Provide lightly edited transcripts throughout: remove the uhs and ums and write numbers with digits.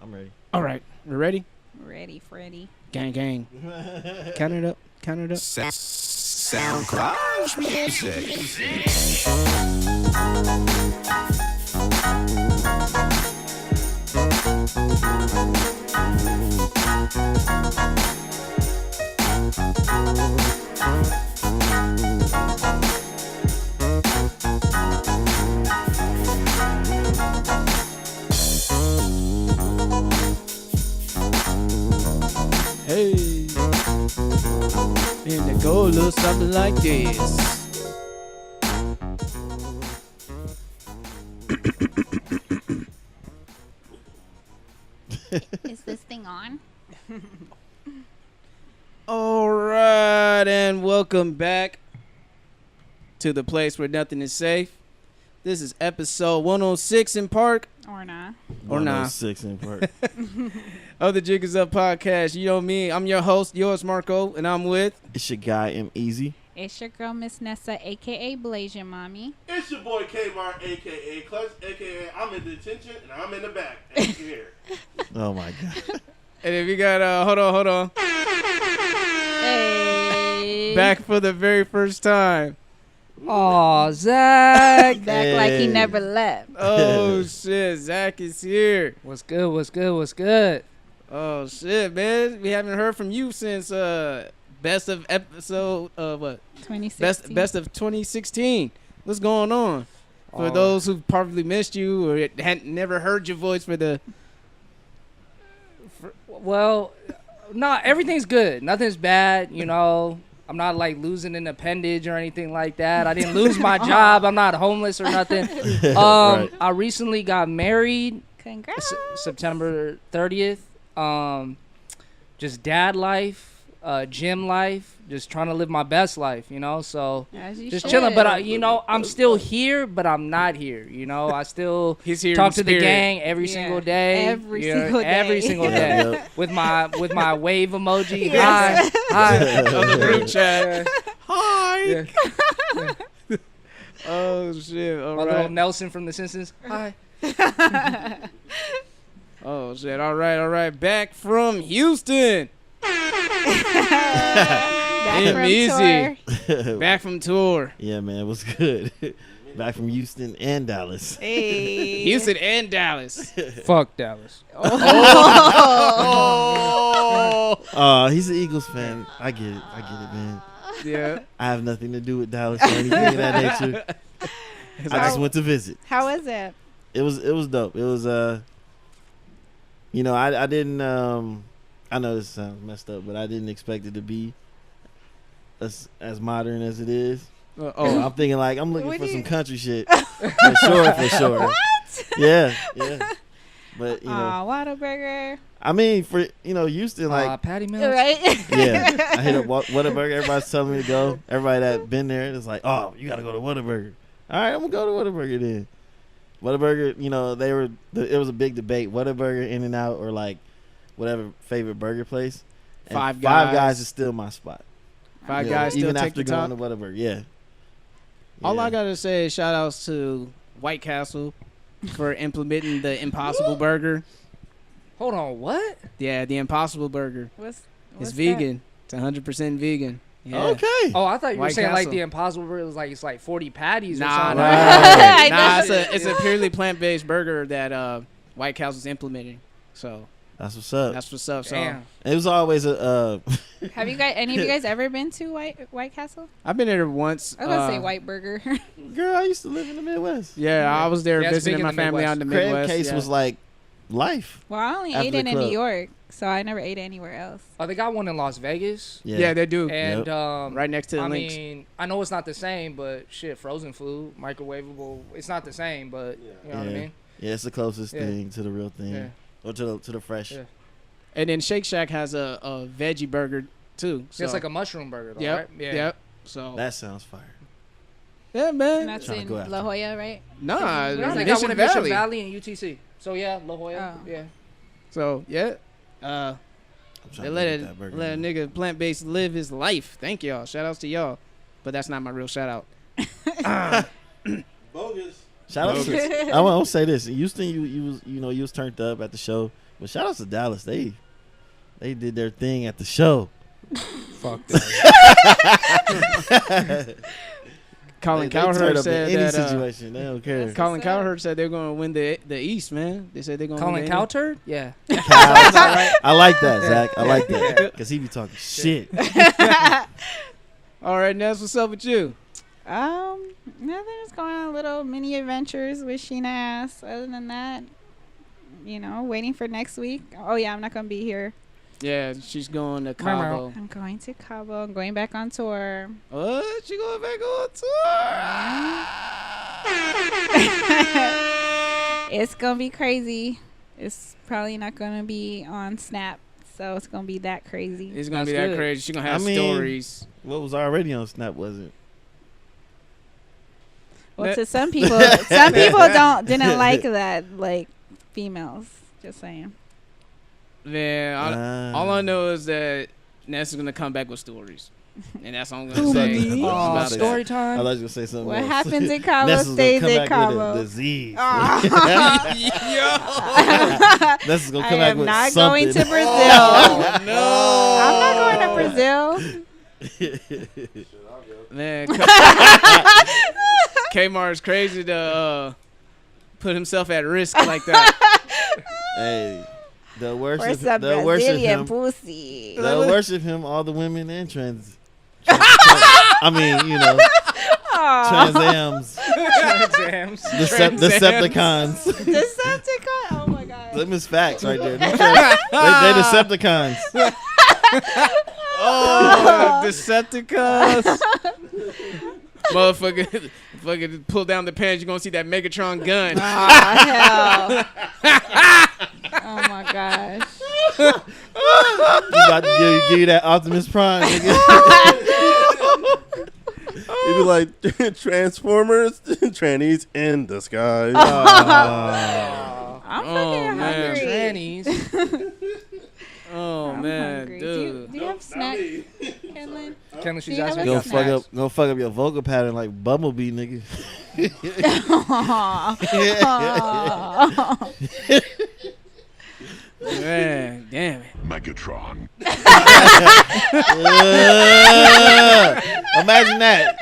I'm ready. All right. We ready? Ready, Freddy. Gang, gang. Count it up. Count it up. SoundCloud music. Hey. And the goal looks something like this. Is this thing on? All right, and welcome back to the place where nothing is safe. This is episode 106 in Park. Or not? Or nah. 106 in Park. Of the Jig Is Up podcast. You know me. I'm your host, yours, Marco, and I'm with... It's your guy, M. Easy. It's your girl, Miss Nessa, a.k.a. Blazing Mommy. It's your boy Kmart, a.k.a. Clutch, a.k.a. I'm in detention and I'm in the back. And you here. Oh, my God. And if you got... hold on. Hey. Back for the very first time. Aw, Zach. Back like he never left. Oh, shit. Zach is here. What's good? What's good? What's good? Oh, shit, man. We haven't heard from you since best of episode of what? 2016. Best of 2016. What's going on? For those who probably missed you or hadn't never heard your voice for the... Well, nah, everything's good. Nothing's bad, you know. I'm not like losing an appendage or anything like that. I didn't lose my job. I'm not homeless or nothing. Right. I recently got married. Congrats. September 30th. Just dad life, gym life, just trying to live my best life, you know. So As you just should. chilling. But I'm still here, but I'm not here. You know, I still He's here talk in to the spirit. gang every single day. Every you know, single day. Every single day. Yep. With my wave emoji. Yes. Hi. of the group chat. Hi. Yeah. Oh, shit. All My little right. Nelson from The Simpsons. Hi. Oh, shit. All right. Back from Houston. Back Damn, from easy. tour. Back from tour. Yeah, man. What's good? Back from Houston and Dallas. Hey. Houston and Dallas. Fuck Dallas. Oh. He's an Eagles fan. I get it, man. Yeah. I have nothing to do with Dallas or anything of that nature. I just went to visit. How was it? It was dope. It was you know, I didn't I know this sounds messed up, but I didn't expect it to be as modern as it is. So I'm thinking like I'm looking for some country shit. For sure. What? Yeah. But you know, Whataburger. I mean, for Houston, like Patty Mills. Right? yeah, I hit up Whataburger. Everybody's telling me to go. Everybody that been there is like, oh, you gotta go to Whataburger. All right, I'm gonna go to Whataburger then. Whataburger, it was a big debate. Whataburger, In-N-Out, or like whatever favorite burger place. And Five Five Guys. Guys is still my spot. Five Yeah, Guys still even take after the top. going to Whataburger. Yeah. All Yeah. I gotta say is shout outs to White Castle for implementing the Impossible Burger. Hold on, what? Yeah, the Impossible Burger. What's It's that? vegan. It's 100% vegan. Yeah. Okay. Oh, I thought you were White saying like Castle. the Impossible Burger was like it's like 40 patties or Nah, something. nah, Right. nah. It's a purely plant-based burger that White Castle's implementing. So That's what's up. that's what's up. So Damn. It was always a Have you guys? Any of you guys ever been to White Castle? I've been there once. I was gonna say White Burger. girl. I used to live in the Midwest. Yeah, I was there Yeah, it's visiting big in my the family Midwest. out in the Crab Midwest. case yeah. was like life. Well, I only After ate the it in club. New York, so I never ate it anywhere else. Oh, they got one in Las Vegas. Yeah, they do. And Right next to the I links. mean, I know it's not the same, but shit, frozen food, microwavable, it's not the same, but you know what I mean? Yeah, it's the closest Yeah. thing to the real thing, Yeah. or to the fresh. Yeah. And then Shake Shack has a veggie burger too. So. It's like a mushroom burger, though, Yep. right? Yeah. Yep. So That sounds fire. yeah, And man. that's Trying to in go after. La Jolla, right? Nah, They Yeah. got one in Mission Valley. Valley and UTC. So yeah, La Jolla. Oh. Yeah. So yeah. I'm trying They to let get a that burger. let a now. nigga plant based live his life. Thank y'all. Shout outs to y'all. But that's not my real shout out. Bogus. Shout out to I want to say this. In Houston, you was turned up at the show. But shout out to Dallas. They did their thing at the show. Fuck that. Colin They turn Cowherd up said in any that. situation. They don't care. Colin Cowherd said they're going to win the East, man. They said they're going to Colin win. Cowherd? Yeah. I like that, Zach. I like that because he be talking shit. All right, Ness, what's up with you? Nothing. Just going on little mini adventures with Sheena ass. Other than that, waiting for next week. Oh yeah, I'm not gonna be here. Yeah, she's going to Cabo. I'm going to Cabo. I'm going back on tour. What? She going back on tour? It's gonna be crazy. It's probably not gonna be on Snap, so it's gonna be that crazy. It's going to That's be that good. crazy. She's going to have I mean, stories. What was already on Snap wasn't? Well, to some people didn't like that, like females. Just saying. Man, all I know is that Nessa's going to come back with stories. And that's all I'm going to Say. say. Oh, about story that. I time. thought you were gonna say something What else. happens in Cabo Nessa's gonna stays come in back with a Cabo. disease. Yo! Nessa's gonna I come back am with not something. going to Brazil. Oh, no. I'm not going to Brazil. Man, Kmart is crazy to put himself at risk like that. Hey, they'll For worship some Brazilian pussy. They'll worship him. All the women and I mean, Aw. Transams, Jams. Decepticons. Decepticon. Oh my god. Them is facts right there. They Decepticons. Oh, Decepticons. Motherfucker, fucking pull down the pants, you're going to see that Megatron gun. Oh hell. Oh my gosh. You about to give you that Optimus Prime, nigga. It'd be like Transformers, trannies in disguise. I'm Oh, fucking man. hungry. Trannies. Oh, I'm man, hungry. dude. Do you have snacks, Kenlin? Kendrick, she's Do you asking have me a about Gonna fuck up your vocal pattern like Bumblebee, nigga. Man, damn it. Megatron. Imagine that.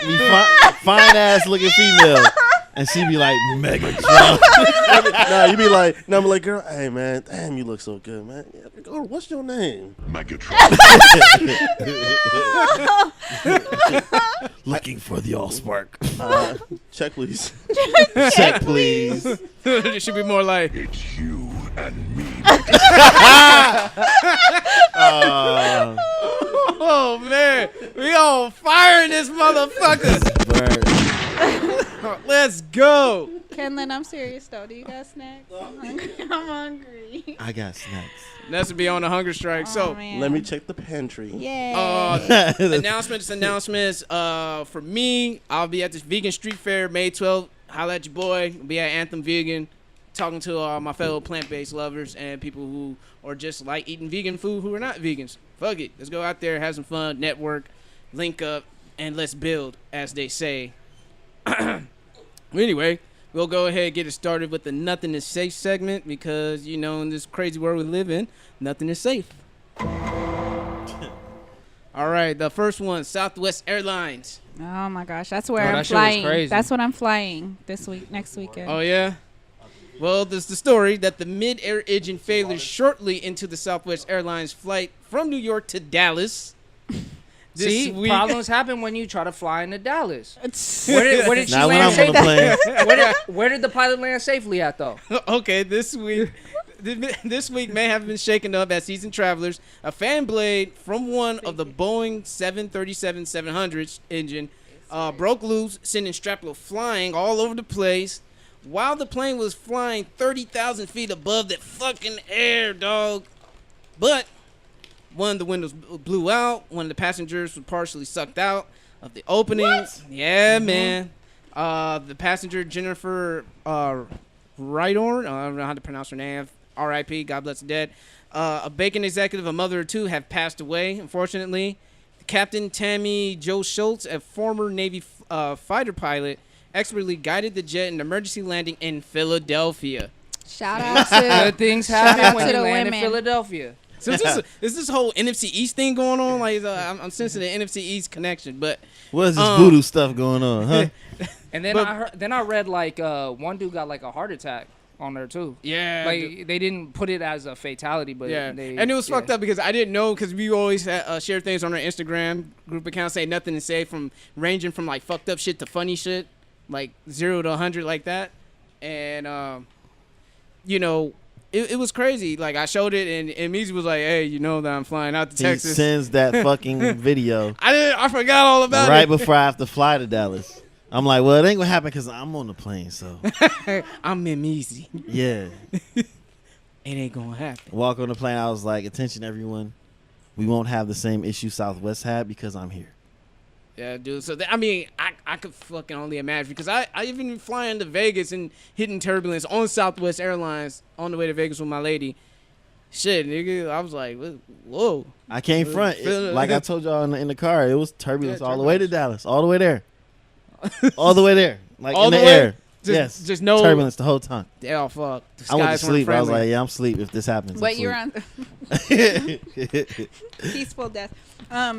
Fine ass looking female. And she be like, Megatron. Nah, you be like, I'm like, girl, hey man, damn, you look so good, man. Yeah, girl, what's your name? Megatron. Looking for the Allspark. Check please. Check, please. It should be more like, It's you and me. oh, man. We on fire in this motherfucker. Bird. Let's go. Kenlin, I'm serious though. Do you got snacks? I'm hungry. I'm hungry. I got snacks. Nessa be on a hunger strike. Oh, So, man. Let me check the pantry. Yeah. announcements. For me, I'll be at this vegan street fair May 12th. Holla at your boy. I'll be at Anthem Vegan, talking to my fellow plant-based lovers and people who are just like eating vegan food who are not vegans. Fuck it. Let's go out there, have some fun, network, link up, and let's build, as they say. Anyway, we'll go ahead and get it started with the Nothing is Safe segment because, in this crazy world we live in, nothing is safe. All right, the first one, Southwest Airlines. Oh my gosh, that's where Oh, I'm that shit was flying. crazy. That's what I'm flying next weekend. Oh, yeah? Well, there's the story that the mid-air engine failure shortly into the Southwest Airlines flight from New York to Dallas. See, problems happen when you try to fly into Dallas. It's Where did she Now when land I'm on the safely? plane, Where did the pilot land safely at, though? Okay, this week may have been shaken up as seasoned travelers. A fan blade from one of the Boeing 737-700 engine broke loose, sending Strapler flying all over the place while the plane was flying 30,000 feet above the fucking air, dog. But one of the windows blew out. One of the passengers was partially sucked out of the opening. What? Yeah, man. The passenger, Jennifer Rydorn, I don't know how to pronounce her name. R.I.P. God bless the dead. A Bacon executive, a mother or two, have passed away, unfortunately. Captain Tammy Jo Schultz, a former Navy fighter pilot, expertly guided the jet in emergency landing in Philadelphia. Shout out to Good things Shout happen out when to you the land in women. Philadelphia. So is this whole NFC East thing going on? Like I'm sensing the NFC East connection, but What is this voodoo stuff going on, huh? And then I read like one dude got like a heart attack on there too. yeah, Like they didn't put it as a fatality, but yeah, they, and it was fucked up because I didn't know because we always share things on our Instagram group account, say nothing to say from ranging from like fucked up shit to funny shit, like 0 to 100 like that, and you know. It was crazy. Like I showed it, and Meezy was like, "Hey, you know that I'm flying out to He Texas." sends that fucking video I forgot all about right it. before I have to fly to Dallas. I'm like, well, it ain't gonna happen because I'm on the plane. So I'm in Meezy. yeah, It ain't gonna happen. walk on the plane. I was like, attention, everyone. We won't have the same issue Southwest had because I'm here. Yeah, dude. So I mean, I could fucking only imagine because I even flying to Vegas and hitting turbulence on Southwest Airlines on the way to Vegas with my lady. Shit, nigga. I was like, whoa. I came front. Like I told y'all in the car, it was turbulence all the way to Dallas, all the way there, all the way there, like All in the the way? air. Just- yes, just no- turbulence the whole time. Yeah, fuck. The I went to skies weren't sleep. I was friendly. like, yeah, I'm asleep if this happens. Wait, you were I'm on asleep. peaceful death.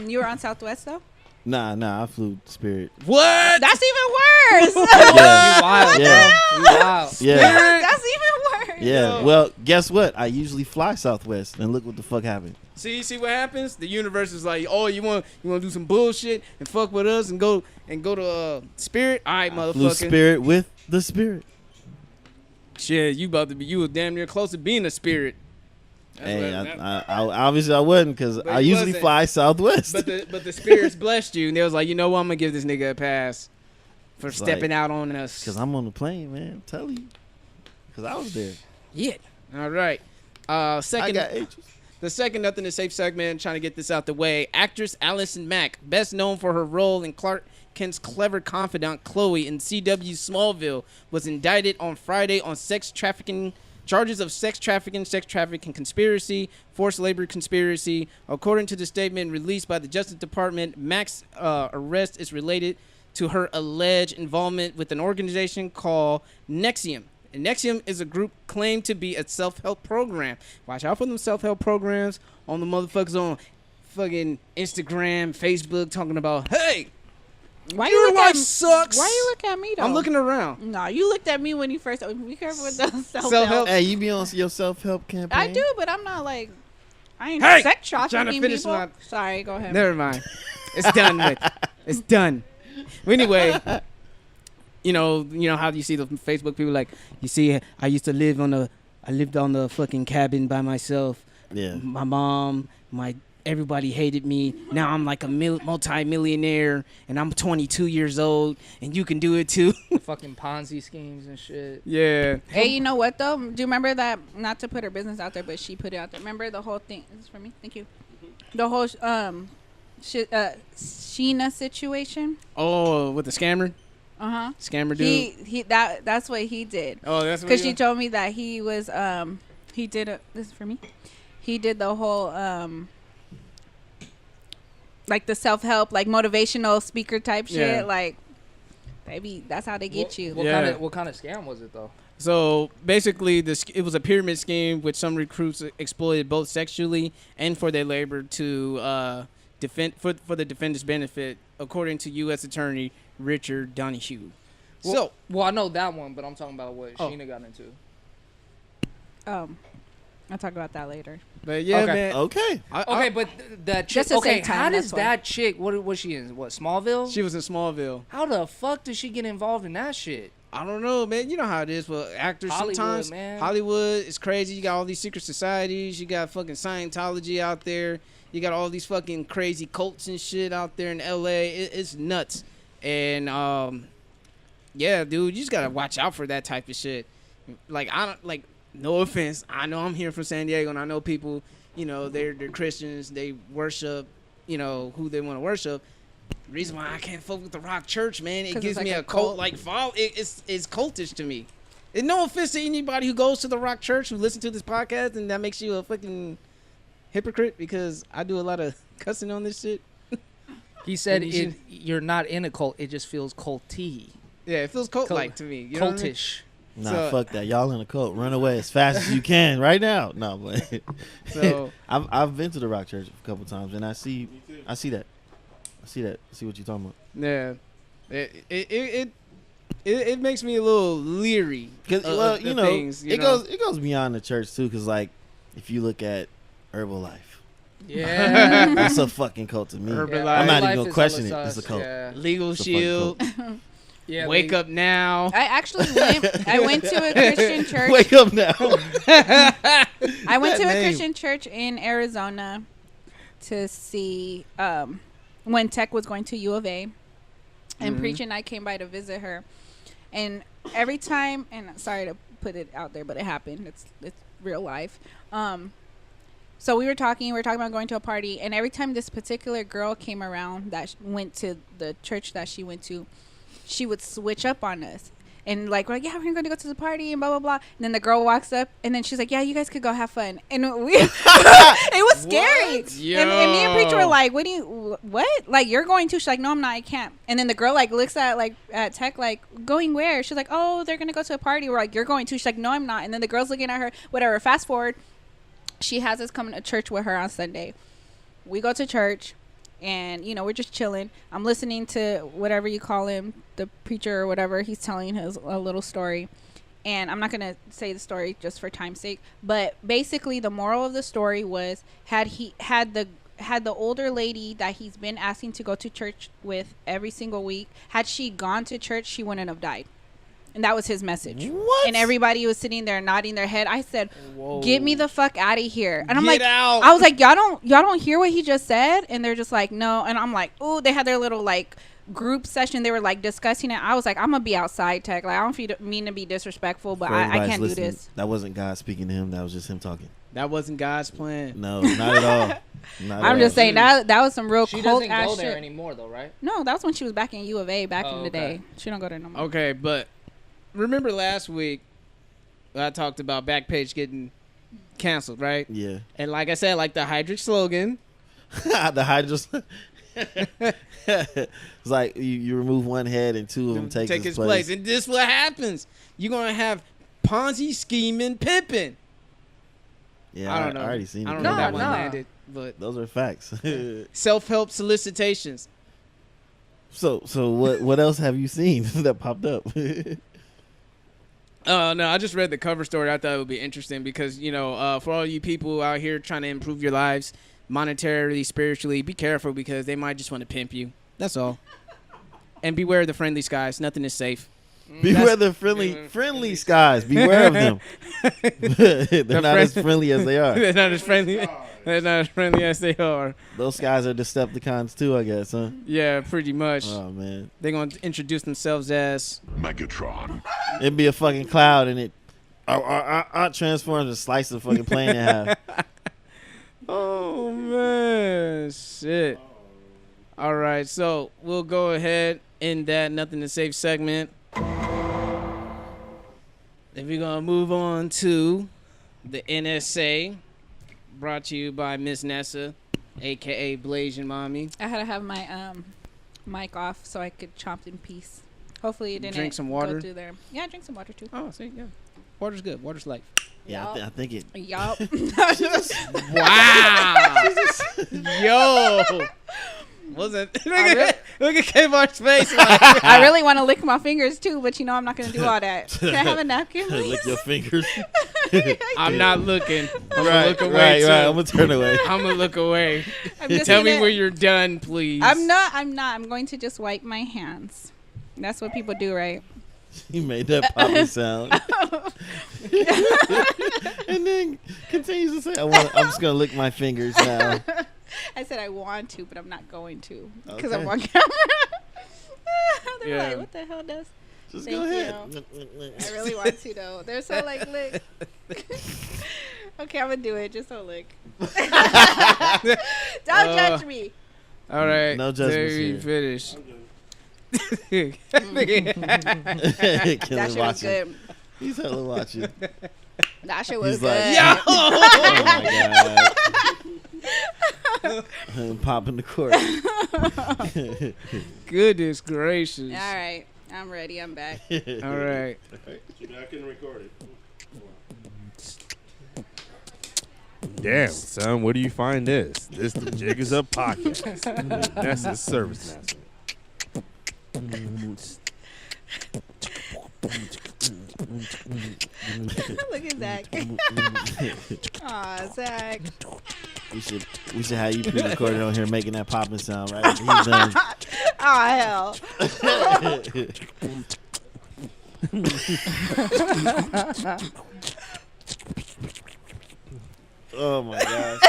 You were on Southwest though. Nah, I flew Spirit. What? That's even worse. Yeah. You wild, Yeah. bro. You wild. Yeah, That's even worse. yeah. Well, guess what? I usually fly Southwest, and look what the fuck happened. See what happens? The universe is like, oh, you want to do some bullshit and fuck with us and go to Spirit? All right, Flew motherfucker. Spirit with the Spirit. Shit, you were damn near close to being a spirit. That's Hey, what- I obviously I wasn't because But I you usually wasn't. fly Southwest. But the spirits blessed you, and they was like, you know what? I'm gonna give this nigga a pass for It's stepping like- out on us. Because I'm on the plane, man. I'm telling you. Because I was there. Yeah. All right. I Second, got H's. the second Nothing to Safe segment, trying to get this out the way. Actress Allison Mack, best known for her role in Clark Kent's clever confidant Chloe in CW's Smallville, was indicted on Friday on charges of sex trafficking conspiracy, forced labor conspiracy. According to the statement released by the Justice Department, Mack's arrest is related to her alleged involvement with an organization called Nexium. And Nexium is a group claimed to be a self-help program. Watch out for them self-help programs on the motherfuckers on fucking Instagram, Facebook, talking about, hey, Why your you look life at sucks. Why you look at me though? I'm looking around. No, you looked at me when you first. Be careful with the Self-help. self-help. Hey, you be on your self-help campaign? I do, but I'm not like. I ain't Hey! sex Trying to trafficking finish people. my- Sorry, go ahead. Never mind. It's done with. It's done. Well, anyway, you know how you see the Facebook people like, you see, I lived on the fucking cabin by myself. Yeah. My mom, everybody hated me. Now I'm like a multi-millionaire, and I'm 22 years old, and you can do it too. Fucking Ponzi schemes and shit. Yeah. Hey, you know what though? Do you remember that? Not to put her business out there, but she put it out there. Remember the whole thing? This is for me. Thank you. The whole Sheena situation. Oh, with the scammer? Scammer dude? That's what he did. Oh, that's what Because he she told me that he was this is for me. He did the whole like the self-help, like motivational speaker type shit. Yeah. Like, baby, that's how they get you. What Yeah. kind of scam was it though? So basically, it was a pyramid scheme which some recruits exploited both sexually and for their labor to defend for the defendant's benefit, according to U.S. Attorney Richard Donahue. Well, I know that one, but I'm talking about what Oh. Sheena got into. I'll talk about that later. But yeah, Okay. man. Okay. Okay, but that chick. Just to Okay, save time, how does that's why. that chick? What was she in? What, Smallville? She was in Smallville. How the fuck did she get involved in that shit? I don't know, man. You know how it is with actors Hollywood, sometimes. man. Hollywood is crazy. You got all these secret societies. You got fucking Scientology out there. You got all these fucking crazy cults and shit out there in L.A. It's nuts. And, yeah, dude, you just got to watch out for that type of shit. Like, no offense. I know I'm here from San Diego, and I know people, you know, they're Christians. They worship, you know, who they want to worship. The reason why I can't fuck with the Rock Church, man, it 'Cause gives it's me like a a cult cult. like follow. It's cultish to me. And no offense to anybody who goes to the Rock Church who listens to this podcast, and that makes you a fucking hypocrite because I do a lot of cussing on this shit. He said And you you're not in a cult. It just feels culty. Yeah, it feels cult-like to me. You know what I mean? Cultish. Nah, So- fuck that. Y'all in a cult. Run away as fast as you can right now. No, but So I've been to the Rock Church a couple times, and I see Me too. I see that. I see what you're talking about. yeah, it makes me a little leery. Because of well, the you know, things, it goes beyond the church too. Because like, if you look at Herbalife, Yeah. that's a fucking cult to me. Herbalife. I'm not even Life gonna is question it. hella It's a sus, cult. Yeah. Legal It's a fucking Shield. cult. Yeah, Wake up now. I actually went to a Christian church. Wake up now. I went to That a name. Christian church in Arizona to see when Tech was going to U of A, and Mhm. Preach and I came by to visit her. And every time, and sorry to put it out there, but it happened. It's real life. So we were talking about going to a party, and every time this particular girl came around that went to the church that she went to, she would switch up on us. And like, we're like, yeah, we're going to go to the party and blah, blah, blah. And then the girl walks up, and then she's like, yeah, you guys could go have fun. And we, it was scary. And me and Preacher were like, what? Like, you're going to? She's like, no, I'm not. I can't. And then the girl like looks at Tech like, going where? She's like, oh, they're going to go to a party. We're like, you're going to? She's like, no, I'm not. And then the girl's looking at her, whatever. Fast forward. She has us coming to church with her on Sunday. We go to church, and, you know, we're just chilling. I'm listening to whatever you call him, the preacher or whatever. He's telling a little story. And I'm not going to say the story just for time's sake. But basically, the moral of the story was, had the older lady that he's been asking to go to church with every single week, had she gone to church, she wouldn't have died. And that was his message. What? And everybody was sitting there nodding their head. I said, Whoa. get me the fuck out of here. And I'm Get like, out. I was like, y'all don't hear what he just said? And they're just like, no. And I'm like, ooh, they had their little like group session. They were like discussing it. I was like, I'm gonna be outside, Tech. Like, I don't mean to be disrespectful, but For I everybody's can't do listening, this. That wasn't God speaking to him. That was just him talking. That wasn't God's plan. No, not at all. Not at I'm just all. saying that was some real She cult doesn't ass go there shit. anymore, though, right? No, that was when she was back in U of A back Oh, in the okay. day. She don't go there no more. Okay, but remember last week I talked about Backpage getting canceled, right? Yeah. And like I said, like the Hydric slogan, The hydros. It's like you remove one head and two of them take his place. And this what happens. You're going to have Ponzi scheming pimping. Yeah, I don't know. I already seen it. I don't know No, that one no. landed. But Those are facts. self-help solicitations. So what else have you seen that popped up? Oh, no, I just read the cover story. I thought it would be interesting because, you know, for all you people out here trying to improve your lives monetarily, spiritually, be careful because they might just want to pimp you. That's all. And beware of the friendly skies. Nothing is safe. Beware the friendly skies. Beware of them. They're not as friendly as they are. They're not as friendly. They're not as friendly as they are. Those skies are Decepticons too, I guess, huh? Yeah, pretty much. Oh man, They're going to introduce themselves as... Megatron. it'd be a fucking cloud and it transforms and slice the fucking plane in half. Oh, man. Shit. All right, so we'll go ahead in that Nothing to Save segment. Then we're going to move on to the NSA, brought to you by Miss Nessa, a.k.a. Blasian Mommy. I had to have my mic off so I could chomp in peace. Hopefully it didn't Drink some water? go through there. Yeah, drink some water too. Oh, see, yeah. Water's good. Water's life. Yeah, I think it. Yup. Wow. Yo. Wasn't look at K-Bar's face. Like, I really want to lick my fingers too, but you know I'm not gonna do all that. Can I have a napkin, please? Lick your fingers. I'm not looking. I'm gonna look away. right. too. I'm gonna turn away. I'm gonna look away. I'm just Tell me gonna- when you're done, please. I'm not. I'm going to just wipe my hands. That's what people do, right? He made that poppy sound, and then continues to say, "I'm just gonna lick my fingers now." I said I want to, but I'm not going to because I'm Okay. on camera. They're Yeah. like, "What the hell does?" Just Thank go ahead. I really want to though. They're so like, lick. Okay, I'm gonna do it. Just don't lick. Don't judge me. All right. No judgments There you here. finish. That Killer shit was watching. good. He's hella watching. That shit was He's like, good. Yo. Oh my god. Popping the cork. Goodness gracious. All right. I'm ready. I'm back. All right. You're not getting recorded. Damn, son, where do you find this? This the Jiggers Up podcast. That's the service master. Look at Zach. Aw, Zach. We should have you pre-recorded on here making that popping sound, right? He's done. Aw, hell. Oh my gosh.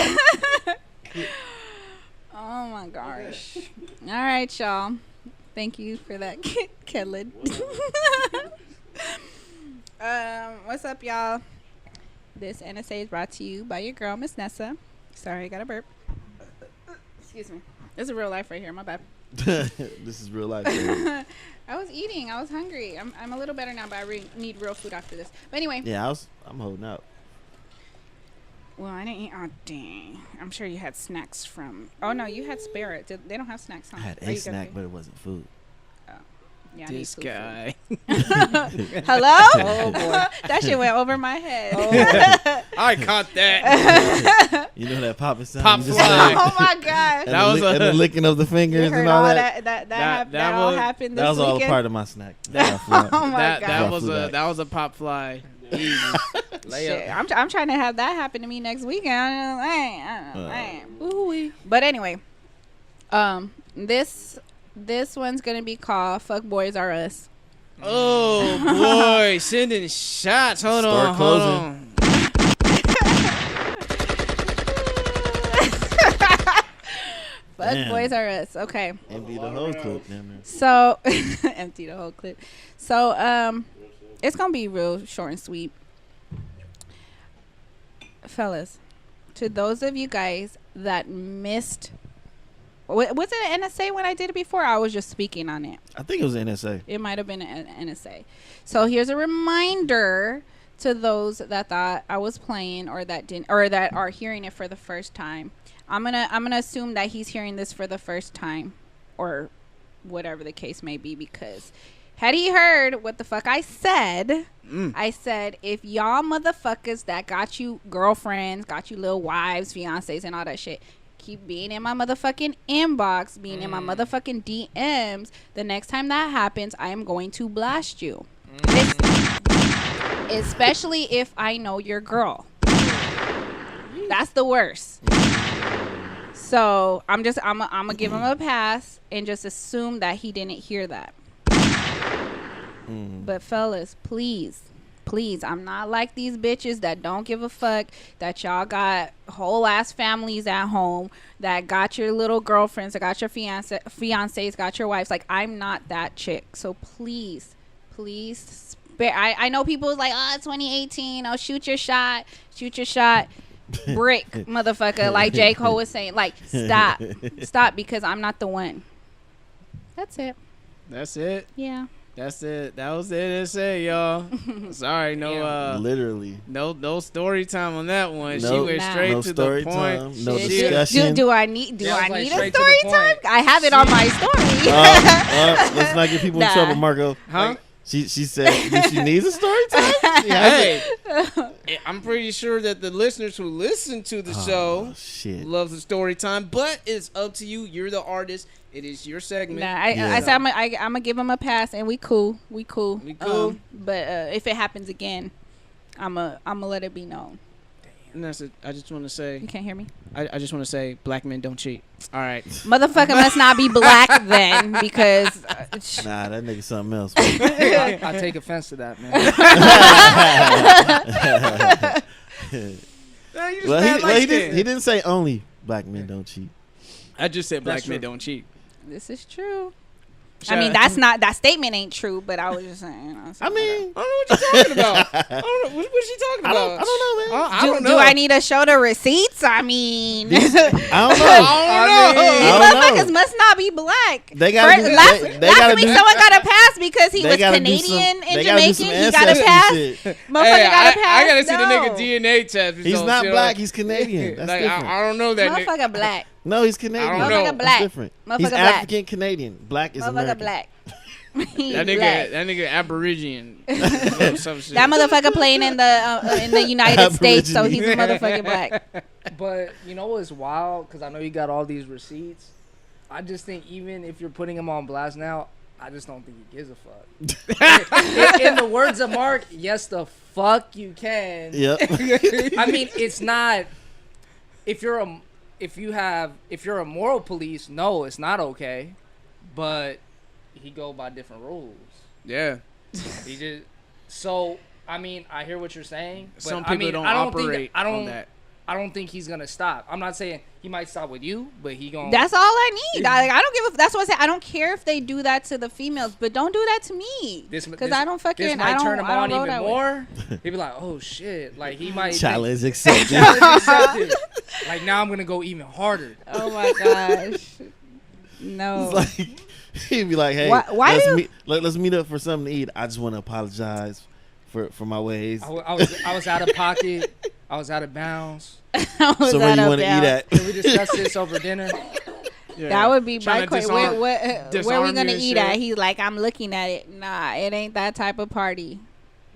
Oh my gosh. All right, y'all. Thank you for that, Kedlin. What's up, y'all? This NSA is brought to you by your girl, Miss Nessa. Sorry, I got a burp. Excuse me. This is real life right here. My bad. This is real life. Baby. I was eating. I was hungry. I'm a little better now, but I need real food after this. But anyway. Yeah, I'm holding out. Well, I didn't eat. Oh, dang. I'm sure you had snacks from. Oh, no, you had spare. They don't have snacks, huh? I had a snack, but it wasn't food. Yeah, I need This food. guy. Hello? Oh boy. That shit went over my head. I caught that. You know that popping sound? Pop you just fly. heard? Oh my gosh. And That the was and the licking of the You fingers heard and all all that. that all was- happened this That was all a weekend? part of my snack. Oh my that god. that was a pop fly. Easy. Shit. I'm trying to have that happen to me next weekend. I don't know. Ooh-wee. But anyway, this one's gonna be called "Fuckboys Are Us." Oh boy, sending shots. Hold Start on, closing. hold on. Fuckboys Are Us. Okay. Empty the whole clip. Damn near. So empty the whole clip. So it's gonna be real short and sweet, fellas. To those of you guys that missed, was it an NSA when I did it before? I was just speaking on it. I think it was NSA. It might have been an NSA. So here's a reminder to those that thought I was playing or that didn't, or that are hearing it for the first time. I'm gonna assume that he's hearing this for the first time, or whatever the case may be, because had he heard what the fuck I said, I said, if y'all motherfuckers that got you girlfriends, got you little wives, fiancés, and all that shit, keep being in my motherfucking inbox, being in my motherfucking DMs, the next time that happens, I am going to blast you. Especially if I know your girl. That's the worst. So I'm gonna give him a pass and just assume that he didn't hear that. But fellas, please, I'm not like these bitches that don't give a fuck, that y'all got whole ass families at home, that got your little girlfriends, that got your fiancés, got your wives. Like, I'm not that chick. So please spare. I know people's like, oh, it's 2018. Oh, shoot your shot. Brick, motherfucker. Like J.Cole was saying. Like, stop, because I'm not the one. That's it. That's it. Yeah. That's it. That was the NSA, y'all. Sorry, Literally. no story time on that one. She Nope. went Nah. straight No to the story point. time. No Shit. discussion. Do I need Yeah, I was like, a straight to story the time? point. I have it on my story. Let's not get people in Nah. trouble, Marco. Huh? She said she needs a story time. Hey, I'm pretty sure that the listeners who listen to the show Oh, shit. love the story time, but it's up to you. You're the artist. It is your segment. Nah, I said I'm gonna give him a pass, and we cool. But if it happens again, I'm gonna let it be known. And that's it. I just want to say, You can't hear me? I just want to say, black men don't cheat. All right. Motherfucker must not be black then, because Nah, that nigga something else. I take offense to that, man. He didn't say only black men don't cheat. I just said black That's men true. don't cheat. this is true. Shout I mean, out- that statement ain't true, but I was just saying. You know, I mean, I don't know what you're talking about. I don't know. What's she talking I about? don't know, man. I don't know. do I need to show the receipts? I mean, I don't know. I don't know. these I don't know. motherfuckers must not be black. They gotta do- last they gotta week do- someone got a pass because he They was gotta do Canadian some- and they gotta do some Jamaican. He got a ancestry pass. shit. Motherfucker Hey, got a pass. I gotta see the No. nigga DNA test. He's results, not you know? black. He's Canadian. That's Like, different. I don't know that nigga. Motherfucker black. No, he's Canadian. I don't know. Motherfucker black. That's different. Motherfucker He's black. African Canadian. Black is Motherfucker American. black. He That left. nigga Aboriginal. Some shit. That motherfucker playing in the United States, so he's a motherfucking black. But you know what's wild? Because I know you got all these receipts. I just think even if you're putting him on blast now, I just don't think he gives a fuck. in the words of Mark, yes, the fuck you can. Yep. I mean, it's not. If you're a moral police, no, it's not okay. But he go by different rules. Yeah. He just. So I mean, I hear what you're saying. But Some people I mean, don't I don't operate think, I don't, on that. I don't think he's gonna stop. I'm not saying he might stop with you, but he gonna. That's all I need. I don't give a. That's what I said. I don't care if they do that to the females, but don't do that to me. Because I don't fucking. This might I don't, turn him I don't on roll even that way. more. He'd be like, "Oh shit!" Like he might. Challenge accepted. Challenge accepted. Like now I'm gonna go even harder. Oh my gosh. No. It's like he'd be like, "Hey, Why let's meet up for something to eat. I just want to apologize for my ways. I was out of pocket. I was out of bounds. I was So where out you of want to eat bounds. at?" Can we discuss this over dinner? Yeah. That would be Trying my to question. disarm- Where we disarm gonna you and eat shit. at? He's like, I'm looking at it. Nah, it ain't that type of party.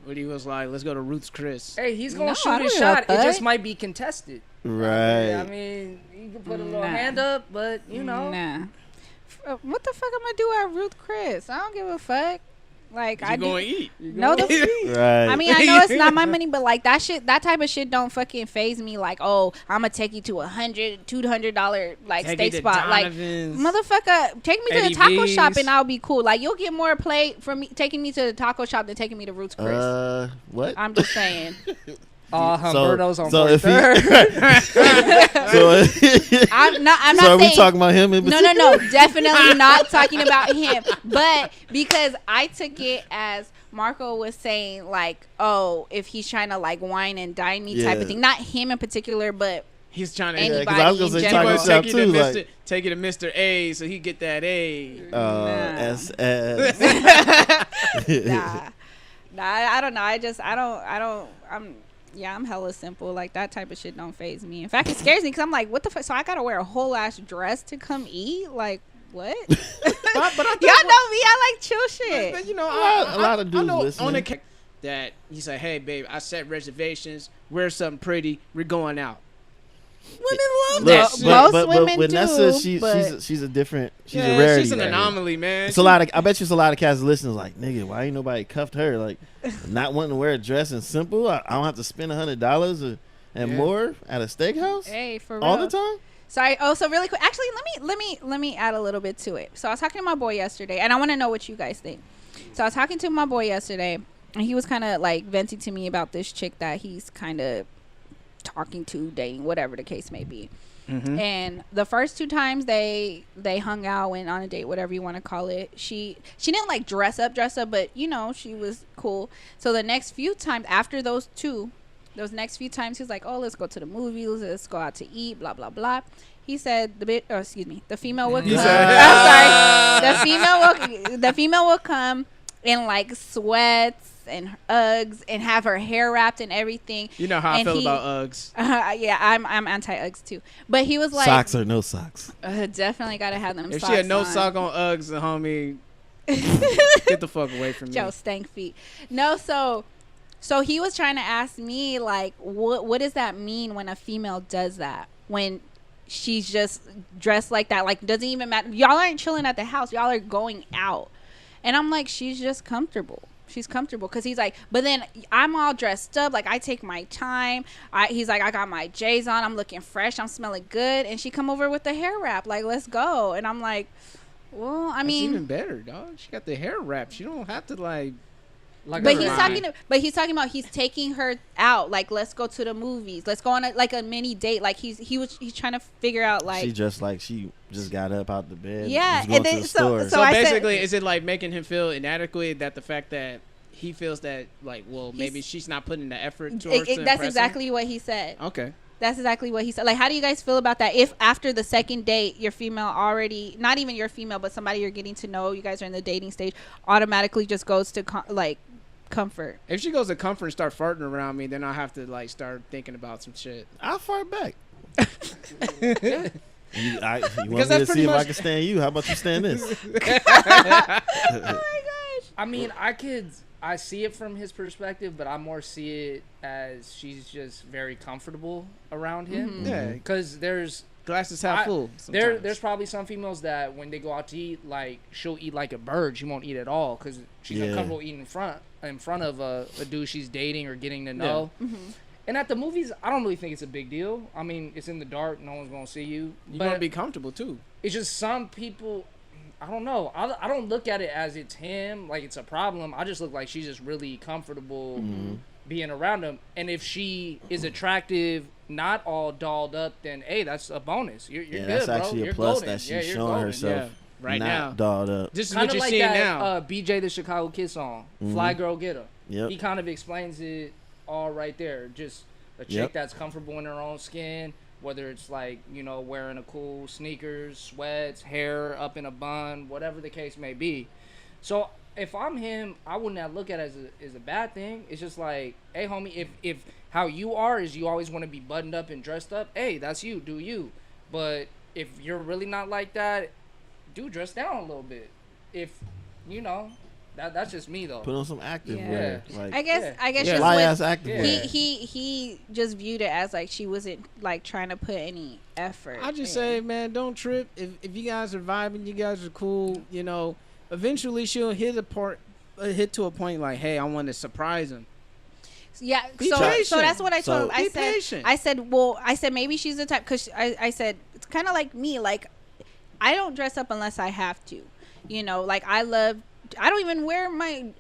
When he was like, let's go to Ruth's Chris. Hey, he's gonna No, I shoot don't his give a shot. It fuck. just might be contested. Right. I mean, you can put a little Nah. hand up, but you know. Nah. What the fuck am I do at Ruth Chris? I don't give a fuck. Like I You do. going to eat. No, the Right. I mean, I know it's not my money, but like that type of shit don't fucking phase me. Like, oh, I'm gonna take you to $200 like Take steak me to spot. Like, Donovan's. motherfucker, take me to Eddie the taco V's. shop and I'll be cool. Like, you'll get more play from me taking me to the taco shop than taking me to Ruth's Chris. What? I'm just saying. Humberto's on so if he, 43rd. so I'm not so are saying. we talking about him in No, definitely not talking about him. But because I took it as Marco was saying, like, oh, if he's trying to like wine and dine me type Yeah. of thing. Not him in particular, but He's trying to Anybody 'cause I was gonna in say general. taco shop take you too. to Like, take you to Mr. A so he get that A. SS. nah, I don't know. I'm hella simple. Like that type of shit don't phase me. In fact, it scares me because I'm like, what the fuck? So I gotta wear a whole ass dress to come eat? Like what? But I thought Y'all know me. I like chill shit. But, you know, A lot of I dudes know listening. on the that he said, "Hey, babe, I set reservations. Wear something pretty. We're going out." Women love Look, that shit. Most women with do, Nessa, but- she's a different. She's Yeah, a rarity. she's an right here. anomaly, man. It's a lot of. I bet you it's a lot of cats listening. Like, nigga, why ain't nobody cuffed her? Like, not wanting to wear a dress and simple. I don't have to spend $100 and more at a steakhouse Hey, for real. all the time. Sorry. Oh, so really quick. Actually, let me add a little bit to it. So I was talking to my boy yesterday, and I want to know what you guys think. So I was talking to my boy yesterday, and he was kind of like venting to me about this chick that he's kind of talking to, dating, whatever the case may be. Mm-hmm. And the first 2 times they hung out, went on a date, whatever you want to call it. She didn't like dress up, but you know, she was cool. So the next few times after those next few times, he was like, "Oh, let's go to the movies, let's go out to eat, blah blah blah." He said the female will come. The female will come in like sweats and Uggs and have her hair wrapped and everything. You know how I And feel he- about Uggs. Yeah, I'm anti Uggs too. But he was like, Socks or no socks? definitely gotta have them. If socks she had no on. sock on Uggs, then homie, get the fuck away from me. Joe stank feet. No, so he was trying to ask me like, what does that mean when a female does that? When she's just dressed like that, like doesn't even matter. Y'all aren't chilling at the house. Y'all are going out, and I'm like, she's just comfortable. She's comfortable because he's like, but then I'm all dressed up, like I take my time. He's like, I got my J's on, I'm looking fresh, I'm smelling good, and she come over with the hair wrap, like let's go, and I'm like, well, I That's mean, even better, dog. She got the hair wrap. She don't have to like. But he's talking about he's taking her out, like let's go to the movies, let's go on a mini date, like he's trying to figure out like She just like she just got up out the bed. Yeah, was going and to then- the so- store. so So I said- basically, is it like making him feel inadequate that the fact that he feels that like, well, maybe she's not putting the effort towards to that's impress him? exactly what he said. Okay. That's exactly what he said. Like, how do you guys feel about that? If after the second date, your female already, not even your female, but somebody you're getting to know, you guys are in the dating stage, automatically just goes to comfort. If she goes to comfort and start farting around me, then I'll have to like start thinking about some shit. I'll fart back. You want me Because to that's see if pretty I much- can stand you? How about you stand this? I mean, I see it from his perspective, but I more see it as she's just very comfortable around him. Yeah, Because there's glasses half full. there's probably some females that when they go out to eat, like she'll eat like a bird. She won't eat at all because she's uncomfortable eating in front of a dude she's dating or getting to know. And at the movies, I don't really think it's a big deal. I mean, it's in the dark, no one's gonna see you. You But gotta be comfortable too. it's just some people. I don't know. I don't look at it as it's him, like it's a problem. I just look like she's just really comfortable being around him. And if she is attractive, not all dolled up, then hey, that's a bonus. You're good, that's bro. actually You're a plus golden. that she's you're showing golden. herself. Right not now. dolled up. This is Kind what of you're like seeing that now. BJ the Chicago Kid song, "Fly Girl Get Her." Yep. He kind of explains it all right there. Just a chick that's comfortable in her own skin, whether it's like, you know, wearing a cool sneakers, sweats, hair up in a bun, whatever the case may be. So if I'm him, I would not look at it as a bad thing. It's just like, hey, homie, if how you are is you always want to be buttoned up and dressed up, hey, that's you, do you. But if you're really not like that, do dress down a little bit. If, you know, that's just me though. Put on some active Yeah. wear. Like, I guess just fly with, ass active wear. he just viewed it as like she wasn't like trying to put any effort. I just in. say, man, don't trip. If you guys are vibing, you guys are cool. You know, eventually she'll hit to a point like, hey, I want to surprise him. Yeah, Be so patient. that's what I told him. Be patient. I said maybe she's the type, because I said it's kind of like me, like I don't dress up unless I have to, you know, like I don't even wear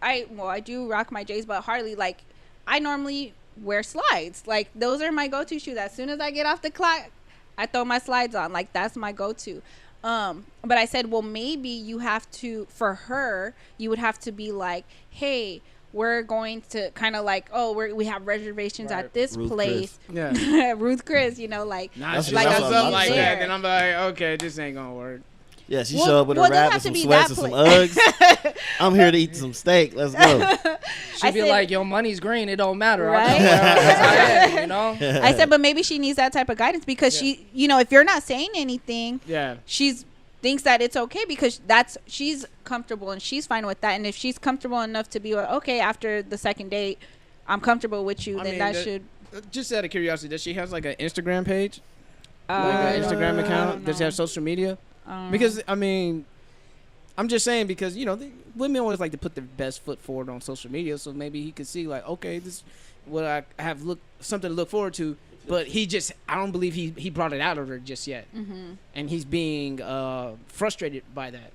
I do rock my J's, but hardly, like I normally wear slides, like those are my go-to shoes. As soon as I get off the clock, I throw my slides on, like that's my go-to. But I said, well, maybe you have to, for her, you would have to be like, hey, we're going to kind of like, we have reservations at this Ruth place. Chris. Yeah. Ruth Chris, you know, like, Nah, That's she what- like that's up what I'm like saying. that, then I'm like, okay, this ain't gonna work. Yeah, she Well- showed up with well, a it doesn't wrap have and to some be sweats that and some Uggs. I'm here to eat some steak. Let's go. She'd be said- like, your money's green, it don't matter. Right? I know where I am, you know? I said, but maybe she needs that type of guidance, because she, you know, if you're not saying anything, Yeah. she's thinks that it's okay, because she's comfortable and she's fine with that. And if she's comfortable enough to be like, okay, after the second date, I'm comfortable with you, I then mean, that that- should. Just out of curiosity, does she have like an Instagram page? Like I an don't Instagram know. account? Does she have social media? Because I mean, I'm just saying, because you know, women always like to put their best foot forward on social media, so maybe he could see like, okay, this is what I have something to look forward to. But I don't believe he brought it out of her just yet, and he's being frustrated by that.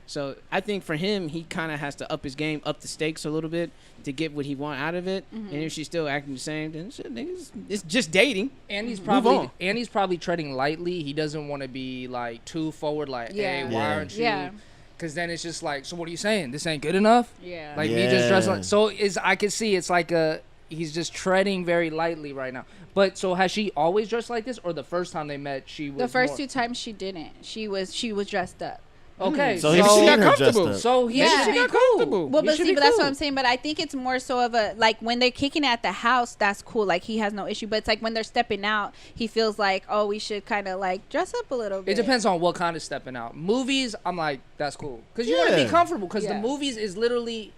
So I think for him, he kind of has to up his game, up the stakes a little bit to get what he want out of it. And if she's still acting the same, then shit, niggas, it's just dating. And he's on. probably treading lightly. He doesn't want to be like too forward, like, hey, why Yeah. aren't you? Yeah. Because then it's just like, so what are you saying? This ain't good enough? Yeah. Like me just dressing Yeah. like, so I can see it's like he's just treading very lightly right now. But so has she always dressed like this, or the first time they met she was The first more- 2 times she didn't. She was dressed up. Okay, So he's she seen got her dressed comfortable. up. so he Yeah. should She be got cool. comfortable. Well, He but should see, be but that's what cool. I'm saying. But I think it's more so of a, like, when they're kicking it at the house, that's cool. Like, he has no issue. But it's like when they're stepping out, he feels like, oh, we should kind of like dress up a little bit. It depends on what kind of stepping out. Movies, I'm like, that's cool. Because you want to be Yeah. comfortable. Because Yeah. the movies is literally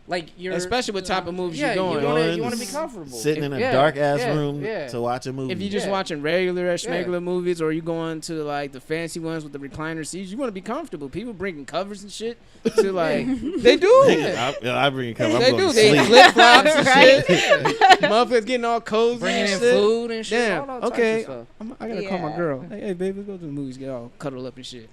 like you're. Especially what type of movies yeah, you're going. you want to be comfortable. Sitting in a Yeah, dark ass yeah, room yeah. to watch a movie. If you're just Yeah. watching regular Yeah. schmegular movies, or you going to like the fancy ones with the recliner seats, you want to be comfortable. People bringing covers and shit to like they do. I bring a cover. I'm They going do. to They sleep. flip flops and Right? shit. Motherfuckers getting all cozy, Bringing and in shit. food and shit. Damn. all types of Okay. stuff. I gotta call my Yeah. girl. Hey, baby, let's go to the movies. Get all cuddled up and shit.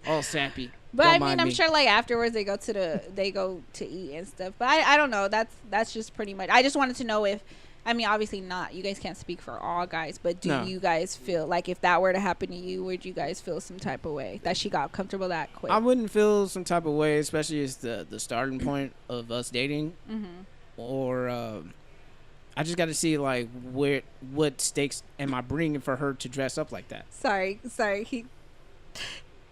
all sappy. But Don't I mean, mind I'm me. sure like afterwards they go to eat and stuff. But I don't know. That's just pretty much. I just wanted to know if, I mean, obviously not. You guys can't speak for all guys, but do No. you guys feel like if that were to happen to you, would you guys feel some type of way that she got comfortable that quick? I wouldn't feel some type of way, especially as the starting point of us dating, or I just got to see like what stakes am I bringing for her to dress up like that. Sorry.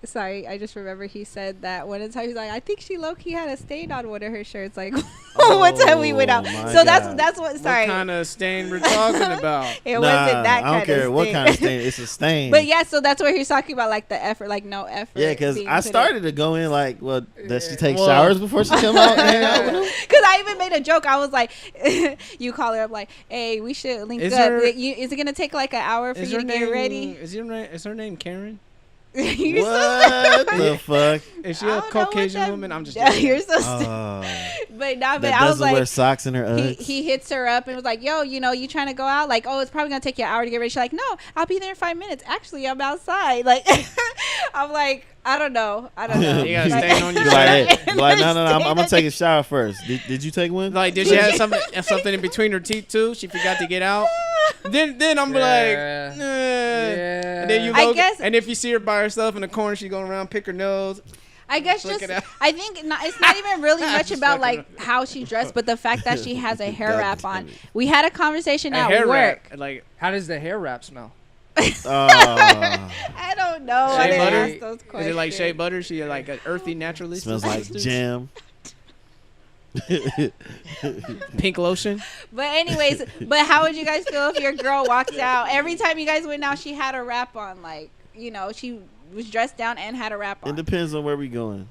sorry, I just remember he said that one of the times he's like, I think she low-key had a stain on one of her shirts. Like, one time we went out. my So God. that's what. Sorry, What kind of stain we're talking about? it wasn't that I kind don't care of what stain. kind of stain. It's a stain. But yeah, so that's what he's talking about, like the effort, like no effort. yeah, because being I put in. started to go in like, well, does she take Well- showers before she come out and hang out with him? Because I even made a joke. I was like, you call her up like, hey, we should link Is up. her- Is it gonna take like an hour for you to get ready? Is her name Karen? You're so What the fuck? Is she I a don't know what Caucasian that- woman? I'm just Yeah, joking. you're so stupid. But not that bad. I was doesn't wear like, socks in her Uggs. he hits her up and was like, yo, you know, you trying to go out? Like, oh, it's probably gonna take you an hour to get ready. She's like, no, I'll be there in 5 minutes. Actually, I'm outside. Like, I'm like, I don't know. You got a Like- stain on your Be like, shirt. hey, be like, no, I'm gonna take a shower first. Did you take one? Like, did she have something in between her teeth too? She forgot to get out. Then I'm like, Yeah. And then you I go, guess- and if you see her by herself in the corner, she's going around pick her nose. I guess Look just it up. I think it's not even really much Just about fucking like how she dressed, but the fact that she has a hair God wrap damn on. it. We had a conversation A at hair work. wrap, like How does the hair wrap smell? I don't know. I Shea didn't butter? ask those is questions. it like shea butter? She like an earthy naturalist. Smells like jam. Pink lotion. But anyways, but how would you guys feel if your girl walked out every time you guys went out? She had a wrap on, like, you know, she was dressed down and had a wrap It on. depends on where we going.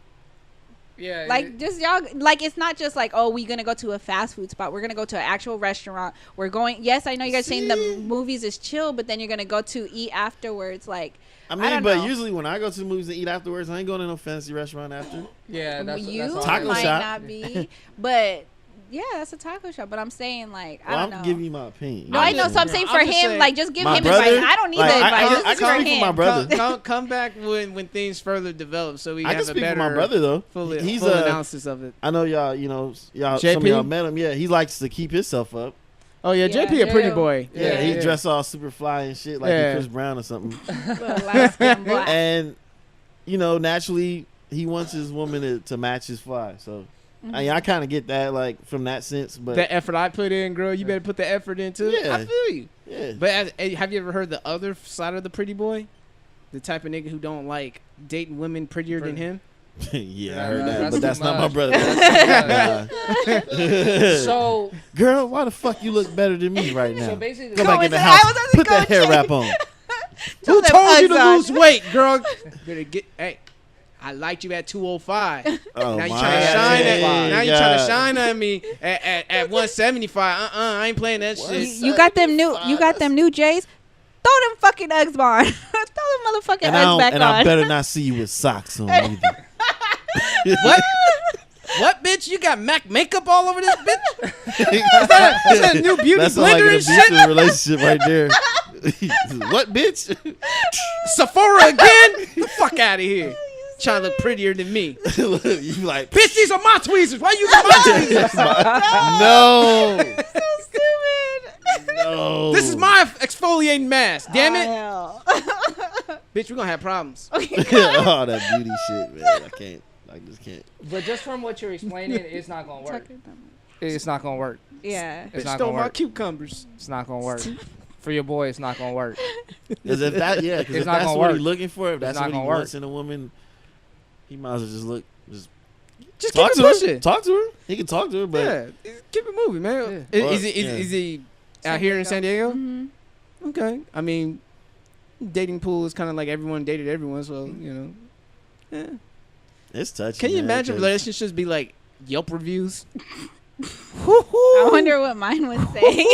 Yeah. Like, just y'all, like, it's not just like, oh, we're gonna go to a fast food spot. We're gonna go to an actual restaurant. We're going. Yes, I know you guys saying the movies is chill, but then you're gonna go to eat afterwards. Like, I I mean, don't but know. usually when I go to the movies and eat afterwards, I ain't going to no fancy restaurant after. yeah, that's you that's all Taco might shop. not be, but yeah, that's a taco shop. But I'm saying, like, I Well, don't I'm know. giving you my opinion. No, I know. So I'm saying for I'm just him, saying, like, just give my him brother, advice. I don't need like, the I advice. can Just speak for for him. my brother. Come back when things further develop, so we I can have a speak for better my brother though. full He's full a. analysis of it. I know y'all. You know, y'all. JP? Some of y'all met him. Yeah, he likes to keep himself up. Oh yeah, Yeah, JP a pretty yeah. boy. Yeah, he yeah. dress all super fly and shit like Yeah. he Chris Brown or something. Little light skin boy. And you know, naturally, he wants his woman to match his fly. So I kind of get that, like from that sense. But The effort I put in, girl, you better put the effort in too. Yeah. I feel you. yeah, But have you ever heard the other side of the pretty boy? The type of nigga who don't like dating women prettier than him. yeah, I heard that, that's but that's too not my much. brother. Nah. So, Girl, why the fuck you look better than me right now? so basically, Go Go back in the inside. house. I was about to Put go that hair check. wrap on. Throw Who them told you to Uggs on. lose weight, girl? Better get. Hey, I liked you at 205. Oh Now you my trying to shine at God. now you trying to shine at me at 175. I ain't playing that shit. You got them new J's. Throw them fucking Uggs on. Throw them motherfucking And, Uggs back I on. better not see you with socks on either. What? What, bitch? You got MAC makeup all over this bitch? Is that a new beauty That's like blender an and shit? abusive relationship right there. What, bitch? Sephora again? Get the fuck out of here. Trying to look prettier than me. Look, you like, Bitch, these are my tweezers. Why you using my tweezers? no, So stupid. no. This is my exfoliating mask. Damn it. Hell. Bitch, we're gonna have problems. oh, that beauty shit, man. I can't. I just can't. but just from what you're explaining, it's not gonna work. It's not gonna work. Yeah. It's Bitch not stole gonna my work. cucumbers. It's not gonna work. For your boy, it's not gonna work. Because if that, yeah, because It's if not that's gonna what work. he's looking for, if that's not what he gonna wants work. in a woman, he might as well just look, Just talk keep to it her. pushing. Talk to her. He can talk to her, but Yeah, keep it moving, man. Yeah. Is Yeah. he out here in San Diego? Mhm. Okay. I mean, dating pool is kind of like everyone dated everyone, so you know. Yeah. it's touchy. Can you man, imagine 'cause- relationships be like Yelp reviews? I wonder what mine would say.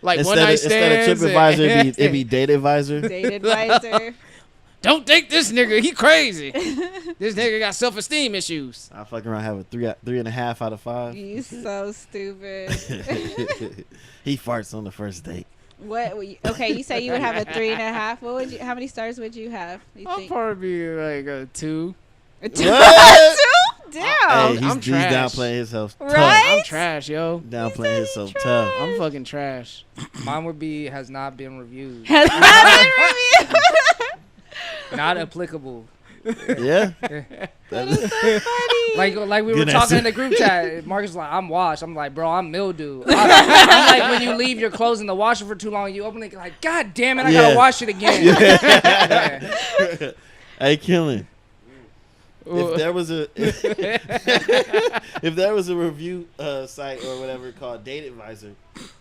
Like one Instead night of stands. TripAdvisor, it'd be Date Advisor. Date advisor. Don't date this nigga. He crazy. This nigga got self-esteem issues. I fucking around have a 3.5 out of 5. You so stupid. He farts on the first date. What? Okay, you say you would have a 3.5. What would you? How many stars would you have? You I'll think? probably be like a 2. A What? Damn. Hey, I'm he's trash. downplaying himself. Tough. Right? I'm trash, yo. Downplaying himself tough. I'm fucking trash. Mine would be has not been reviewed. Has not been reviewed. Not applicable. Yeah. That is- Like we were Good talking answer. in the group chat. Marcus was like, I'm washed. I'm like, bro, I'm mildew. I'm like, when you leave your clothes in the washer for too long, you open it like, God damn it, I Yeah. gotta wash it again. Yeah. Hey, Killing. If there was a if there was a review site or whatever called Date Advisor,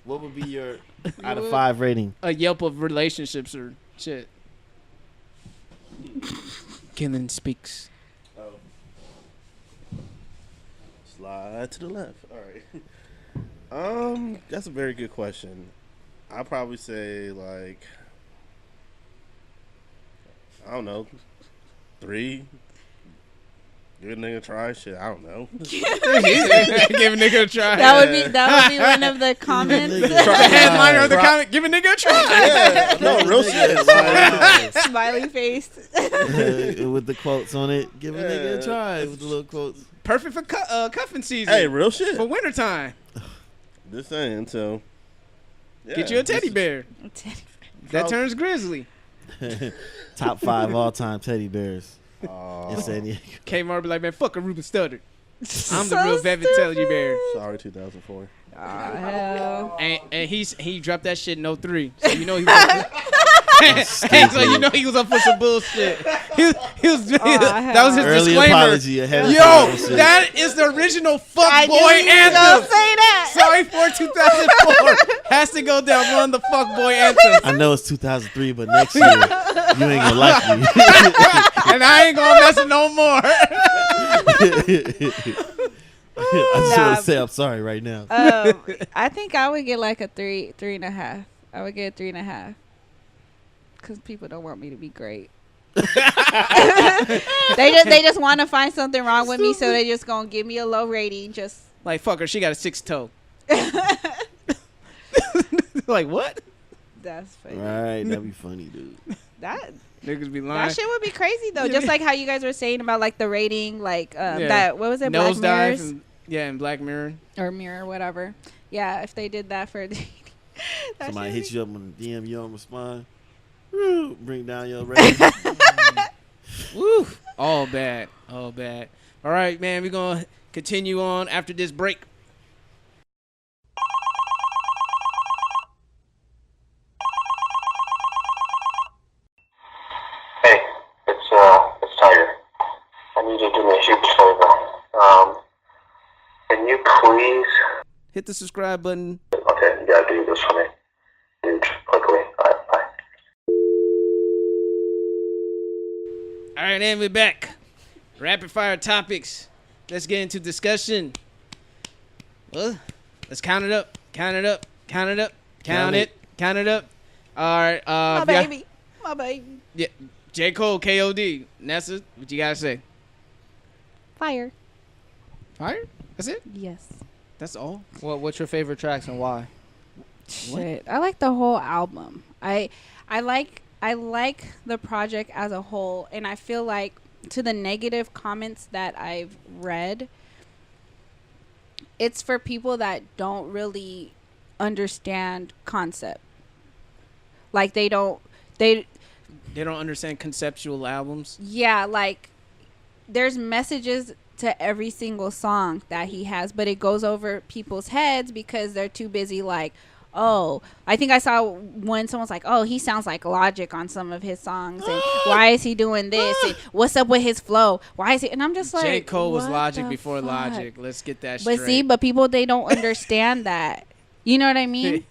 what would be your out of 5 rating? A Yelp of relationships or shit. Killing speaks. Oh. Slide to the left. All right. That's a very good question. I'll probably say like, I don't know, 3. Give a nigga a try. Shit, I don't know. Give a nigga a try. That would be one of the comments. The headliner of the comment. Give a nigga a try. Yeah, no, real shit. Like, Smiley face. With the quotes on it. Give a nigga a try with the little quotes. Perfect for cuffing season. hey, real shit. For wintertime. Just saying. So, yeah, Get you a teddy bear. That turns grizzly. Top 5 all-time teddy bears in San Diego. Kmart be like, man, fuck a Ruben Studdard. I'm the So real velvet teddy bear. Sorry, 2004. Hell. And he dropped that shit in 03. So you know he was so you know he was up for some bullshit. He was that was his Early disclaimer. apology ahead of Yo, time. Shit. that is the original fuck I boy knew you was gonna anthem. say that. Sorry for 2004. Has to go down one of the fuck boy anthems. I know it's 2003, but next year you ain't gonna like me. And I ain't gonna mess it no more. I just want to say I'm sorry right now. I think I would get like a 3.5. I would get a 3.5. Because people don't want me to be great. they just want to find something wrong with me, so they just gonna give me a low rating. Just Like, fuck her, she got a 6 toe. Like, what? that's funny. Right, that'd be funny, dude. That Niggas be lying. shit would be crazy though. Just like how you guys were saying about like the rating, like that. What was it? Black Nosedive. Mirrors And Black Mirror. or Mirror, whatever. Yeah, if they did that for Somebody hits you up on the DM, you don't respond. Woo, bring down your rating. Woo. All bad. All bad. All right, man. We're going to continue on after this break. Hey, it's Tiger. I need you to do me a huge favor. Can you please? Hit the subscribe button. Okay, you gotta do this for me. Huge, quickly. Alright, bye. All right, and we're back. Rapid fire topics. Let's get into discussion. Well, let's count it up. Count it up. Count it up. Count it. Count it up. All right. my baby, my baby. Yeah. J.Cole, KOD. Nessa, what you gotta say? Fire. Fire? That's it? Yes. That's all? What's your favorite tracks and why? Shit, I like the whole album. I like the project as a whole, and I feel like to the negative comments that I've read, it's for people that don't really understand concept. Like they don't understand conceptual albums. Yeah, like there's messages to every single song that he has, but it goes over people's heads because they're too busy like, oh, I think I saw when someone's like, oh, he sounds like Logic on some of his songs, and why is he doing this, and what's up with his flow, why is he, and I'm just like, J.Cole was what Logic the before fuck? Logic. Let's get that straight. But see, people, they don't understand that. You know what I mean?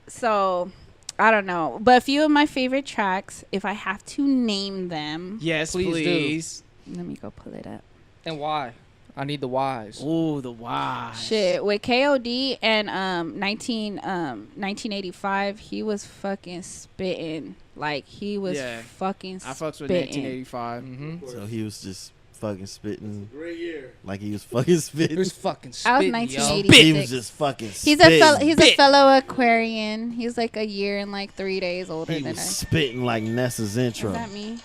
So I don't know, but a few of my favorite tracks, if I have to name them, Yes, Please do. let me go pull it up. And why? I need the whys. Ooh, the why. Shit, with KOD and 1985, he was fucking spitting. Like, he was fucking I fucks with spitting. 1985. Mm-hmm. So he was just fucking spitting Great year. like he was fucking spitting. He was fucking I was spitting, 1986. He was just fucking He's spitting. a fellow Aquarian. He's like a year and like 3 days older He than was I. spitting like Nessa's intro. Is that me?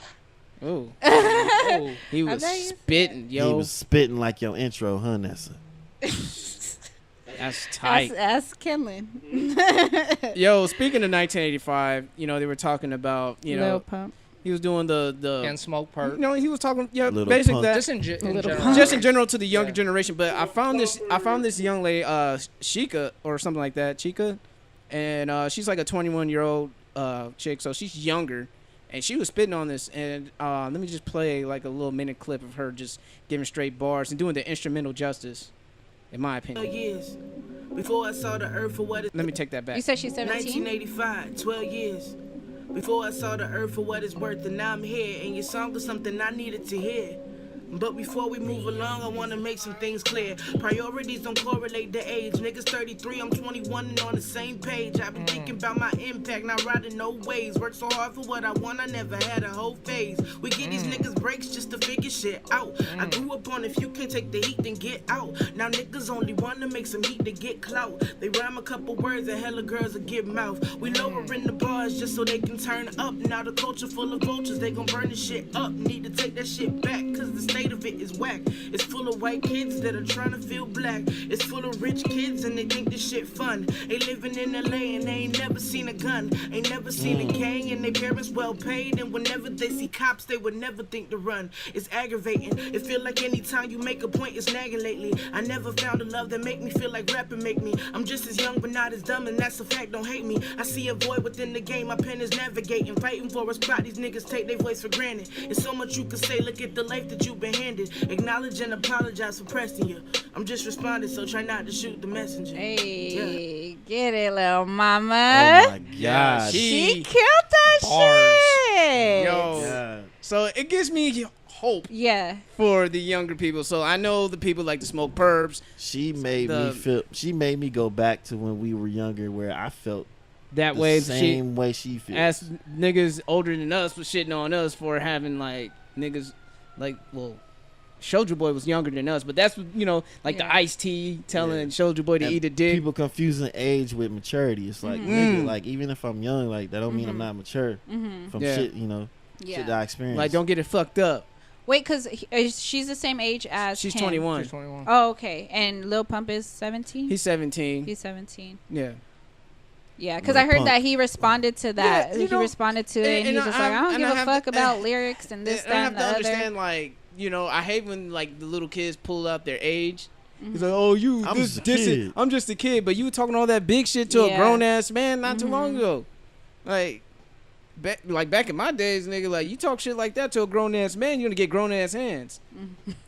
Ooh. Oh, He I was bet you- spitting, yo. He was spitting like your intro, huh, Nessa? That's tight. That's Kenlin. Yo, speaking of 1985, you know, they were talking about, you Lil know, Pump. he was doing the and smoke you perk. know, he was talking, yeah, Little basically Pump. that. Just in Little general. punk. Just in general to the younger Yeah. generation, but I found this young lady, Chica or something like that, Chica, and she's like a 21-year-old chick, so she's younger, and she was spitting on this. And let me just play like a little minute clip of her just giving straight bars and doing the instrumental justice, in my opinion. Years before I saw the earth for what it. Let me take that back. You said she's 17? 1985, 12 years before I saw the earth for what it's worth, and now I'm here. And your song was something I needed to hear. But before we move along, I wanna make some things clear. Priorities don't correlate to age. Niggas 33, I'm 21 and on the same page. I've been thinking about my impact, not riding no waves. Worked so hard for what I want, I never had a whole phase. We get these niggas breaks just to figure shit out. I grew up on if you can't take the heat, then get out. Now niggas only wanna make some heat to get clout. They rhyme a couple words and hella girls will get mouth. We lowering the bars just so they can turn up. Now the culture full of vultures, they gon' burn the shit up. Need to take that shit back, cause the state of it is whack. It's full of white kids that are trying to feel black. It's full of rich kids and they think this shit fun. They living in LA and they ain't never seen a gun. Ain't never seen a gang and they parents well paid. And whenever they see cops, they would never think to run. It's aggravating. It feel like anytime you make a point, it's nagging lately. I never found a love that make me feel like rapping make me. I'm just as young but not as dumb, and that's a fact, don't hate me. I see a void within the game, my pen is navigating. Fighting for a spot, these niggas take their voice for granted. It's so much you can say, look at the life that you've been handed. Acknowledge and apologize for pressing you. I'm just responding, so try not to shoot the messenger. Hey, get it, little mama. Oh my God. She killed that Bars. shit. Yo. God. So it gives me hope Yeah. for the younger people. So I know the people like to smoke perbs. She made me feel. She made me go back to when we were younger, where I felt That the way, same way she feels. as niggas older than us was shitting on us for having like niggas like, well, Soulja Boy was younger than us, but that's, you know, like the Ice-T telling Soulja Boy to And eat a dick. People confusing age with maturity. It's like, nigga, like even if I'm young, like that don't mean I'm not mature from shit, you know, shit that I experienced. Like, don't get it fucked up. Wait, because she's the same age as She's him. 21. She's 21. Oh, okay. And Lil Pump is 17? He's 17. He's 17. Yeah. Yeah, because Lil I heard Pump. that he responded to that. Yeah, you he know, responded to it, and he was just like, I don't give a fuck about lyrics and this, And that, I have and to the other. understand, like, you know, I hate when like the little kids pull up their age. He's like, oh, you, I'm this, just a this is, kid. I'm just a kid, but you were talking all that big shit to a Yeah. grown ass man not too long ago. Like back in my days, nigga, like you talk shit like that to a grown ass man, you're gonna get grown ass hands,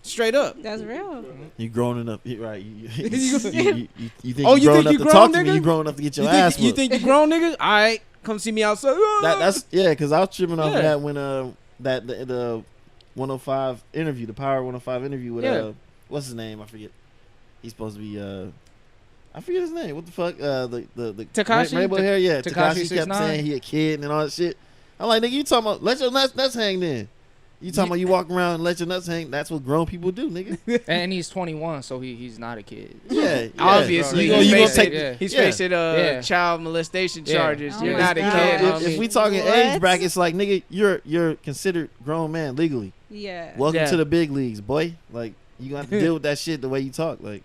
straight up. That's real. You growing up, right? You think Oh, you you grown think enough you to grown, talk to me? nigga? You grown enough to get your You ass think, you whooped. think you grown, nigga? All right, come see me outside. That's because I was tripping off Yeah. of that when the 105 interview, the Power 105 interview with what's his name? I forget. He's supposed to be I forget his name. What the fuck? The Tekashi? rainbow hair. Yeah, Tekashi Tekashi kept 6ix9ine? saying he a kid and all that shit. I'm like, nigga, you talking about let your nuts hang then? You talking about you walk around and let your nuts hang? That's what grown people do, nigga. And he's 21, so he's not a kid. Yeah, Obviously, You he's gonna facing, take? he's Yeah. facing Yeah. child molestation Yeah. charges. Oh You're my not a God. kid, If homie. we talking What? age brackets, like nigga, you're considered grown man legally. Yeah. Welcome Yeah. to the big leagues, boy. Like you gonna have to deal with that shit the way you talk. Like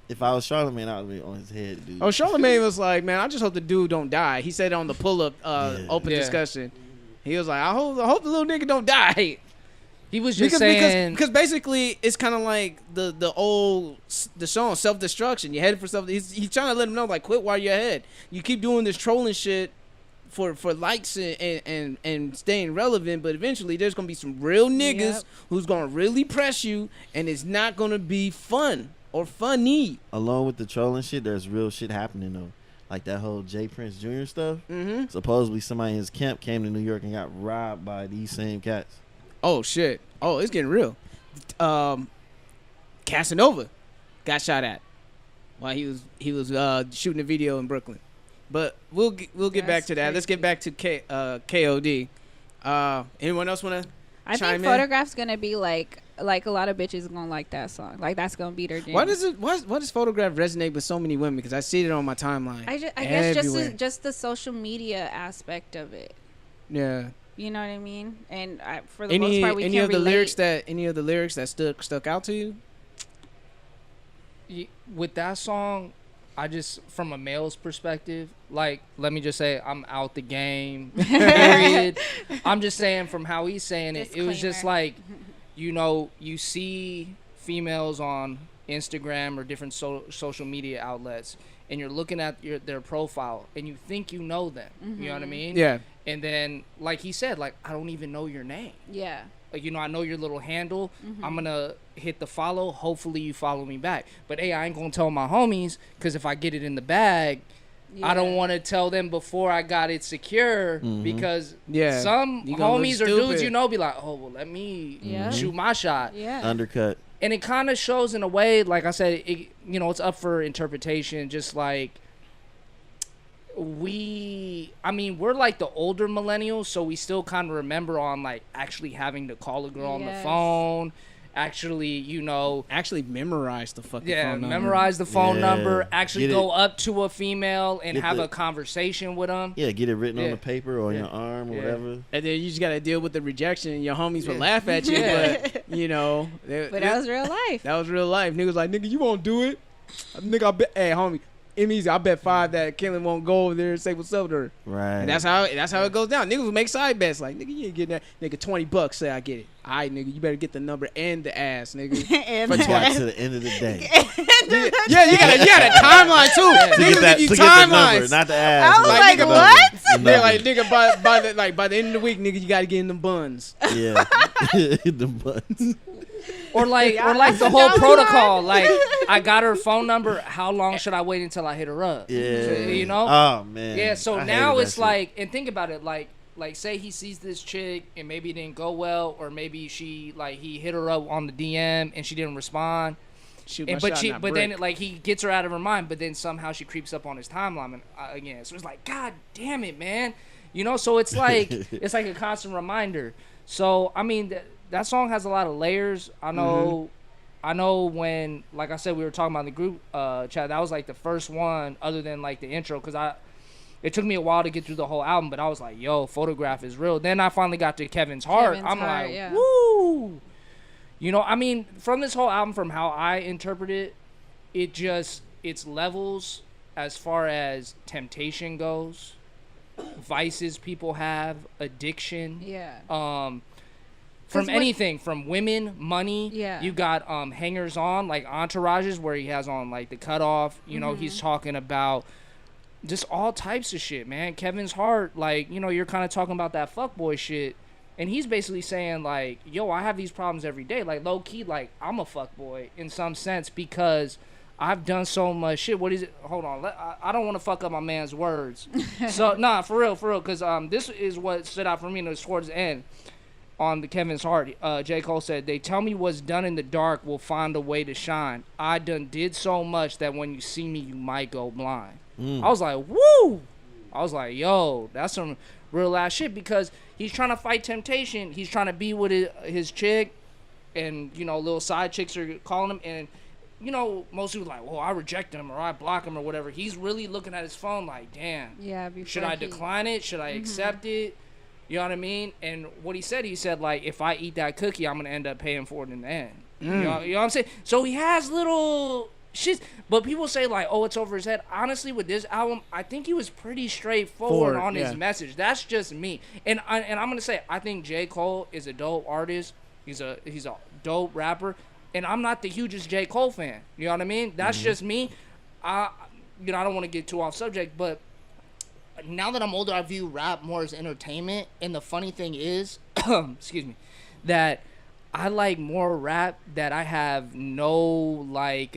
if I was Charlamagne, I would be on his head, dude. Oh, Charlamagne was like, man, I just hope the dude don't die. He said it on the pull-up open Yeah. discussion. He was like, I hope the little nigga don't die. He was just saying because basically it's kind of like the song Self-Destruction. You're headed for self. He's trying to let him know, like, quit while you're ahead. You keep doing this trolling shit for likes and staying relevant, but eventually there's gonna be some real niggas Yep. who's gonna really press you, and it's not gonna be fun or funny. Along with the trolling shit, there's real shit happening though. Like that whole J. Prince Jr. stuff. Mm-hmm. Supposedly somebody in his camp came to New York and got robbed by these same cats. Oh shit! Oh, it's getting real. Casanova got shot at while he was shooting a video in Brooklyn. But we'll get back That's to that. Let's get back to KOD. Anyone else want to? I chime think in? Photograph's gonna be like a lot of bitches gonna like that song. Like that's gonna be their jam. Why does Photograph resonate with so many women? Because I see it on my timeline. I guess everywhere. just the social media aspect of it. Yeah. You know what I mean? And for the most part, we any can of the relate. lyrics that stuck out to you? with that song, I just, from a male's perspective, like, let me just say, I'm out the game, period. I'm just saying from how he's saying it, it was just Disclaimer. like, you know, you see females on Instagram or different social media outlets, and you're looking at their profile and you think you know them. You know what I mean? Yeah. And then, like he said, like, I don't even know your name. Yeah. Like, you know, I know your little handle. I'm going to hit the follow. Hopefully you follow me back. But, hey, I ain't going to tell my homies, because if I get it in the bag, I don't want to tell them before I got it secure, because some homies or dudes, you know, be like, oh, well, let me shoot my shot. Yeah. Undercut. And it kind of shows in a way, like I said, it, you know, it's up for interpretation, just like we're like the older millennials, so we still kind of remember on, like, actually having to call a girl on the phone, actually, you know, memorize the fucking phone number. memorize the phone number, actually go up to a female and have a conversation with them. Yeah, get it written on the paper or on your arm or whatever. And then you just got to deal with the rejection. Your homies would laugh at you, but, you know. But that was real life. That was real life. Niggas like, nigga, you won't do it. Nigga, I bet, hey, homie. Easy. I bet 5 that Kellen won't go over there and say what's up to her. Right. And that's how it goes down. Niggas will make side bets like, nigga, you ain't getting that. Nigga, $20, say I get it. All right, nigga, you better get the number and the ass, nigga. And for the twice to the end of the day. Yeah, you got a timeline too. Niggas give you timelines, not the ass. I was like, what? They're like, nigga, by the end of the week, nigga, you gotta get in them buns. Yeah, the buns. Or like the whole protocol. Like, I got her phone number. How long should I wait until I hit her up? Yeah. So, you know? Oh, man. Yeah, so I now it's shit. like, and think about it, like say he sees this chick and maybe it didn't go well, or maybe he hit her up on the DM and she didn't respond. But then like he gets her out of her mind, but then somehow she creeps up on his timeline again. So it's like, God damn it, man. You know, so it's like it's like a constant reminder. So I mean that song has a lot of layers. I know when, like I said, we were talking about in the group chat, that was like the first one other than like the intro, because it took me a while to get through the whole album, but I was like, yo, Photograph is real. Then I finally got to Kevin's Heart. I'm like, woo! You know, I mean, from this whole album, from how I interpret it, it's levels as far as temptation goes, vices people have, addiction. Yeah. From anything, from women, money. Yeah. You got hangers on, like Entourages, where he has on like the cutoff. You know, he's talking about just all types of shit, man. Kevin's Heart, like, you know, you're kind of talking about that fuckboy shit. And he's basically saying, like, yo, I have these problems every day. Like, low-key, like, I'm a fuckboy in some sense because I've done so much shit. What is it? Hold on. I don't want to fuck up my man's words. So, nah, for real, because this is what stood out for me towards the end on the Kevin's Heart. J.Cole said, they tell me what's done in the dark will find a way to shine. I done did so much that when you see me, you might go blind. I was like, woo! I was like, yo, that's some real ass shit, because he's trying to fight temptation. He's trying to be with his chick, and, you know, little side chicks are calling him, and, you know, most people are like, well, I reject him or I block him or whatever. He's really looking at his phone like, damn, should I decline it? Should I accept it? You know what I mean? And what he said, like, if I eat that cookie, I'm going to end up paying for it in the end. You know what I'm saying? So he has little shit, but people say, like, oh, it's over his head. Honestly, with this album, I think he was pretty straightforward on his message. That's just me. And I'm going to say, I think J. Cole is a dope artist. He's a dope rapper. And I'm not the hugest J. Cole fan. You know what I mean? That's just me. I don't want to get too off subject, but now that I'm older, I view rap more as entertainment. And the funny thing is, excuse me, that I like more rap that I have no, like,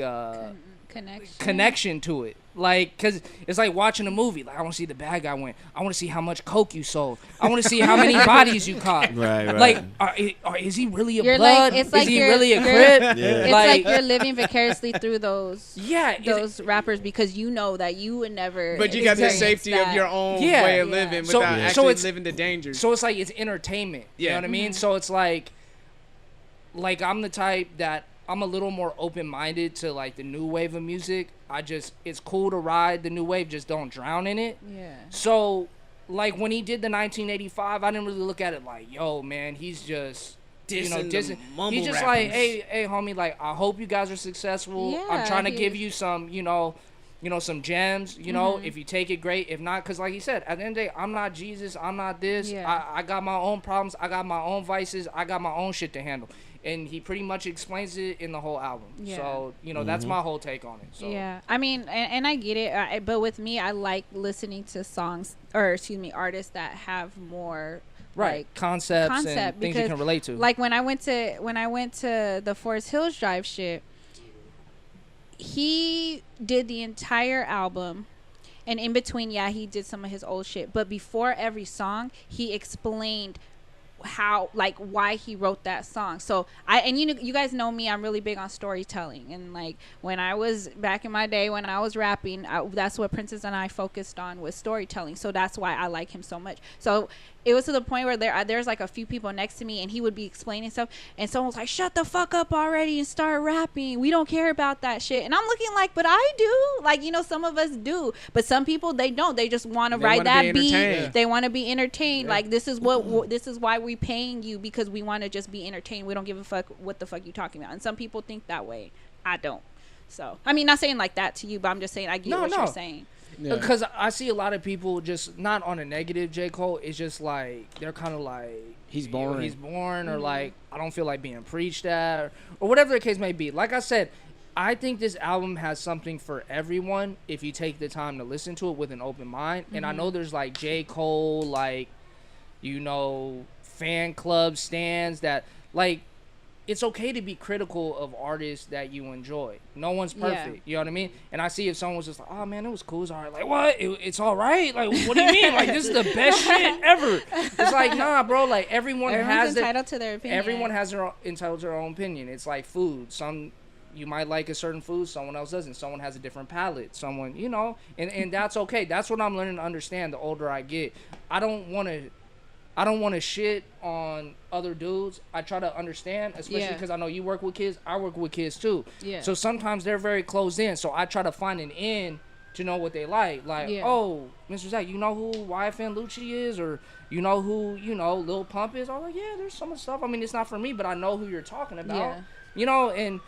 connection to it. Like, because it's like watching a movie. Like, I want to see the bad guy win. I want to see how much coke you sold. I want to see how many bodies you caught. Right. Like, is he really a You're blood? Like, it's is like he really a crip? It's like you're living vicariously through those rappers, because you know that you would never. But you got the safety of your own way of living without actually living the dangers. So it's like it's entertainment. You know what I mean? So it's like I'm the type that I'm a little more open-minded to, like, the new wave of music. It's cool to ride the new wave, just don't drown in it. Yeah. So, like, when he did the 1985, I didn't really look at it like, yo, man, he's just dissing. He's just like, hey, homie, like, I hope you guys are successful. I'm trying to give you some, some gems, if you take it, great. If not, because like he said, at the end of the day, I'm not Jesus. I'm not this. Yeah. I got my own problems. I got my own vices. I got my own shit to handle. And he pretty much explains it in the whole album. Yeah. So, that's my whole take on it. So. Yeah. I mean, and I get it. But with me, I like listening to artists that have more like concepts and things you can relate to. Like when I went to the Forest Hills Drive shit, he did the entire album, and in between, he did some of his old shit. But before every song, he explained why he wrote that song. So you guys know me, I'm really big on storytelling, and like when I was back in my day when I was rapping, that's what Princess and I focused on, was storytelling. So that's why I like him so much. So it was to the point where there's like a few people next to me, and he would be explaining stuff, and someone was like, shut the fuck up already and start rapping, we don't care about that shit. And I'm looking like, but I do. Like, some of us do, but some people, they don't. They just want to ride that beat. They want to be entertained. Like, this is why we paying you, because we want to just be entertained. We don't give a fuck what the fuck you talking about. And some people think that way. I don't. So I mean, not saying like that to you, but I'm just saying I get what you're saying. Because I see a lot of people just not on a negative J. Cole. It's just like they're kind of like he's boring, or like I don't feel like being preached at, or whatever the case may be. Like I said, I think this album has something for everyone if you take the time to listen to it with an open mind. And I know there's like J. Cole, like fan club stands that like. It's okay to be critical of artists that you enjoy. No one's perfect. You know what I mean? And I see if someone was just like, oh, man, it was cool. It's all right. Like, what? It's all right? Like, what do you mean? Like, this is the best shit ever. It's like, nah, bro. Like, everyone's entitled to their opinion. Everyone has entitled to their own opinion. It's like food. You might like a certain food. Someone else doesn't. Someone has a different palate. Someone, and that's okay. That's what I'm learning to understand the older I get. I don't want to shit on other dudes. I try to understand, especially because I know you work with kids. I work with kids too. Yeah. So sometimes they're very closed in. So I try to find an end to know what they like. Like, oh, Mr. Zach, you know who YFN Lucci is? Or you know who, Lil Pump is? I'm like, yeah, there's some stuff. I mean, it's not for me, but I know who you're talking about. Yeah. And,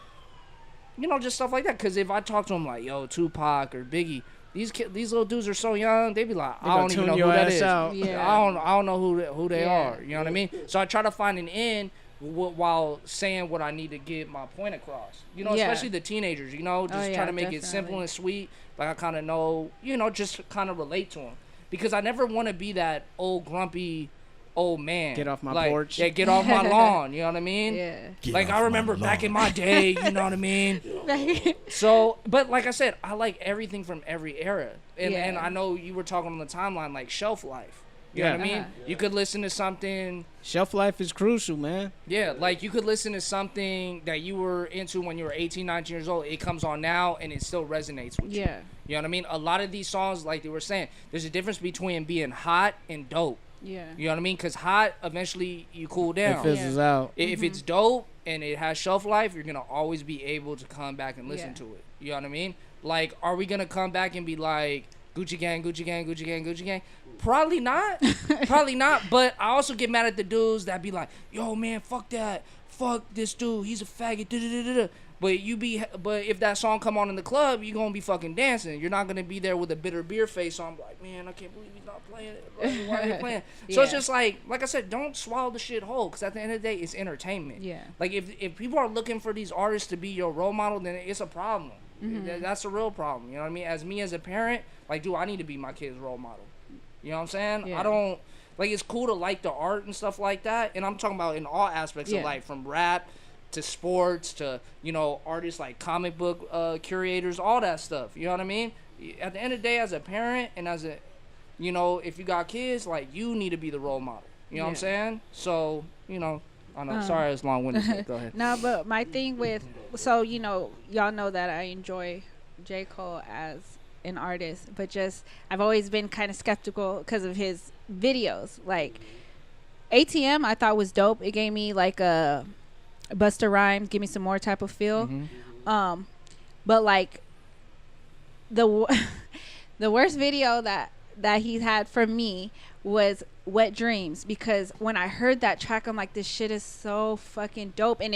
just stuff like that. Because if I talk to them like, yo, Tupac or Biggie, these little dudes are so young. They be like, I don't even know who that is. Yeah. I don't know who they are. You know what I mean? So I try to find an end while saying what I need to get my point across. Especially the teenagers. Just try to make it simple and sweet. Like I kind of know. Just kind of relate to them, because I never want to be that old grumpy old man. Get off my porch. Yeah, get off my lawn. You know what I mean? Yeah. Like I remember back in my day. You know what I mean? So, but like I said, I like everything from every era, and I know you were talking on the timeline like shelf life. You know what I mean? You could listen to something. Shelf life is crucial, man. Yeah, like you could listen to something that you were into when you were 18, 19 years old. It comes on now and it still resonates with you. Yeah. You know what I mean? A lot of these songs, like they were saying, there's a difference between being hot and dope. Yeah. You know what I mean? Because hot, eventually you cool down. It fizzles out. If it's dope and it has shelf life, you're going to always be able to come back and listen to it. You know what I mean? Like, are we going to come back and be like, Gucci gang, Gucci gang, Gucci gang, Gucci gang? Probably not. Probably not. But I also get mad at the dudes that be like, yo, man, fuck that. Fuck this dude. He's a faggot. Da-da-da-da-da. But if that song come on in the club, you're going to be fucking dancing. You're not going to be there with a bitter beer face on, like, man, I can't believe he's not playing it. Why are they playing? So it's just like I said, don't swallow the shit whole, because at the end of the day, it's entertainment. Yeah. Like, if people are looking for these artists to be your role model, then it's a problem. Mm-hmm. That's a real problem. You know what I mean? As a parent, like, I need to be my kid's role model. You know what I'm saying? Yeah. I don't, like, it's cool to like the art and stuff like that, and I'm talking about in all aspects of life, from rap to sports to, artists like comic book curators, all that stuff. You know what I mean? At the end of the day, as a parent and as a, if you got kids, like, you need to be the role model. You know what I'm saying? So, I know. Sorry, it's long-winded. Go ahead. No, but my thing with, so, y'all know that I enjoy J. Cole as an artist, but I've always been kind of skeptical because of his videos. Like, ATM I thought was dope. It gave me like a Busta Rhymes, give me some more type of feel. Mm-hmm. But like the worst video that he had for me was Wet Dreams, because when I heard that track, I'm like, this shit is so fucking dope. And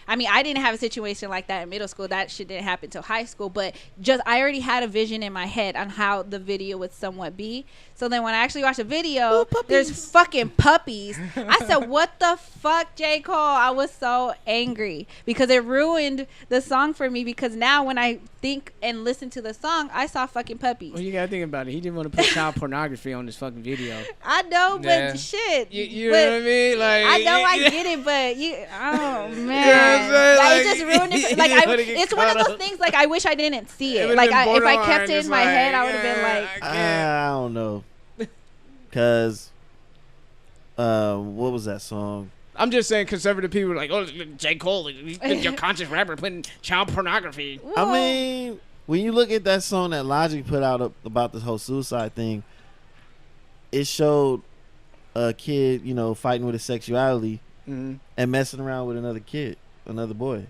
I didn't have a situation like that in middle school. That shit didn't happen till high school, but just I already had a vision in my head on how the video would somewhat be. So then when I actually watched the video, there's fucking puppies. I said, what the fuck, J. Cole? I was so angry because it ruined the song for me, because now when I think and listen to the song, I saw fucking puppies. Well, you gotta think about it. He didn't want to put child pornography on this fucking video. I know, but shit. You know what I mean? Like, I know I get it, but oh man, You know what I'm saying? like, Like, it just ruined it. Like it's one of those things. Like I wish I didn't see it. Like if I kept it in my head, I would have been like, I don't know, cause what was that song? I'm just saying, conservative people are like, oh, J. Cole, your conscious rapper putting child pornography. I mean, when you look at that song that Logic put out about this whole suicide thing, it showed a kid, fighting with his sexuality and messing around with another boy.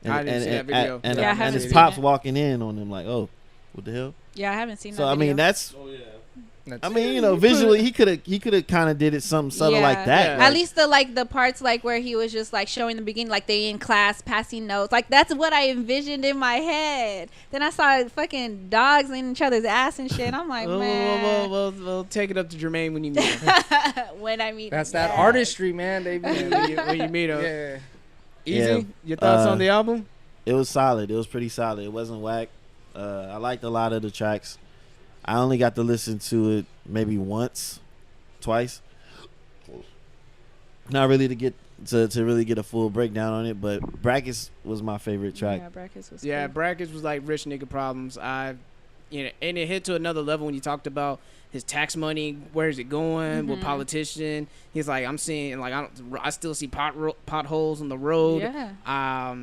And, I didn't see that video. And his pops walking in on him like, oh, what the hell? Yeah, I haven't seen that. So, I mean, that's... Oh, yeah. visually he could have kind of did it something subtle like that. Yeah. At least the parts like where he was just like showing the beginning, like they in class passing notes. Like that's what I envisioned in my head. Then I saw fucking dogs in each other's ass and shit. I'm like, man. We'll take it up to Jermaine when you meet him. When I meet That's that artistry, man. They when you meet him. Yeah. Easy. Your thoughts on the album? It was solid. It was pretty solid. It wasn't whack. I liked a lot of the tracks. I only got to listen to it maybe twice. Not really to get really get a full breakdown on it, but Brackets was my favorite track. Yeah, Brackets was. Yeah, cool. Brackets was like rich nigga problems. And it hit to another level when you talked about his tax money. Where is it going? What politician? He's like, I'm seeing like I still see potholes on the road. Yeah.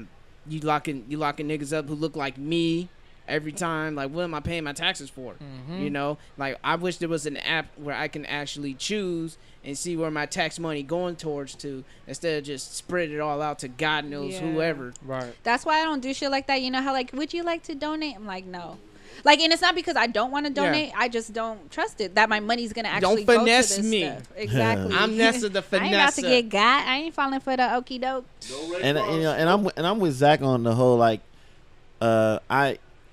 You locking niggas up who look like me. Every time, like, what am I paying my taxes for? Like, I wish there was an app where I can actually choose and see where my tax money going towards to, instead of just spread it all out to God knows whoever. Right. That's why I don't do shit like that. You know how like, would you like to donate? I'm like, no. Like, and it's not because I don't want to donate. I just don't trust it that my money's gonna actually don't go finesse to this me. Stuff. Exactly. I'm Nessa the finesse. I ain't about to get got. I ain't falling for the okie doke. And I'm with Zach on the whole like,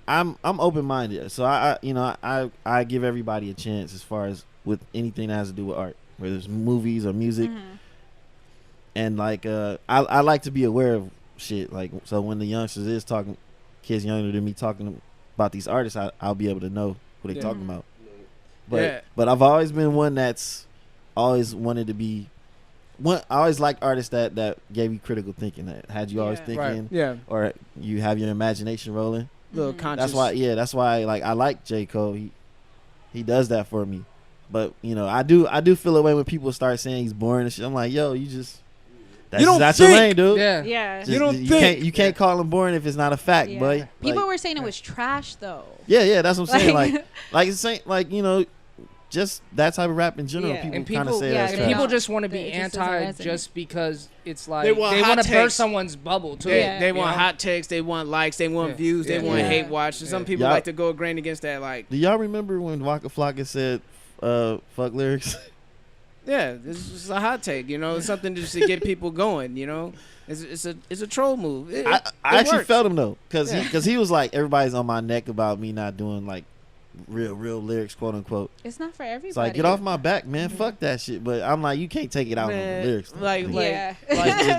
I'm open minded, so I give everybody a chance as far as with anything that has to do with art, whether it's movies or music. And like I like to be aware of shit, like, so when the youngsters is talking, kids younger than me talking about these artists, I'll be able to know who they talking about. But I've always been one that's always wanted to be one. I always liked artists that gave you critical thinking, that had you always thinking, or you have your imagination rolling. Little conscious. That's why like I like J. Cole. He does that for me. But I do feel a way when people start saying he's boring and shit. I'm like, yo, that's not your lane, dude. Yeah. You can't call him boring if it's not a fact, boy. People were saying it was trash though. Yeah, that's what I'm saying. Like it's saying, like, just that type of rap in general. People kind of say that's and trash. people just want to be anti just because it's like they want to burst someone's bubble too. They want hot takes, they want likes, they want views, they want hate watch. Some people like to go grain against that. Like, do y'all remember when Waka Flocka said fuck lyrics? Yeah, it's just a hot take, it's something just to get people going, It's a troll move. I actually felt him though, because he was like, everybody's on my neck about me not doing like real lyrics, quote unquote. It's not for everybody. It's like, get off my back, man. Fuck that shit. But I'm like, you can't take it out on the lyrics.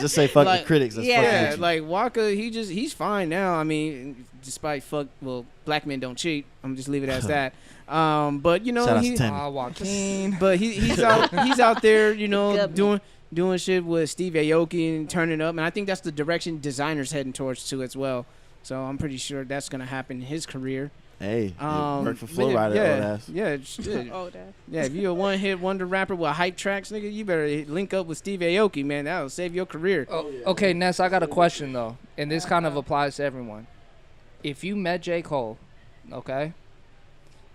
Just say fuck the critics. Like Waka, he's fine now. I mean, despite black men don't cheat. I'm just leave it as that. But Joaquin. But he's out there, doing shit with Steve Aoki and turning up, and I think that's the direction designers heading towards too as well. So I'm pretty sure that's gonna happen in his career. Hey, work for Flow Rider, old ass. Yeah, old ass. Yeah, if you're a one-hit wonder rapper with hype tracks, nigga, you better link up with Steve Aoki, man. That'll save your career. Okay, Ness, I got a question though, and this kind of applies to everyone. If you met J. Cole, okay,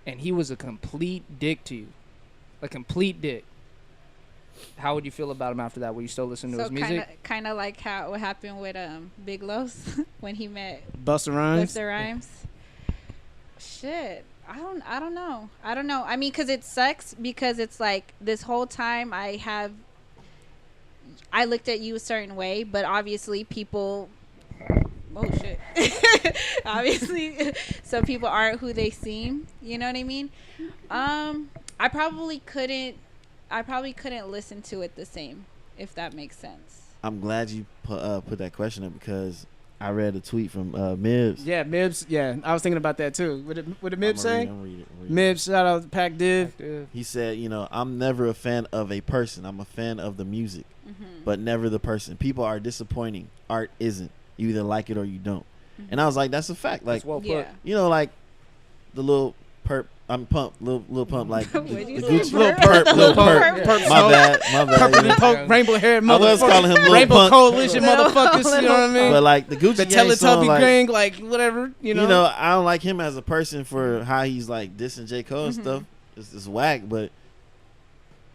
and he was a complete dick to you, a complete dick, how would you feel about him after that? Would you still listen to his music? Kind of like what happened with Big Los when he met Busta Rhymes. Shit. I don't know. I mean, because it sucks because it's like this whole time I looked at you a certain way, but obviously people. Oh shit! Obviously, some people aren't who they seem. You know what I mean? I probably couldn't listen to it the same, if that makes sense. I'm glad you put that question up because I read a tweet from Mibs. Yeah, Mibs. Yeah, I was thinking about that too. What did Mibs say? I'm read it. Mibs, shout out to Pac Div. He said, I'm never a fan of a person. I'm a fan of the music, but never the person. People are disappointing. Art isn't. You either like it or you don't. And I was like, that's a fact. Like, Well put. Like the little perp. I'm pump, little pump, like the Gucci, Little perp. My bad. Purple rainbow hair I was calling him Lil Rainbow Pump. Coalition motherfuckers. You know what I mean? But like the Gucci The Gang song, Teletubby gang, like whatever. You know. I don't like him as a person for how he's like dissing J. Cole and stuff. It's whack, but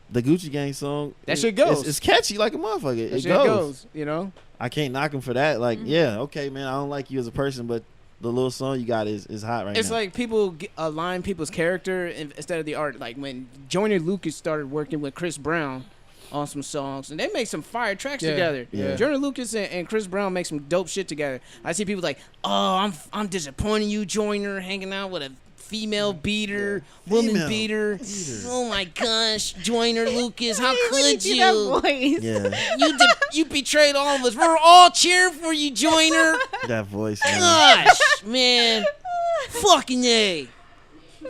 the Gucci Gang song, that shit goes. It's catchy like a motherfucker. It shit goes. I can't knock him for that. Like, yeah, okay, man, I don't like you as a person, but the little song you got is hot right now. It's like people align people's character instead of the art. Like when Joyner Lucas started working with Chris Brown on some songs, and they make some fire tracks together. Yeah. Joyner Lucas and Chris Brown make some dope shit together. I see people like, oh, I'm disappointing you, Joyner, hanging out with a female beater, woman beater. Oh my gosh, Joyner Lucas, how could you? That voice. Yeah, You betrayed all of us. We're all cheering for you, Joyner. that voice. Man. Gosh, man. Fucking A.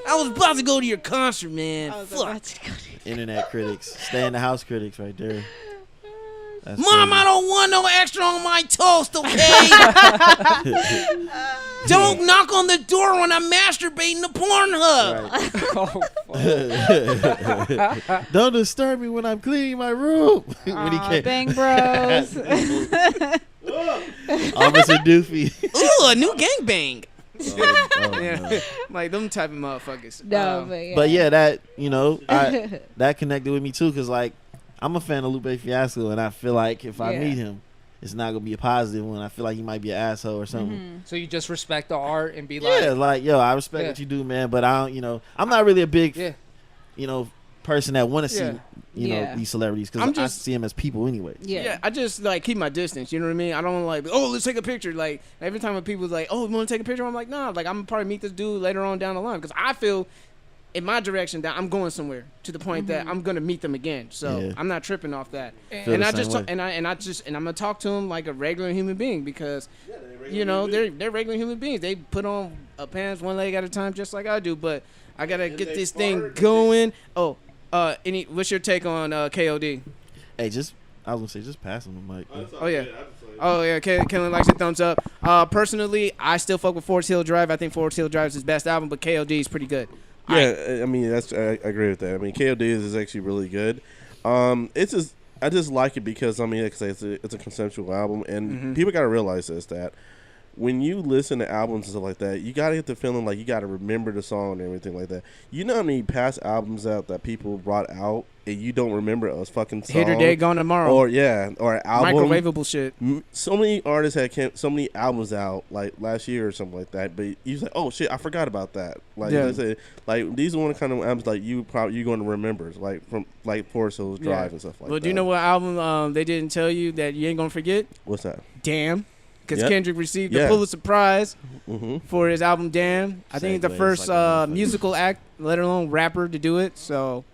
I was about to go to your concert, man. Fuck. Internet critics, stay in the house critics, right there. That's Mom, crazy. I don't want no extra on my toast, okay? Don't knock on the door when I'm masturbating the Pornhub. Right. Don't disturb me when I'm cleaning my room. When he came. Bang Bros. Officer Doofy. Ooh, a new gangbang. Yeah. Yeah. Like them type of motherfuckers. No, But yeah, that that connected with me too, cause like I'm a fan of Lupe Fiasco, and I feel like if I meet him, it's not gonna be a positive one. I feel like he might be an asshole or something. So you just respect the art and be like, I respect what you do, man, but I don't, I'm not really a big, person that want to see, these celebrities, because I see them as people anyway. Yeah, I just like keep my distance. You know what I mean? I don't like, oh, let's take a picture. Like every time when people's like, oh, you want to take a picture? I'm like, nah. Like I'm gonna probably meet this dude later on down the line, because I feel in my direction that I'm going somewhere to the point that I'm gonna meet them again. So I'm not tripping off that. And I just and I'm gonna talk to them like a regular human being, because they're regular human beings. They put on pants one leg at a time, just like I do. But I gotta get this thing going. Oh, what's your take on KOD? Hey, I was gonna say, just pass him the mic. Oh yeah, Kellen likes it, thumbs up. Personally, I still fuck with Forest Hill Drive. I think Forest Hill Drive is his best album, but KOD is pretty good. Yeah, I mean I agree with that. I mean KOD is actually really good. I just like it because like I say, it's a conceptual album, and people gotta realize that when you listen to albums and stuff like that, you gotta get the feeling like you gotta remember the song and everything like that. You know how many past albums out that people brought out and you don't remember a fucking song? Hit or Day Gone Tomorrow. Or an album. Microwavable shit. So many artists had so many albums out like last year or something like that, but you say, oh shit, I forgot about that. Like I said, like these are one kind of albums like you're going to remember, like from like Forest Hills Drive and stuff like that. Well, do you know what album they didn't tell you that you ain't gonna forget? What's that? Damn. Because Kendrick received the Pulitzer Prize for his album Damn. I think he's the first musical act, let alone rapper, to do it. So,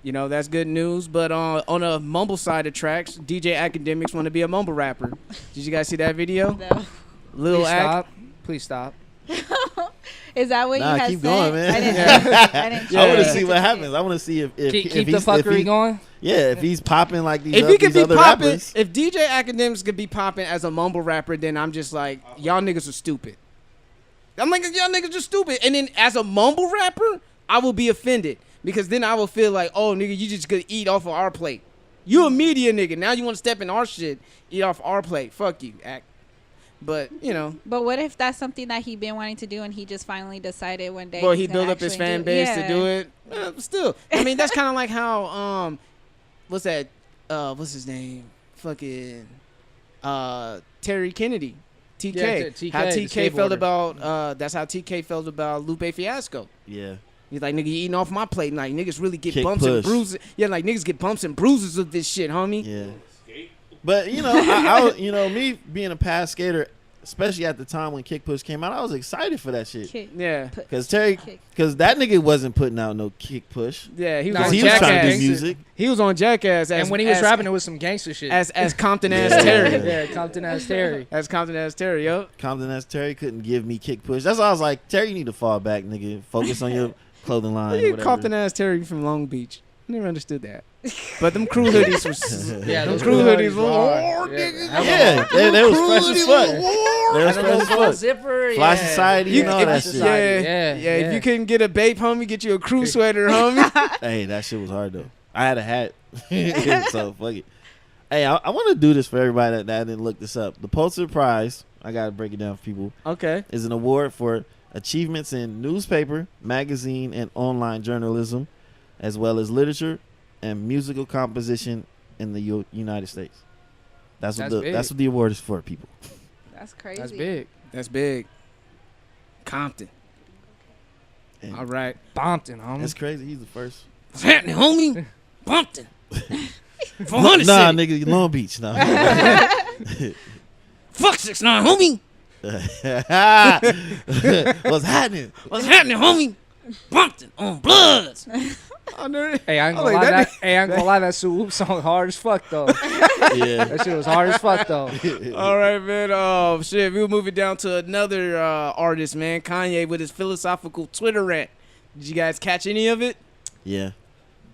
that's good news. But on a mumble side of tracks, DJ Akademiks want to be a mumble rapper. Did you guys see that video? No. Please stop. Is that what you had keep said? going, man. I didn't I want to see what happens. I want to see if keep the fuckery going. Yeah, if he's popping like these, if he could these be other popping, rappers. if DJ Akademiks could be popping as a mumble rapper, then I'm just like, y'all niggas are stupid. I'm like, y'all niggas are stupid. And then as a mumble rapper, I will be offended, because then I will feel like, oh, nigga, you just gonna eat off of our plate. You a media nigga. Now you want to step in our shit, eat off our plate. Fuck you, Act. But, But what if that's something that he been wanting to do and he just finally decided one day? Well, he built up his fan base to do it. Still, I mean, that's kind of like how what's that? What's his name? Fucking Terry Kennedy. TK. Yeah, TK, How the TK felt skateboarder. about that's how TK felt about Lupe Fiasco. Yeah. He's like, nigga, you eating off my plate. Like, niggas really get Kick bumps and push. bruises. Yeah, like, niggas get bumps and bruises with this shit, homie. Yeah. But, you know, I was, you know, me being a past skater, especially at the time when Kick Push came out, I was excited for that shit. Kick. Yeah. Because that nigga wasn't putting out no Kick Push. Yeah, he was Nah, on He was trying to Jackass. do music. He was on Jackass. And when he was rapping, it was some gangster shit. As Compton ass Yeah. Terry. yeah, Compton ass Terry. As Compton ass Terry, yo. Compton as Terry couldn't give me Kick Push. That's why I was like, Terry, you need to fall back, nigga. Focus on your clothing line. Look at Whatever. Compton ass Terry from Long Beach. Never understood that. But them crew hoodies was Yeah, them those crew hoodies were was hard. hard, Yeah, nigga. hella Yeah, hard. they was fresh as fuck. They was And the fresh little as full fuck. zipper. Fly yeah. Society, you know if- that Fly shit. Society, Yeah, yeah. If you couldn't get a babe, homie, get you a crew sweater, homie. Hey, that shit was hard though. I had a hat, so fuck it. Hey, I want to do this for everybody that didn't look this up. The Pulitzer Prize, I gotta break it down for people, Okay. is an award for achievements in newspaper, magazine, and online journalism, as well as literature and musical composition in the United States. That's what That's that's what the award is for, people. That's crazy. That's big. That's big. Compton. And All right. Bompton, homie. that's crazy. He's the first. What's happening, homie? Compton. 400 Nah, city. nigga, Long Beach. Nah. Fuck 6ix9ine, homie. What's happening? What's happening, homie? Compton on Bloods. Hey, I ain't Oh, gonna like lie. that Hey, I ain't gonna lie. That Swoop song hard as fuck though. Yeah. That shit was hard as fuck though. All right, man. Oh, shit. We'll move it down to another artist, man. Kanye with his philosophical Twitter rant. Did you guys catch any of it? Yeah.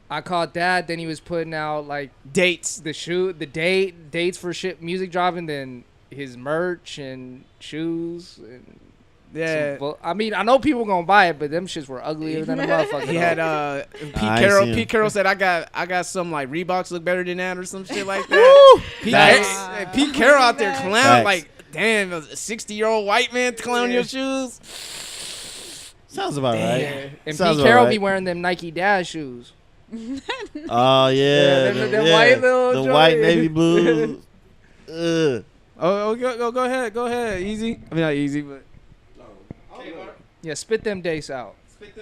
I caught that. Then he was putting out like Dates. the dates for shit, music dropping, then his merch and shoes. And Yeah. I mean, I know people gonna buy it, but them shits were uglier than a motherfucker. He had Pete Carroll. Pete Carroll said, "I got some like Reeboks look better than that or some shit like that." Pete Carroll out there clown Facts. like, damn, a 60-year-old white man clown your shoes. Sounds about right. And Sounds Pete Carroll alright. be wearing them Nike Dad shoes. Oh yeah, them white little the white joint. navy blue. Ugh. Oh, go ahead, easy. I mean, not easy, but Yeah, spit them dates out. spit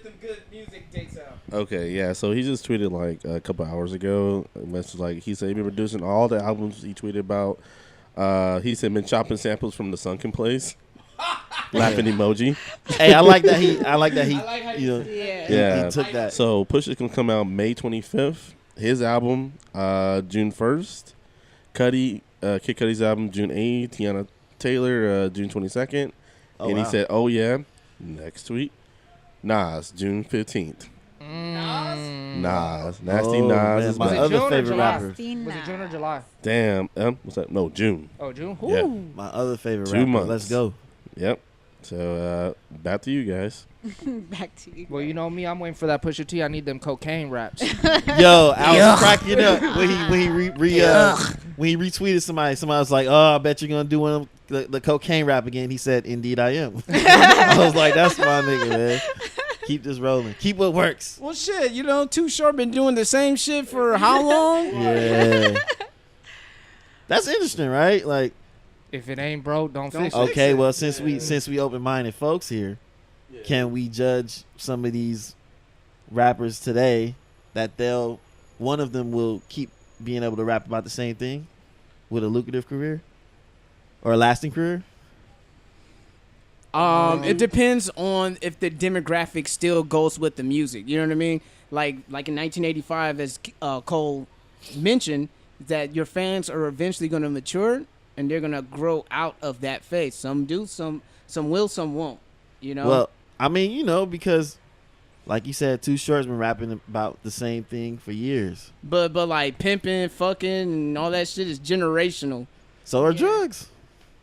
them good music dates out. Okay, yeah. So he just tweeted like a couple hours ago. A message like he said he been producing all the albums he tweeted about. He said been chopping samples from the Sunken Place. Laughing emoji. Hey, I like that he. You know, Yeah. Yeah. he took that. So Pusha can come out May 25th. His album June 1st. Kid Cudi's album June 8th. Tiana Taylor June 22nd. Oh, and wow. he said, "Oh yeah, next week." Nas June 15th. Nas, nasty Oh, Nas man, is my back. other June or favorite July? rapper. Was it June or July? Damn, what's that? No, June. Oh, June. Yeah. Ooh. My other favorite 2 rapper. months. Let's go. Yep. So back to you guys. Back to you. Well, you know me. I'm waiting for that Pusha T. I need them cocaine raps. Yo, I was cracking up when he retweeted somebody. Somebody was like, "Oh, I bet you're gonna do one of the cocaine rap again." He said, "Indeed, I am." I was like, "That's my nigga, man. Keep this rolling. Keep what works." Well, shit, you know, Too Short been doing the same shit for how long? Yeah. That's interesting, right? Like, If it ain't broke, don't Don't fix it. okay, well, since we open-minded folks here, can we judge some of these rappers today that one of them will keep being able to rap about the same thing with a lucrative career or a lasting career? It depends on if the demographic still goes with the music. You know what I mean? Like in 1985, as Cole mentioned, that your fans are eventually going to mature and they're going to grow out of that phase. Some do, some will, some won't. You know? Well, I mean, you know, because like you said, Too Short's been rapping about the same thing for years. but like pimping, fucking, and all that shit is generational. So are drugs.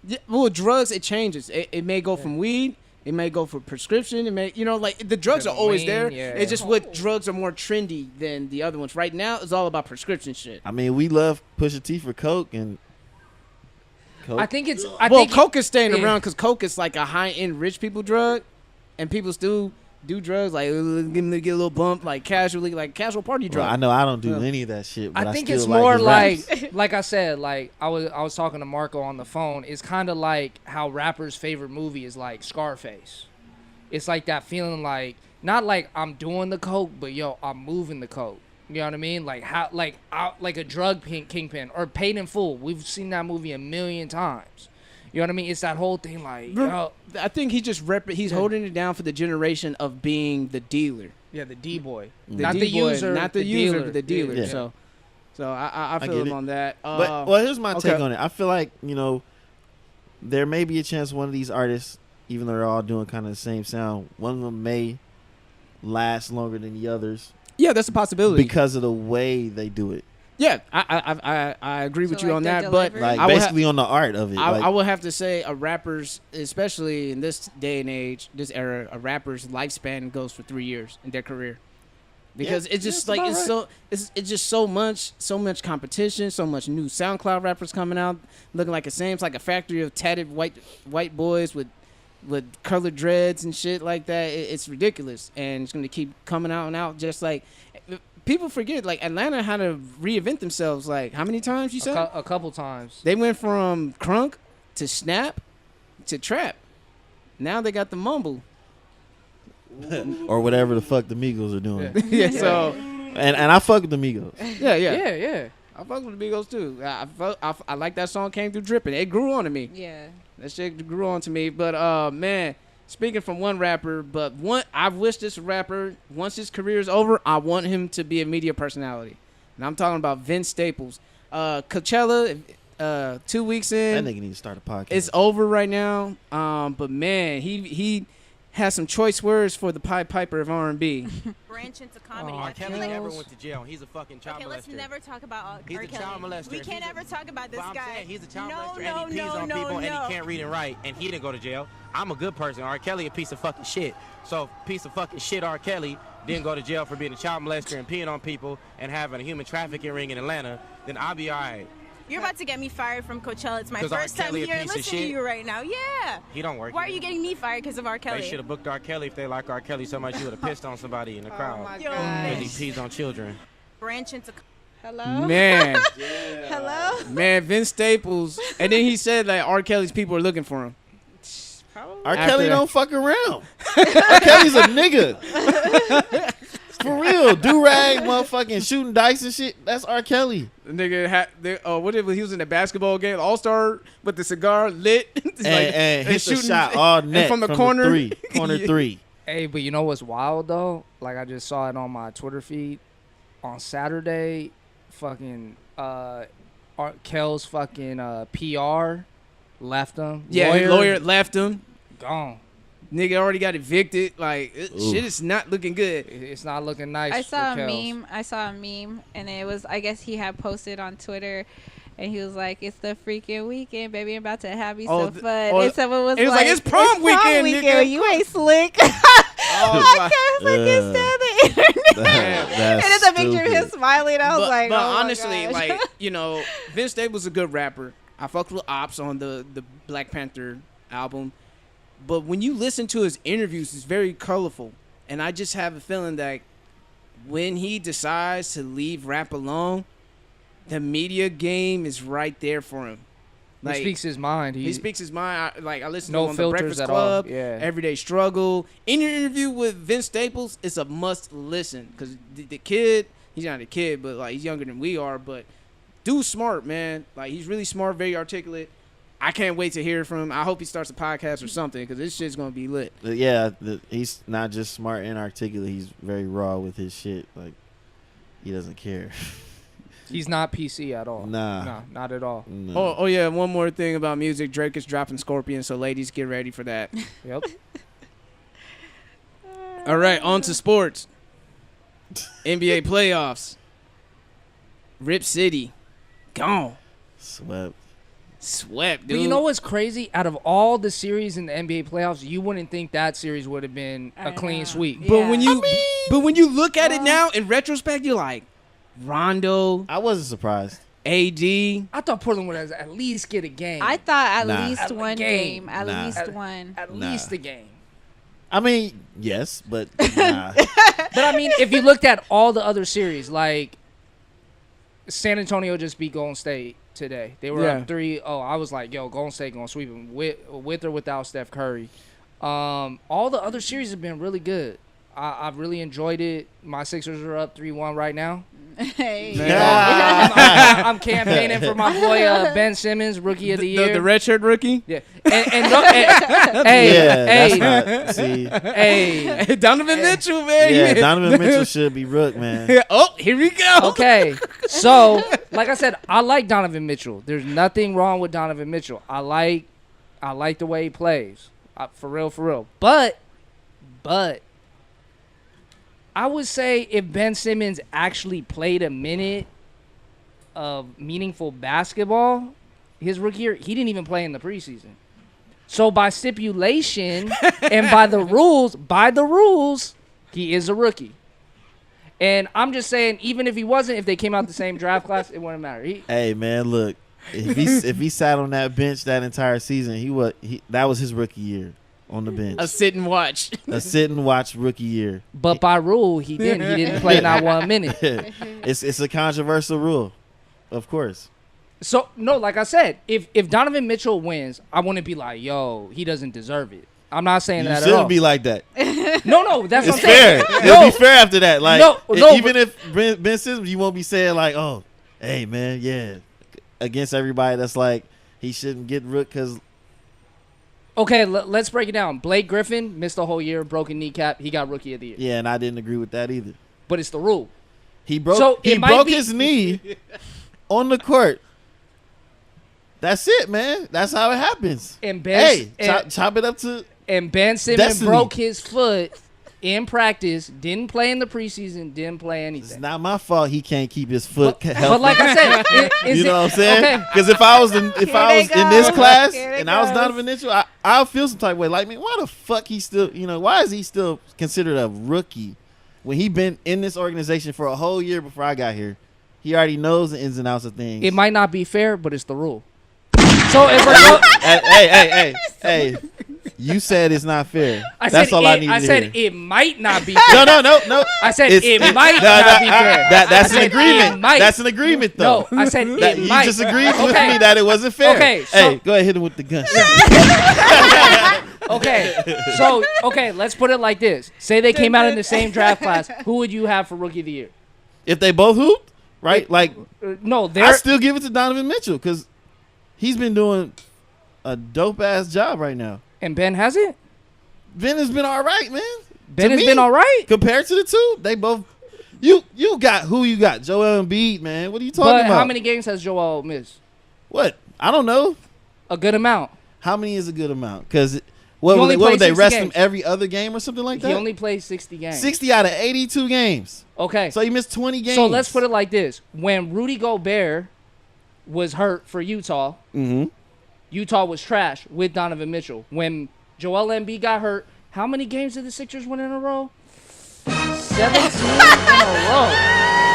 Yeah, well, drugs, it changes. It may go from weed. It may go for prescription. It may, you know, like the drugs are always there. Heroin, yeah. It's just what drugs are more trendy than the other ones. Right now, it's all about prescription shit. I mean, we love Pusha T for coke and coke. I think it's. Coke is staying around because coke is like a high-end rich people drug, and people still do drugs, like give him to get a little bump, like casually, like casual party Well, drug. I know I don't do any of that shit, but I think still it's more his like, raps. like I said, like I was talking to Marco on the phone. It's kind of like how rappers' favorite movie is like Scarface. It's like that feeling, like not like I'm doing the coke, but yo, I'm moving the coke. You know what I mean? Like how, like a drug kingpin or Paid in Full. We've seen that movie a million times. You know what I mean? It's that whole thing, like yo, I think he just he's holding it down for the generation of being the dealer. yeah, the D-boy, Not the D-boy, user, not the user, dealer. but the dealer. Yeah. So I feel get him it. on that. But well, here's my take okay. on it. I feel like there may be a chance one of these artists, even though they're all doing kind of the same sound, one of them may last longer than the others Yeah, that's a possibility. because of the way they do it. Yeah, I agree with So, you like, on their that, but delivery? Like I would basically on the art of it. I would have to say a rapper's, especially in this day and age, this era, a rapper's lifespan goes for 3 years in their career, because it's just like it's just so much competition, so much new SoundCloud rappers coming out looking like the same. It's like a factory of tatted white boys with colored dreads and shit like that. It's ridiculous, and it's gonna keep coming out and out. Just like people forget, like Atlanta had to reinvent themselves. Like how many times you said? A couple times. They went from crunk to snap to trap. Now they got the mumble. or whatever the fuck the Migos are doing. Yeah, so And I fuck with the Migos. yeah. I fuck with the Migos too. I like that song Came Through Dripping. It grew on to me. Yeah. That shit grew on to me. But man, speaking from one rapper, I wish this rapper, once his career is over, I want him to be a media personality. And I'm talking about Vince Staples. Coachella, 2 weeks That in. nigga need to start a podcast. It's over right now. But man, he has some choice words for the Pied Piper of R&B. Branch into comedy. Oh, I feel Kelly like, never went to jail. He's a fucking child okay, let's molester. never talk about He's R. a Kelly. child molester. We can't He's ever talk about this But I'm guy. saying he's a child no, molester no, and he pees no, on no, people no. and he can't read and write and he didn't go to jail. I'm a good person. R. Kelly a piece of fucking shit. So piece of fucking shit R. Kelly didn't go to jail for being a child molester and peeing on people and having a human trafficking ring in Atlanta, then I'll be all right. You're about to get me fired from Coachella. It's my 'Cause R. first time Kelly a here piece of listening to shit? you right now. Yeah. He don't work Why are here. you getting me fired because of R. Kelly? They should have booked R. Kelly if they like R. Kelly so much. You would have pissed on somebody in the crowd Yo, because he bitch. pees on children. Branch into. Hello. Man, Hello. man, Vince Staples. And then he said like R. Kelly's people are looking for him. R. After Kelly that. don't fuck around. R. Kelly's a nigga. For real. Do-rag, motherfucking shooting dice and shit. That's R. Kelly. The nigga what if he was in a basketball game, All-Star with the cigar lit, It's And hit the shooting- shot all and net from the corner. Corner Yeah. three. Hey, but you know what's wild though? Like I just saw it on my Twitter feed on Saturday. Fucking Kel's fucking PR left him. Yeah, his lawyer left him. Gone. Nigga already got evicted. Like shit is not looking good. It's not looking nice. I saw for a Kels. meme. I saw a meme, and it was, I guess he had posted on Twitter, and he was like, "It's the freaking weekend, baby. I'm about to have you Oh, some fun." oh, and someone was it was like, "It's prom weekend, nigga." weekend. You ain't slick. Oh, I can't fucking stand the internet. That's And it's a picture of him stupid. smiling. I was like, but oh my honestly, gosh. like, you know, Vince Staples was a good rapper. I fucked with Ops on the Black Panther album. But when you listen to his interviews, it's very colorful. And I just have a feeling that when he decides to leave rap alone, the media game is right there for him. He speaks his mind. He speaks his mind. I listen No to him on the filters Breakfast at all. Club, Yeah. Everyday Struggle. Any interview with Vince Staples is a must listen because the kid, he's not a kid, but like he's younger than we are. But dude's smart, man. Like he's really smart, very articulate. I can't wait to hear from him. I hope he starts a podcast or something because this shit's gonna be lit. Yeah, he's not just smart and articulate. He's very raw with his shit. Like, he doesn't care. He's not PC at all. Nah. No, not at all. No. Oh yeah, one more thing about music. Drake is dropping Scorpion, so ladies, get ready for that. Yep. All right, on to sports. NBA playoffs. Rip City, gone. Swept, dude. But you know what's crazy? Out of all the series in the NBA playoffs, you wouldn't think that series would have been a clean sweep. But when you look at it now in retrospect, you're like, Rondo. I wasn't surprised. AD. I thought Portland would at least get a game. I thought at Nah. least At one game. game. At Nah. least one. At Nah. least a game. I mean, yes, but nah. But I mean, if you looked at all the other series, like San Antonio just beat Golden State today. They were up 3-0. I was like, yo, Golden State gonna sweep them with or without Steph Curry. All the other series have been really good. I've really enjoyed it. My Sixers are up 3-1 right now. Hey. I'm campaigning for my boy Ben Simmons, Rookie of the Year. The redshirt rookie? Yeah. Hey, That's not, see. hey. Donovan Mitchell, man. Yeah, Donovan Mitchell should be rook, man. Oh, here we go. Okay. So, like I said, I like Donovan Mitchell. There's nothing wrong with Donovan Mitchell. I like the way he plays. For real. But I would say if Ben Simmons actually played a minute of meaningful basketball his rookie year, he didn't even play in the preseason. So by stipulation and by the rules, he is a rookie. And I'm just saying, even if he wasn't, if they came out the same draft class, it wouldn't matter. Hey, man, look. If he sat on that bench that entire season, that was his rookie year. On the bench. A sit and watch. A sit and watch rookie year. But by rule, he didn't. He didn't play not 1 minute. It's a controversial rule, of course. So, no, like I said, if Donovan Mitchell wins, I wouldn't be like, yo, he doesn't deserve it. I'm not saying that at all. You shouldn't be like that. No, that's it's what I'm saying. Fair. It'll be fair after that. Like, no, even if Ben Simmons, you won't be saying like, oh, hey, man, yeah, against everybody that's like, he shouldn't get rook because... Okay, let's break it down. Blake Griffin missed the whole year, broken kneecap. He got Rookie of the Year. Yeah, and I didn't agree with that either. But it's the rule. He broke his knee on the court. That's it, man. That's how it happens. And Ben, chop it up to. And Ben Simmons Destiny. broke his foot in practice. Didn't play in the preseason. Didn't play anything. It's not my fault. He can't keep his foot healthy. But like I said, you know what I'm saying? Because if I was in this class and I was Donovan Mitchell, I'll feel some type of way. Like, man, why the fuck he still? Why is he still considered a rookie when he been in this organization for a whole year before I got here? He already knows the ins and outs of things. It might not be fair, but it's the rule. So if we're hey, you said it's not fair. I said it might not be No. fair. I said it might not be fair. That's an agreement. That's an agreement, though. No, I said it might. You just agreed with me that it wasn't fair. Okay, hey, go ahead, hit him with the gun. Okay, let's put it like this. Say they came out in the same draft class. Who would you have for Rookie of the Year? If they both hooped, right? No, I still give it to Donovan Mitchell because he's been doing a dope-ass job right now. And Ben hasn't? Ben has been all right, man. Ben has been all right? Compared to the two, they both... You got who you got? Joel Embiid, man. What are you talking about? But how many games has Joel missed? What? I don't know. A good amount. How many is a good amount? Because what would they rest him every other game or something like that? He only played 60 games. 60 out of 82 games. Okay. So he missed 20 games. So let's put it like this. When Rudy Gobert was hurt for Utah, Utah was trash with Donovan Mitchell. When Joel Embiid got hurt, how many games did the Sixers win in a row? 17 in a row.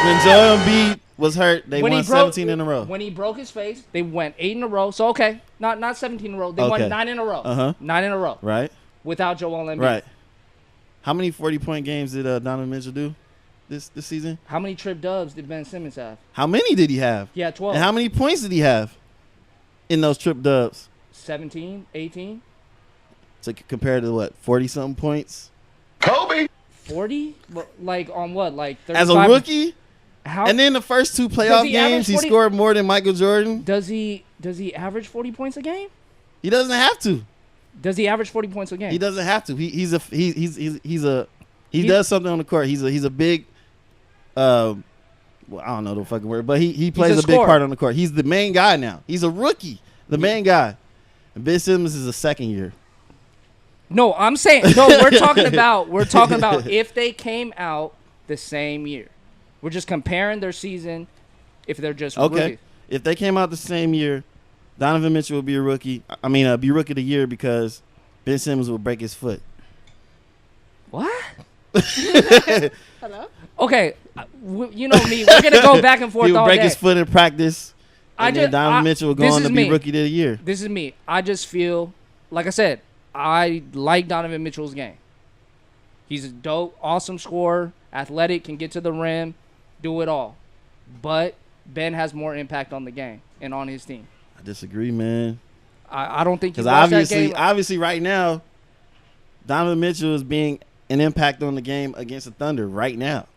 When Joel Embiid was hurt, they won 17 in a row. When he broke his face, they went 8 in a row. So, okay, not 17 in a row. They won 9 in a row. 9 in a row. Right. Without Joel Embiid. Right. How many 40-point games did Donovan Mitchell do this season? How many trip dubs did Ben Simmons have? How many did he have? He had 12. And how many points did he have in those trip dubs? 17, 18. So compared to what, 40-something points? Kobe! 40? Like on what? Like 35? As a rookie? How? And then the first 2 playoff games, he scored more than Michael Jordan. Does he average 40 points a game? He doesn't have to. Does he average 40 points a game? He doesn't have to. He does something on the court. He's a big well, I don't know the fucking word, but he plays a big part on the court. He's the main guy now. He's a rookie, the main guy. And Ben Simmons is a second year. No, I'm saying we're talking about if they came out the same year. We're just comparing their season if they're just rookies. If they came out the same year, Donovan Mitchell would be a rookie. Be rookie of the year because Ben Simmons will break his foot. What? Hello? Okay, you know me. We're gonna go back and forth. He would all break day. his foot in practice. And then Donovan Mitchell would go on to be rookie of the year. This is me. I just feel, like I said, I like Donovan Mitchell's game. He's a dope, awesome scorer, athletic, can get to the rim, do it all. But Ben has more impact on the game and on his team. I disagree, man. I don't think because obviously right now, Donovan Mitchell is being an impact on the game against the Thunder right now.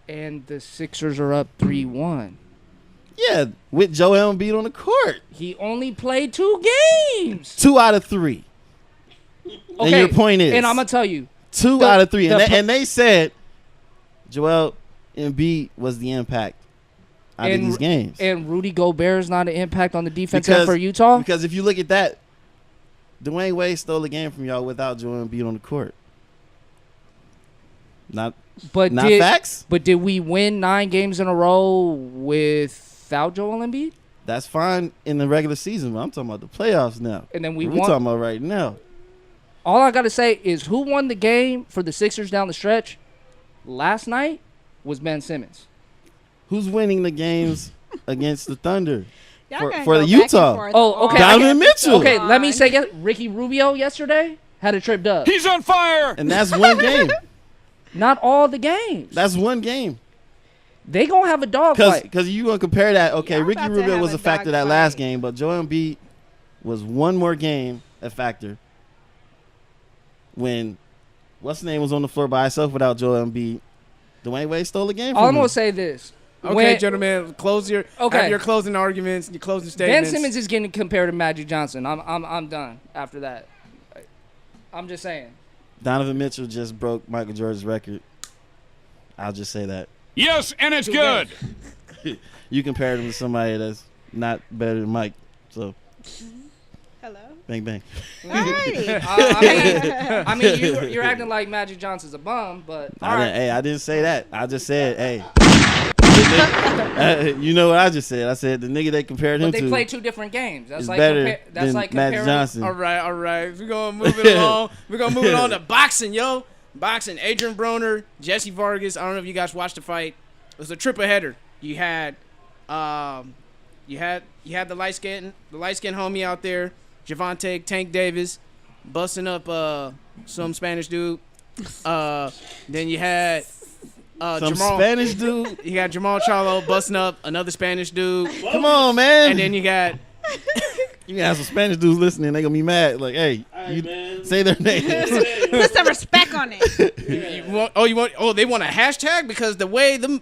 And the Sixers are up 3-1. Yeah, with Joel Embiid on the court. He only played 2 games. 2 out of 3. Okay, and your point is, and I'm gonna tell you, 2 out of 3, and they said Joel Embiid was the impact out of these games. And Rudy Gobert is not an impact on the defense end for Utah. Because if you look at that, Dwayne Wade stole the game from y'all without Joel Embiid on the court. Not facts. But did we win 9 games in a row without Joel Embiid? That's fine in the regular season, but I'm talking about the playoffs now. And then we're talking about right now. All I gotta say is who won the game for the Sixers down the stretch last night was Ben Simmons. Who's winning the games against the Thunder for the Utah? Oh, okay. Donovan Mitchell. Okay, let me say Ricky Rubio yesterday had a tripped up. He's on fire. And that's one game. Not all the games. That's one game. They gonna have a dog fight. Because you gonna compare that. Okay, Yeah, Ricky Rubio was a factor that last game, but Joel Embiid was one more game a factor. When what's the name was on the floor by himself without Joel Embiid, Dwayne Wade stole the game from I'm him. gonna say this. Okay, gentlemen, have your closing arguments, your closing statements. Ben Simmons is getting compared to Magic Johnson. I'm done after that. I'm just saying. Donovan Mitchell just broke Michael Jordan's record. I'll just say that. Yes, and it's good. You compared him to somebody that's not better than Mike, so. Hello. Bang bang. Alrighty. I mean, you're acting like Magic Johnson's a bum, but I didn't say that. I just said, hey. You know what I just said? I said the nigga they compared him to. But they play 2 different games. That's like better than like Magic Johnson. All right. We're gonna move it along. We're gonna move it on to boxing, yo. Boxing. Adrien Broner, Jesse Vargas. I don't know if you guys watched the fight. It was a triple header. You had the light skin homie out there, Javante Tank Davis, busting up some Spanish dude. Then you had some Jamal, Spanish dude. You got Jamal Charlo busting up another Spanish dude. Come on, man. And then you got you got some Spanish dudes listening. They gonna be mad. Like, hey, say their names. Put some respect on it. They want a hashtag because the way they look,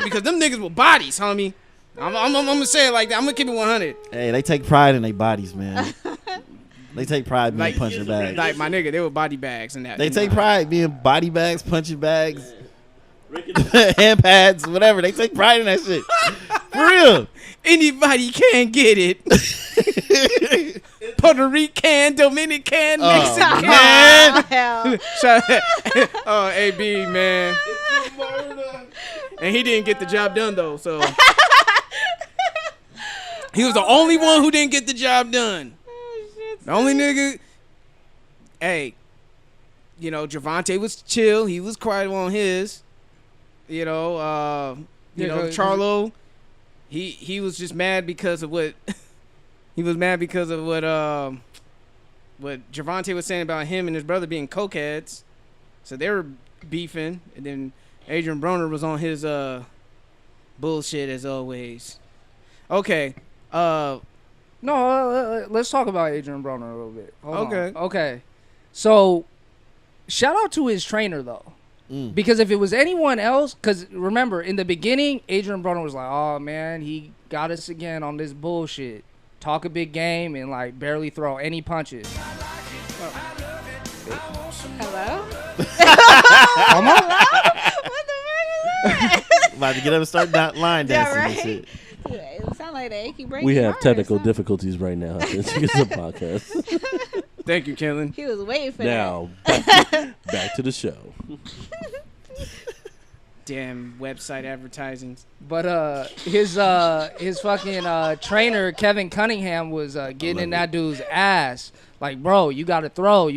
because them niggas with bodies, homie. I'm gonna say it like that. I'm gonna keep it 100. Hey, they take pride in their bodies, man. They take pride being punching bags. Like my nigga, they were body bags and that. They take pride being body bags, punching bags, hand pads, whatever. They take pride in that shit. For real. Anybody can get it. Puerto Rican, Dominican, Mexican. Man. Oh, AB, man. And he didn't get the job done, though, so. He was the only one who didn't get the job done. The only nigga. Hey, Javante was chill. He was quiet on his. Charlo. He was just mad because of what. He was mad because of what Javante was saying about him and his brother being cokeheads. So they were beefing, and then Adrien Broner was on his bullshit as always. Okay. No, let's talk about Adrien Broner a little bit. Hold Okay. on. Okay. So, shout out to his trainer, though. Because if it was anyone else, because remember, in the beginning, Adrien Broner was like, oh, man, he got us again on this bullshit. Talk a big game and, like, barely throw any punches. Hello? Come on. What the fuck? About to get up and start line dancing and shit. It sounds like they keep breaking. We have technical difficulties right now. It's a podcast. Thank you, Kellen. He was waiting for now, back to the show. Damn website advertising. But his fucking trainer Kevin Cunningham was getting in that dude's ass. Like, bro, you gotta throw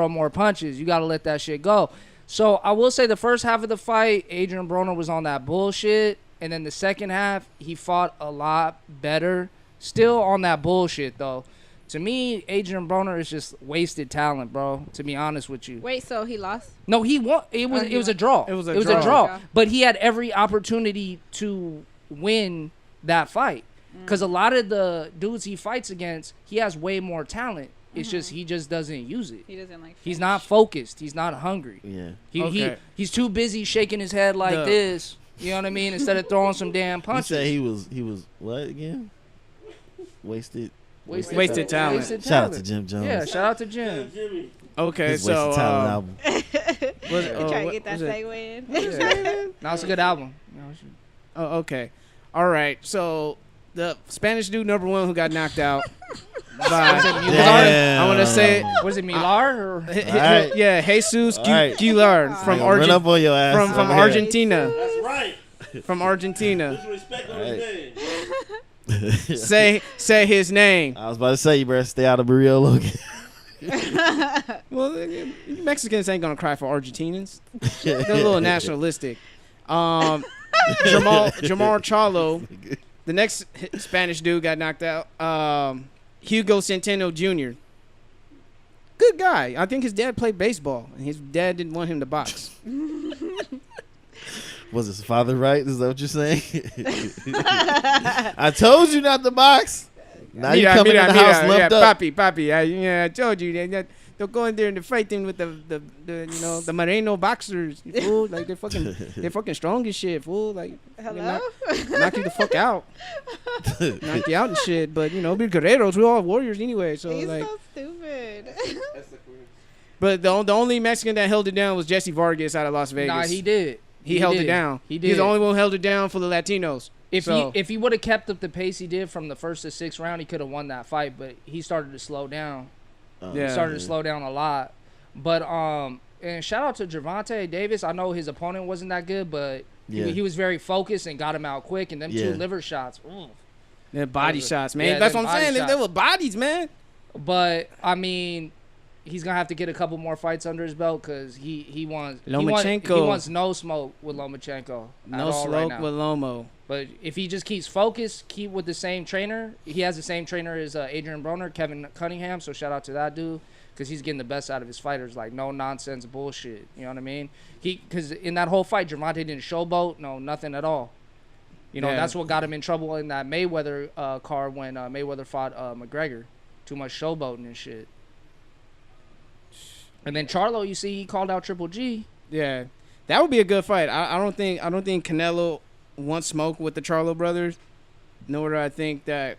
more punches. You gotta let that shit go. So I will say the first half of the fight, Adrien Broner was on that bullshit, and then the second half he fought a lot better. Still on that bullshit though. To me, Adrien Broner is just wasted talent, bro. To be honest with you. Wait, so he lost? No, he won. It was a draw. It was a draw. draw. But he had every opportunity to win that fight. Because a lot of the dudes he fights against, he has way more talent. It's just he just doesn't use it. He doesn't like. He's not focused. He's not hungry. Yeah. He's too busy shaking his head like this. You know what I mean? Instead of throwing some damn You punches. said he was what again? Wasted talent. Shout out to Jim Jones. Yeah, shout out to Jim. Okay, His so Wasted Talent album. Trying to get that segue in. Now it's a good album. Oh, okay. All right. So the Spanish dude number 1 who got knocked out. I want to say, was it Milar or? Right. Yeah, Jesus Right. Guilard from Run up on your ass from over here. Argentina. That's right. From Argentina. Respect on Right. his name. Say his name. I was about to say you better stay out of Barrio Logan. Well, Mexicans ain't gonna cry for Argentinians. They're a little nationalistic. Jamal Charlo, the next Spanish dude got knocked out. Hugo Centeno Jr. Good guy. I think his dad played baseball, and his dad didn't want him to box. Was his father right? Is that what you're saying? I told you not to box. Now you coming in the house lumped up. Papi, I told you that. Don't go in there and fight them with the Moreno boxers, you fool. Like they're fucking strong as shit, fool. Like Hello? knock you the fuck out, knock you out and shit. But we're guerreros, we're all warriors anyway. So He's like, so stupid. but the only Mexican that held it down was Jesse Vargas out of Las Vegas. Nah, he did. He held it down. He did. He's the only one who held it down for the Latinos. If he would have kept up the pace he did from the first to 6th round, he could have won that fight. But he started to slow down. He started to slow down a lot. But and shout out to Gervonta Davis. I know his opponent wasn't that good, but he was very focused and got him out quick. And them 2 liver shots. They're body shots, man. Yeah, That's what I'm saying. shots. They were bodies, man. But I mean, he's gonna have to get a couple more fights under his belt because he wants no smoke with Lomachenko. No smoke with Lomo. But if he just keeps focused, keep with the same trainer. He has the same trainer as Adrien Broner, Kevin Cunningham. So shout out to that dude because he's getting the best out of his fighters, like no nonsense bullshit. You know what I mean? Because in that whole fight, Gervonta didn't showboat, nothing at all. That's what got him in trouble in that Mayweather card when Mayweather fought McGregor. Too much showboating and shit. And then Charlo, you see, he called out Triple G. Yeah, that would be a good fight. I don't think Canelo wants smoke with the Charlo brothers, nor do I think that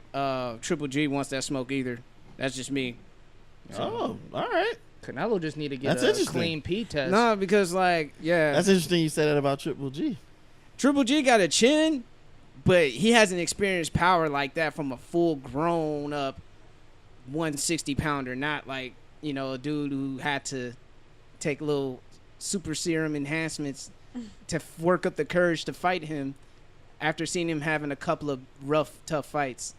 Triple G wants that smoke either. That's just me. Oh, all right. Canelo just need to get That's a clean P test. No, because that's interesting you said that about Triple G. Triple G got a chin, but he hasn't experienced power like that from a full grown up 160 pounder, not like a dude who had to take little super serum enhancements to work up the courage to fight him after seeing him having a couple of rough, tough fights.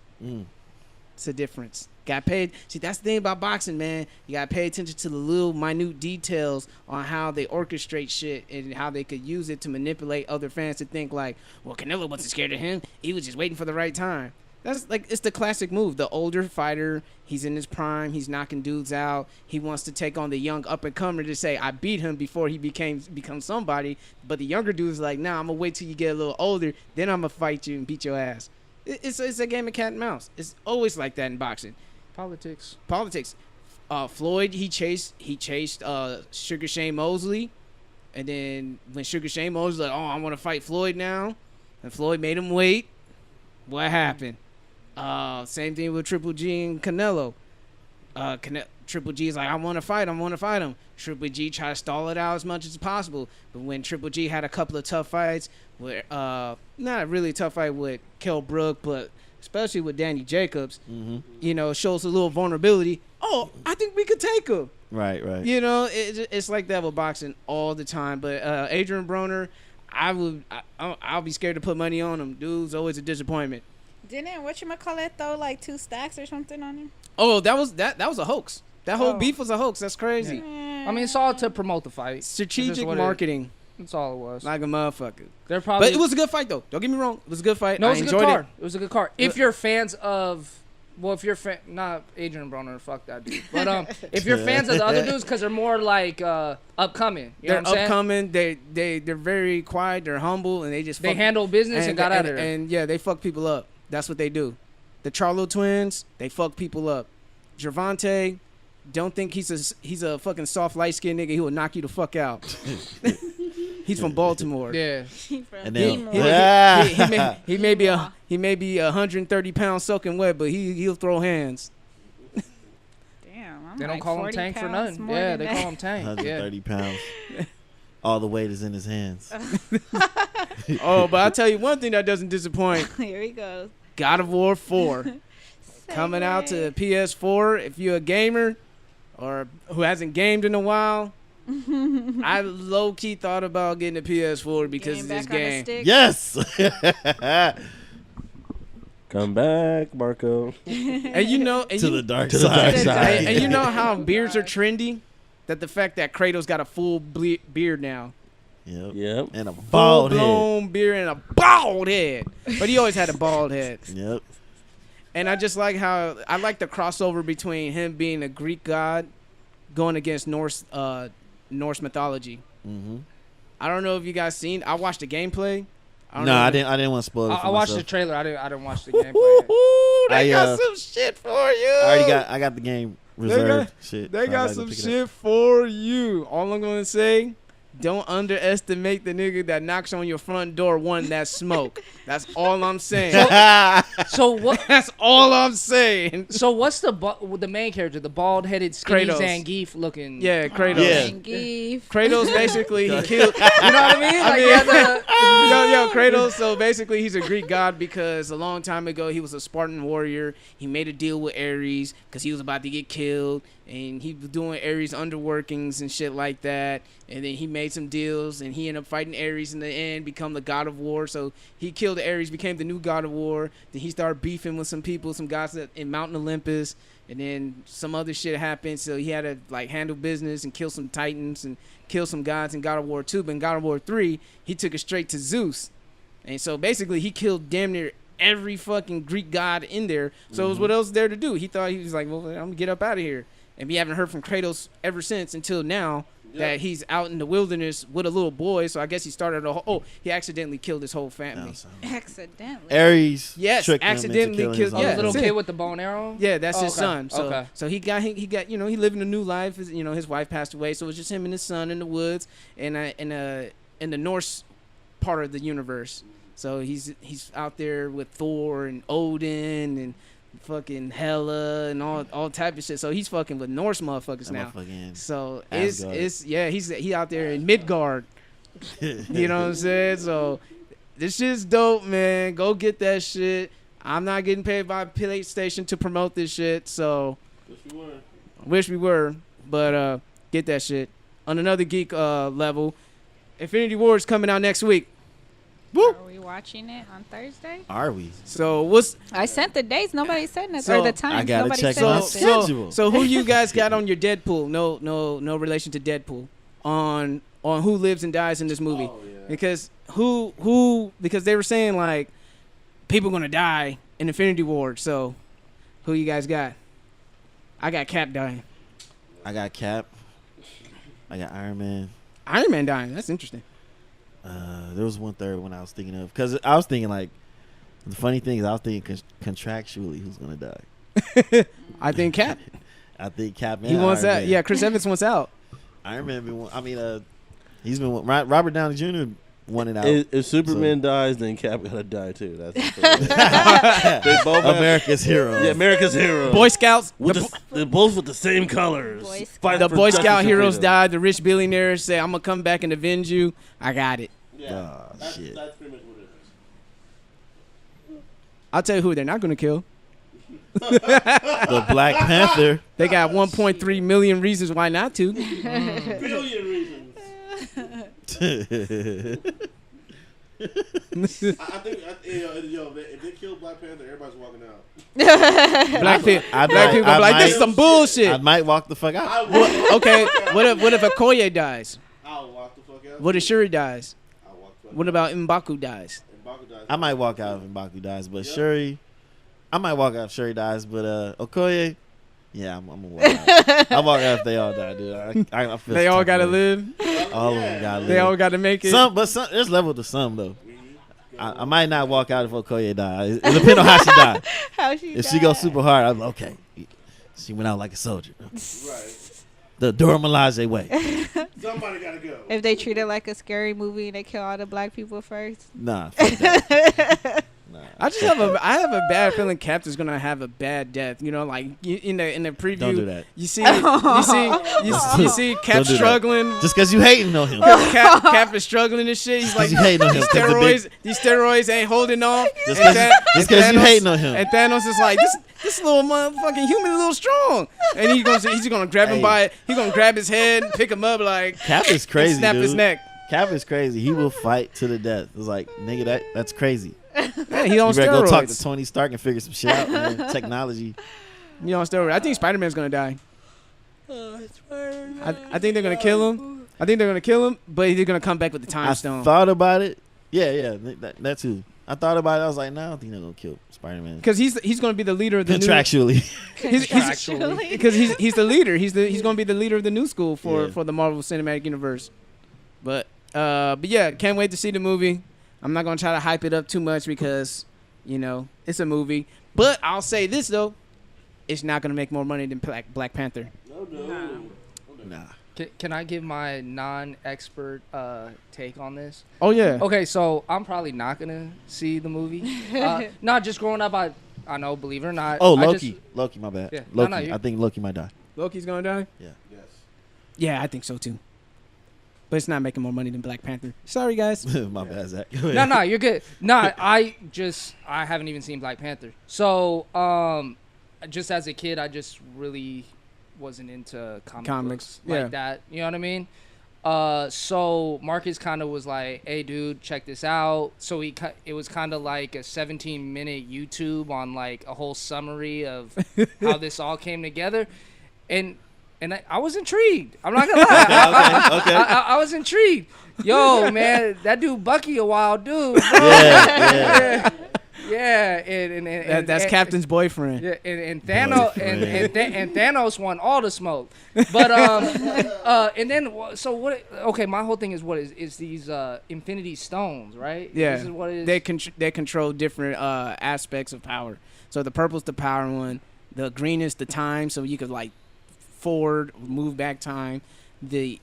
It's a difference. Got paid. See, that's the thing about boxing, man. You got to pay attention to the little minute details on how they orchestrate shit and how they could use it to manipulate other fans to think like, well, Canelo wasn't scared of him. He was just waiting for the right time. That's like, it's the classic move. The older fighter, he's in his prime, he's knocking dudes out. He wants to take on the young up and comer to say, I beat him before he becomes somebody. But the younger dude's like, nah, I'm gonna wait till you get a little older, then I'm gonna fight you and beat your ass. It's a game of cat and mouse. It's always like that in boxing. Politics. Floyd, he chased Sugar Shane Mosley, and then when Sugar Shane Mosley like, oh, I want to fight Floyd now, and Floyd made him wait. What happened? Same thing with Triple G and Canelo. Triple G is like, I want to fight him. Triple G tried to stall it out as much as possible. But when Triple G had a couple of tough fights, with not really a tough fight with Kell Brook, but especially with Danny Jacobs, shows a little vulnerability. Oh, I think we could take him. Right. It's like that with boxing all the time. But Adrien Broner, I'll be scared to put money on him. Dude's always a disappointment. Didn't whatchamacallit throw like 2 stacks or something on him? Oh, that was a hoax. That whole beef was a hoax. That's crazy. Yeah. I mean, it's all to promote the fight. Strategic marketing. That's all it was. Like a motherfucker. But it was a good fight, though. Don't get me wrong. It was a good fight. No, it was I a enjoyed good card. it. It was a good card. If you're fans of Well, if you're not Adrien Broner, fuck that dude. But if you're fans of the other dudes, because they're more like upcoming. You know what I'm saying? Upcoming. They're very quiet. They're humble, and they handle business and got out of there. And yeah, they fuck people up. That's what they do. The Charlo twins, they fuck people up. Gervonta, don't think he's a fucking soft light skinned nigga. He will knock you the fuck out. He's from Baltimore. Yeah. And then, he may be 130 pounds soaking wet, but he'll throw hands. Damn, I'm They don't like call him 40 Tank for pounds nothing. more Yeah, than they that. call him Tank. 130 pounds. All the weight is in his hands. Oh, but I'll tell you one thing that doesn't disappoint. Here we go. God of War 4. Coming out to PS4. If you're a gamer or who hasn't gamed in a while, I low-key thought about getting a PS4 because of this game. Yes. Come back, Marco. And you know, to the dark side. And you know how beards are trendy? That the fact that Kratos got a full beard now. Yep. And a bald head. Full-blown beard and a bald head. But he always had a bald head. Yep. And I just like how I like the crossover between him being a Greek god going against Norse mythology. Mm-hmm. I don't know if you guys seen. I watched the gameplay. I didn't want to spoil it. I watched the trailer. I didn't watch the gameplay. They got some shit for you. I got the game reserved. They got some shit for you. All I'm gonna say, don't underestimate the nigga that knocks on your front door wanting that smoke. That's all I'm saying. So what? That's all I'm saying. So what's the main character, the bald-headed, skinny Kratos. Zangief looking? Yeah, Kratos. Zangief. Kratos basically he killed. You know what I mean? Like, Yo, Kratos. So basically, he's a Greek god because a long time ago he was a Spartan warrior. He made a deal with Ares because he was about to get killed, and he was doing Ares underworkings and shit like that. And then he made some deals, and he ended up fighting Ares in the end, become the god of war. So he killed Ares, became the new god of war. Then he started beefing with some people, some guys in Mountain Olympus, and then some other shit happened. So he had to like handle business and kill some titans and kill some gods in God of War 2. But in God of War 3, he took it straight to Zeus. And so basically he killed damn near every fucking Greek god in there. So it was what else there to do. He thought he was like, well, I'm gonna get up out of here. And we haven't heard from Kratos ever since until now. That he's out in the wilderness with a little boy, so I guess he started he accidentally killed his whole family. Accidentally. Ares. Yes, accidentally killed. The little kid with the bow and arrow. Yeah, that's his son. So, okay. So he got he living a new life. His wife passed away, so it was just him and his son in the woods and in the Norse part of the universe. So he's out there with Thor and Odin and fucking Hela and all type of shit. So he's fucking with Norse motherfuckers now. So he out there in Midgard. You know what I'm saying? So this shit's dope, man. Go get that shit. I'm not getting paid by PlayStation to promote this shit, so wish we were. But get that shit. On another geek level, Infinity War is coming out next week. Woo! Are we watching it on Thursday? Are we? So I sent the dates. Nobody said nothing. Or the times. I gotta Nobody check said my nothing. schedule. So who you guys got on your Deadpool? No relation to Deadpool. On who lives and dies in this movie? Oh, yeah. Because because they were saying like people gonna die in Infinity War. So who you guys got? I got Cap dying. I got Cap. I got Iron Man. Iron Man dying. That's interesting. There was one third one I was thinking of because I was thinking like the funny thing is I was thinking contractually who's gonna die. I think Cap. I think Cap. He wants Iron out. Man. Yeah, Chris Evans wants out. Iron Man. He's been Robert Downey Jr. wanted out. If Superman dies, then Cap gotta die too. That's they both America's heroes. Yeah, America's heroes. Boy Scouts. They're both with the same colors. The Boy Scout heroes died. The rich billionaires say, "I'm gonna come back and avenge you." I got it. Yeah, shit. That's pretty much what it is. I'll tell you who they're not gonna kill. The Black Panther. They got 1.3 million reasons why not to. Billion reasons. I think if they kill Black Panther, everybody's walking out. Black people be like, this is some bullshit. I might walk the fuck out. Okay, what if Okoye dies? I'll walk the fuck out. What if Shuri dies? I'll walk the fuck What about M'Baku dies? out. M'Baku dies. I might walk out if M'Baku dies, but Shuri, I might walk out if Sherry dies, but Okoye, yeah, I'm gonna walk out. I walk out if they all die, dude. I feel They all gotta live. All of them gotta live. They all gotta make it. Some, there's level to some though. I might not walk out if Okoye die. It depends on how she die. If she goes super hard, I'm like, okay. She went out like a soldier. Right. The Dora Milaje way. Somebody gotta go. If they treat it like a scary movie and they kill all the black people first. Nah. Fuck that. Nah, I have a bad feeling Captain's gonna have a bad death. You know, like in the preview. Don't do that. You see Cap struggling. Just because you hating on him. Cap is struggling and shit. He's like, you hating on him. These steroids ain't holding off. Just because you hating on him. And Thanos is like, this little motherfucking human is a little strong. And he's gonna grab him by it. He's gonna grab his head, pick him up like. Cap is crazy, snap dude. his neck. Cap is crazy. He will fight to the death. It's like, nigga, that's crazy. Yeah, he on you better steroids. go talk to Tony Stark and figure some shit out, man. Technology. You on steroids. I think Spider-Man's gonna die. I think they're gonna kill him. But he's gonna come back with the time stone. I thought about it. Yeah, that too. I thought about it. I was like, nah, I don't think they're gonna kill Spider-Man. Because he's gonna be the leader of the contractually. Because he's the leader. He's gonna be the leader of the new school for the Marvel Cinematic Universe. But yeah, can't wait to see the movie. I'm not going to try to hype it up too much because, you know, it's a movie. But I'll say this, though. It's not going to make more money than Black Panther. Nah. Can I give my non-expert take on this? Oh, yeah. Okay, so I'm probably not going to see the movie. Not just growing up, I know, believe it or not. Oh, Loki. Loki, my bad. Yeah. Loki. I think Loki might die. Loki's going to die? Yeah. Yes. Yeah, I think so, too. But it's not making more money than Black Panther. Sorry, guys. My bad, Zach. No, you're good. I haven't even seen Black Panther. So, just as a kid, I just really wasn't into comics like that. You know what I mean? So Marcus kind of was like, "Hey, dude, check this out." So it was kind of like a 17-minute YouTube on like a whole summary of how this all came together, and I was intrigued. I'm not gonna lie. Okay. I was intrigued. Yo, man, that dude Bucky a wild dude. Bro. Yeah. And that's Captain's boyfriend. Yeah, and Thanos and Thanos won all the smoke. But and then so what? Okay, my whole thing is what is these Infinity Stones, right? Yeah. This is what it is. They control different aspects of power. So the purple's the power one. The green is the time, so you could like forward, move back time. The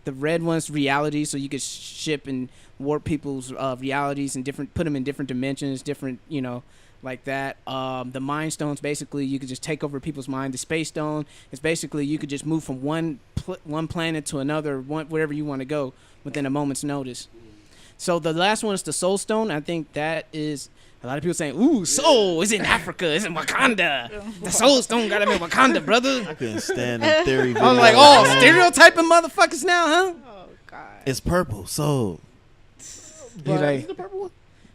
red one's reality, so you could ship and warp people's realities and put them in different dimensions, different, you know, like that. The Mind Stone's basically you could just take over people's mind. The Space Stone is basically you could just move from one planet to another, wherever you want to go within a moment's notice. So the last one is the Soul Stone. I think that is. A lot of people saying, "Ooh, soul is in Africa, it's in Wakanda. The Soul Stone got him in Wakanda, brother." I couldn't stand the theory. I was like, "Oh, stereotyping motherfuckers now, huh?" Oh God. It's purple, soul. He's like, is it the purple one?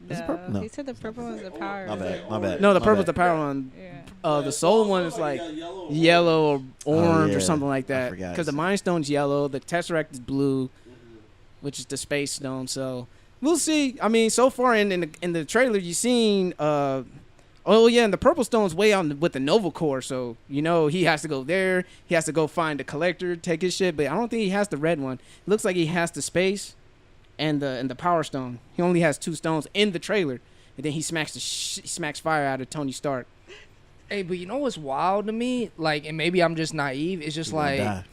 Is it No, purple? No. he said the purple one's the power. My bad. no, the My purple's bad. the power one. Yeah. The soul one is like yellow or orange yeah. or something like I that. forgot. Because the Mind Stone's yellow, the Tesseract is blue, which is the Space Stone. So we'll see. I mean, so far in the trailer, you've seen. And the Purple Stone's way on with the Nova Core, so you know he has to go there. He has to go find the Collector, take his shit. But I don't think he has the red one. It looks like he has the Space and the Power Stone. He only has 2 stones in the trailer, and then he smacks fire out of Tony Stark. Hey, but you know what's wild to me? Like, and maybe I'm just naive. It's just Die.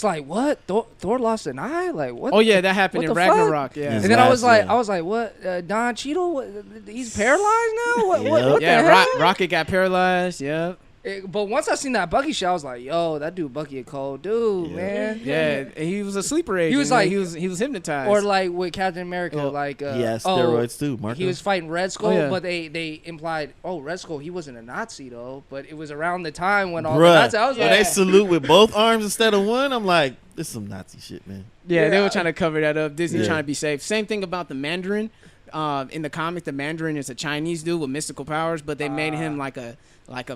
like, what? Thor lost an eye? Like, what? Oh yeah, that happened in what the Ragnarok. fuck? Yeah. And then I was like, what? Don Cheadle? What, he's paralyzed now? What the hell? Rocket got paralyzed. Yep. But once I seen that Bucky shot, I was like, yo, that dude Bucky a cold dude, man. Yeah, he was a sleeper agent. He was like, he was hypnotized. Or like with Captain America, like he has steroids too, Marco. He was fighting Red Skull, Oh, yeah. but they implied, Red Skull, he wasn't a Nazi though. But it was around the time when all Bruh, the Nazis. I was when like, they salute with both arms instead of one, I'm like, this is some Nazi shit, man. Yeah, they were trying to cover that up. Disney Yeah. trying to be safe. Same thing about the Mandarin. In the comic, the Mandarin is a Chinese dude with mystical powers, but they made him like a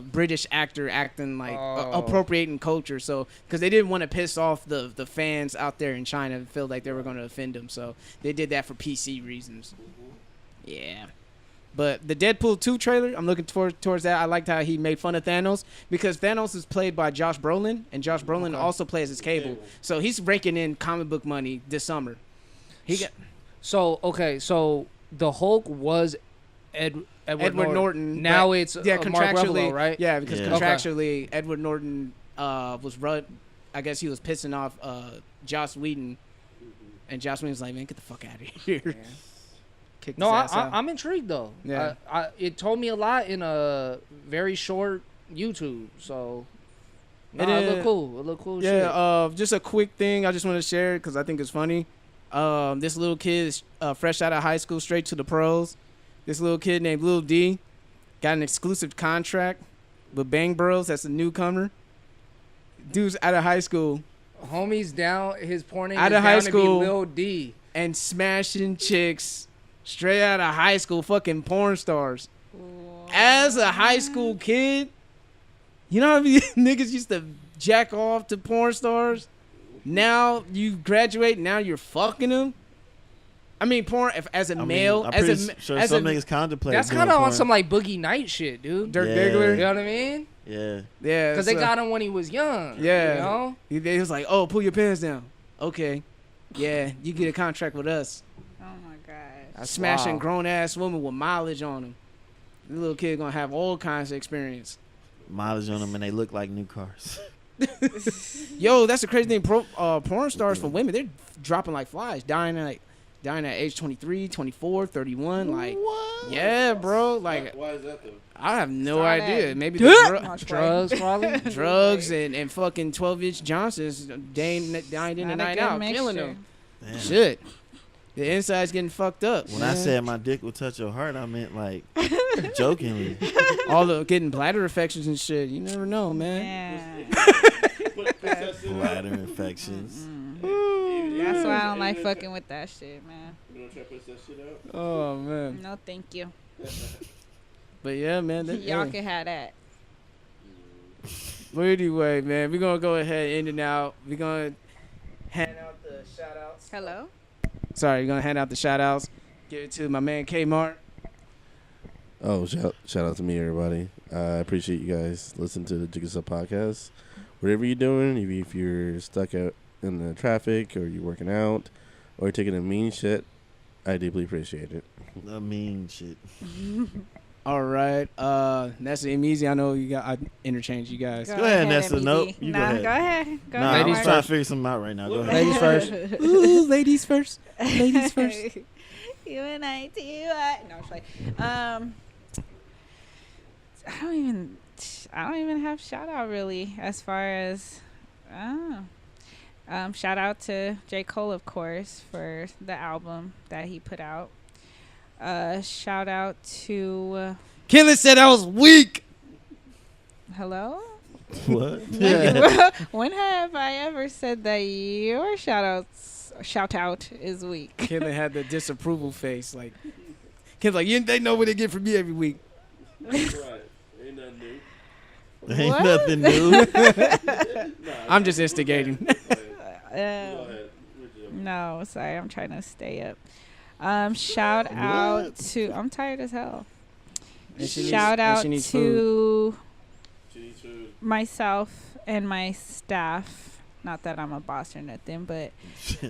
British actor acting like appropriating culture. So because they didn't want to piss off the fans out there in China, feel like they were going to offend them, so they did that for PC reasons. Yeah, But the Deadpool 2 trailer, I'm looking towards that. I liked how he made fun of Thanos because Thanos is played by Josh Brolin, and Josh Brolin also plays as Cable. So he's raking in comic book money this summer. So the Hulk was Edward Norton. Now it's Mark Ruffalo, right? Yeah, because contractually Edward Norton was run. I guess he was pissing off Joss Whedon, and Joss Whedon was like, "Man, get the fuck out of here." Yeah. No, I'm intrigued though. Yeah, it told me a lot in a very short YouTube. So it looked cool. It looked cool. Yeah. Just a quick thing I just want to share because I think it's funny. This little kid is fresh out of high school, straight to the pros. This little kid named Lil D got an exclusive contract with Bang Bros. That's a newcomer. Dude's out of high school. Homie's down. His porn name out is of high down school to be Lil D. And smashing chicks straight out of high school, fucking porn stars. As a high school kid, you know how many niggas used to jack off to porn stars? Now you graduate, now you're fucking them. I mean, porn as a male, I'm sure some niggas contemplate. That's kind of on some like Boogie Night shit, dude. Dirk Diggler. You know what I mean? Yeah. Yeah. Because they got him when he was young. Yeah. You know? He was like, "Oh, pull your pants down." Okay. Yeah, you get a contract with us. Oh my god. Smashing grown ass women with mileage on them. The little kid gonna have all kinds of experience. Mileage on them, and they look like new cars. Yo, that's the crazy thing. Porn stars for women, they're dropping like flies, dying at age 23, 24, 31. Like, what? Yeah, bro. Like, why is that though? I have no idea. Maybe the drugs, probably. Drugs and fucking 12-inch Johnsons dying in and night out, killing them. Damn. Shit. The inside's getting fucked up. When I said my dick would touch your heart, I meant like jokingly. All the getting bladder infections and shit. You never know, man. Bladder infections. That's why I don't like fucking with that shit, man. You don't try to push that shit out? Oh, man. No, thank you. But yeah, man. Y'all can have that. But anyway, man, we're going to go ahead and end it out. We're going to hand out the shout-outs. Hello? Sorry, we're going to hand out the shout-outs. Give it to my man Kmart. Oh, shout out to me, everybody. I appreciate you guys listening to the Jigsaw podcast. Whatever you're doing, if you're stuck out in the traffic or you're working out or you're taking a mean shit, I deeply appreciate it. The mean shit. All right. Nessa and Easy, I know you got. I interchange you guys. Go ahead, Nessa. Nope. You go ahead. Go ahead. Ladies I'm trying to figure something out right now. Go ahead. Ladies first. Ooh, ladies first. Ladies first. UNITY. No, it's like, I don't even have shout out really as far as shout out to J.Cole, of course, for the album that he put out. Shout out to Killer said I was weak. Hello? What? When have I ever said that your shout out is weak? Killer had the disapproval face. Like, Killer's like, they know what they get from me every week. Right. Ain't nothing new. Ain't nothing new. I'm just instigating. No, sorry, I'm trying to stay up. Shout out to I'm tired as hell. Shout out to myself and my staff. Not that I'm a boss or nothing, but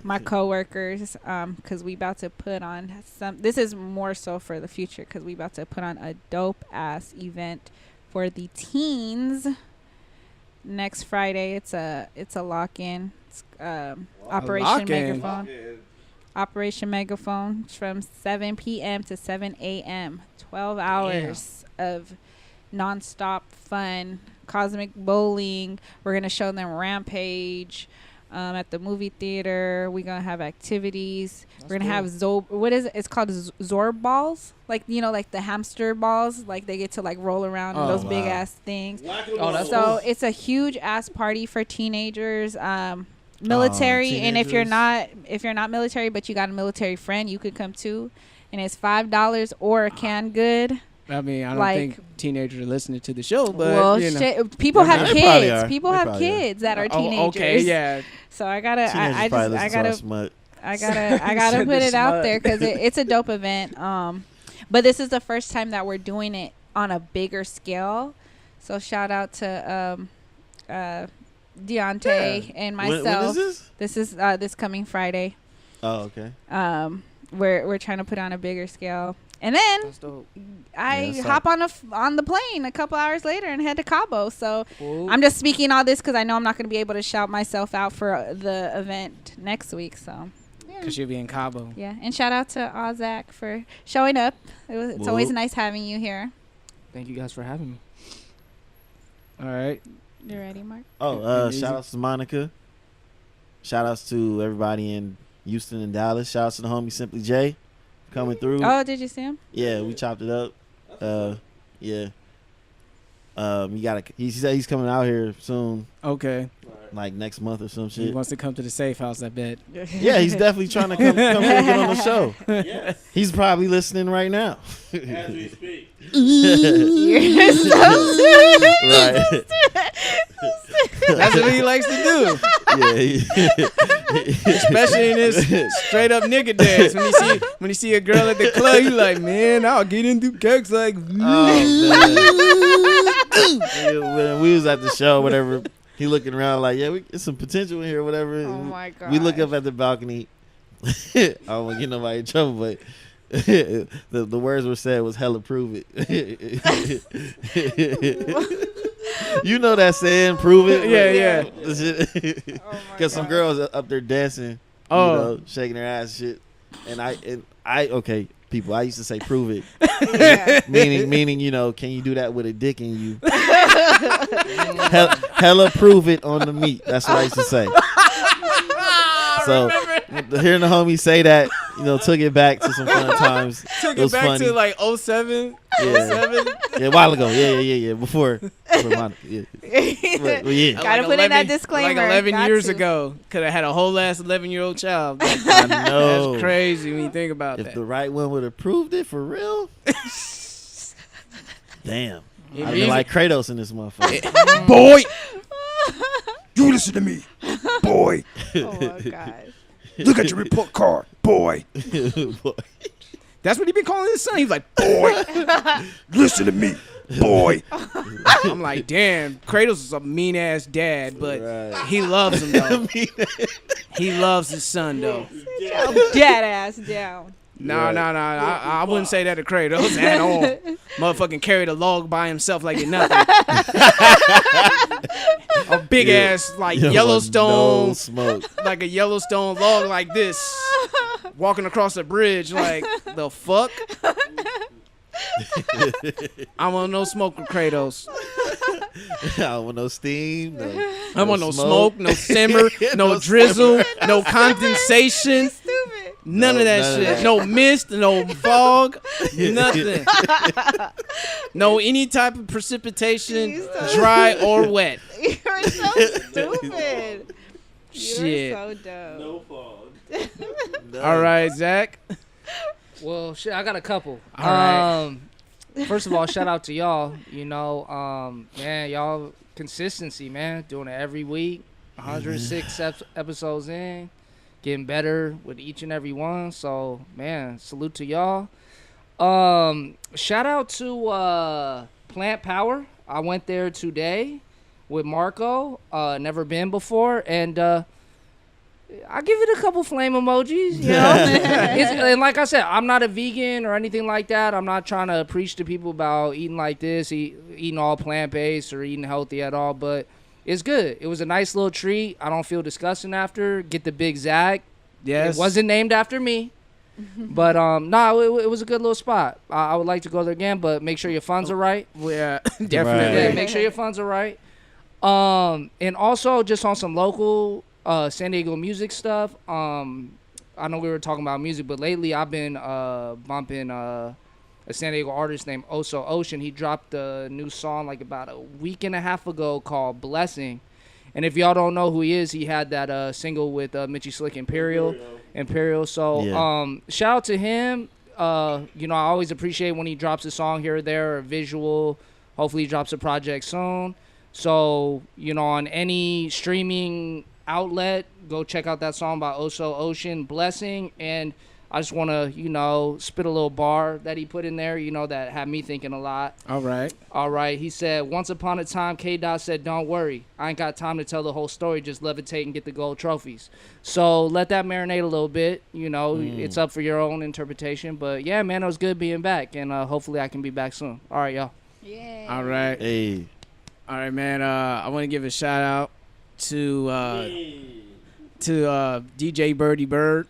my coworkers. Because we about to put on some. This is more so for the future. Because we about to put on a dope ass event for the teens next Friday. It's a lock-in. It's, Operation Megaphone. Operation Megaphone from 7 p.m. to 7 a.m. 12 hours of nonstop fun, cosmic bowling. We're going to show them Rampage at the movie theater. We're going to have activities. We're going to have what is it? It's called Zorb balls. Like, you know, like the hamster balls. Like they get to like roll around in those big ass things. That's so cool. it's a huge ass party for teenagers. Military, and if you're not military but you got a military friend, you could come too, and it's $5 or a canned good. I mean, I don't think teenagers are listening to the show, but well, you know. People have kids. People have kids that are teenagers. Okay, yeah. So I gotta put it smut. out there because it's a dope event. But this is the first time that we're doing it on a bigger scale. So shout out to Deontay and myself. When is this? This is this coming Friday. Oh, okay. We're trying to put on a bigger scale. And then I hop on the plane a couple hours later and head to Cabo. So I'm just speaking all this because I know I'm not going to be able to shout myself out for the event next week. So Because you'll be in Cabo. yeah, and shout out to Ozak for showing up. It's always nice having you here. Thank you guys for having me. All right. You ready, Mark? Oh, shout outs to Monica. Shout outs to everybody in Houston and Dallas. Shout outs to the homie Simply J coming through. Oh, did you see him? Yeah, we chopped it up. Yeah. He said he's coming out here soon. Okay. Like next month or some He shit. wants to come to the safe house, I bet. Yeah, he's definitely trying to come here and get on the show. Yes. He's probably listening right now. As we speak. You're so Right. That's what he likes to do. Yeah. Especially in this straight up nigga dance. When you see a girl at the club, you like, man, I'll get into cakes like. When we was at the show, whatever, he looking around like, yeah, it's some potential in here, whatever. Oh my god. We look up at the balcony. I don't want to get nobody in trouble, but the words were said was hella prove it. You know that saying, prove it? Yeah. Because some girls up there dancing, shaking their ass and shit. And I okay, people, I used to say prove it. Yeah. meaning, can you do that with a dick in you? Hella prove it on the meat. That's what I used to say. So hearing the homie say that, took it back to some fun times. Took it was back funny. to like 07. Yeah, a while ago. Yeah. Before Monica. Yeah. But yeah. Gotta put in that disclaimer. Like 11 Got years to. ago. Could have had a whole ass 11-year-old child. I know. That's crazy when you think about If that. the right one would have proved it for real. Damn. Yeah, I'd be like Kratos in this motherfucker. Boy, you listen to me, boy. Oh my god. Look at your report card, boy. Boy. That's what he been calling his son. He's like, Boy, listen to me, boy. I'm like, damn, Kratos is a mean ass dad, but Right. he loves him though. He loves his son though. Dead ass down. No. I wouldn't say that to Kratos at all. Motherfucking carried a log by himself like it's nothing. A big ass like Yellowstone, No smoke. like a Yellowstone log like this, walking across a bridge like the fuck. I want no smoke with Kratos. I don't want no steam. I want no smoke, no simmer, no drizzle, no condensation. Stupid. None of that none of shit. that. No mist, no fog, nothing. No any type of precipitation, dry or wet. You're so stupid. Shit. You're so dumb. No fog. All right, Zach. Well, shit, I got a couple. All right. First of all, shout out to y'all. Man, y'all consistency, man. Doing it every week. 106 episodes in. Getting better with each and every one. So, man, salute to y'all. Shout out to Plant Power. I went there today with Marco. Never been before. And I'll give it a couple flame emojis, you know. And like I said, I'm not a vegan or anything like that. I'm not trying to preach to people about eating like this, eating all plant-based or eating healthy at all. But it's good. It was a nice little treat. I don't feel disgusting after. Get the Big Zach. Yes. It wasn't named after me. But, it was a good little spot. I would like to go there again, but make sure your funds are right. Yeah, Right. definitely. Yeah, make sure your funds are right. And also just on some local San Diego music stuff. I know we were talking about music, but lately I've been bumping a San Diego artist named Oso Ocean. He dropped a new song like about a week and a half ago called Blessing. And if y'all don't know who he is, he had that single with Mitchie Slick Imperial. So Yeah. Shout out to him. I always appreciate when he drops a song here or there, or a visual. Hopefully he drops a project soon. So, on any streaming outlet, go check out that song by Oso Ocean, Blessing. And I just want to, spit a little bar that he put in there, that had me thinking a lot. All right. He said, once upon a time, K-Dot said, don't worry. I ain't got time to tell the whole story. Just levitate and get the gold trophies. So let that marinate a little bit. It's up for your own interpretation. But, yeah, man, it was good being back. And hopefully I can be back soon. All right, y'all. Yeah. All right. Hey. All right, man. I want to give a shout out to DJ Birdie Bird.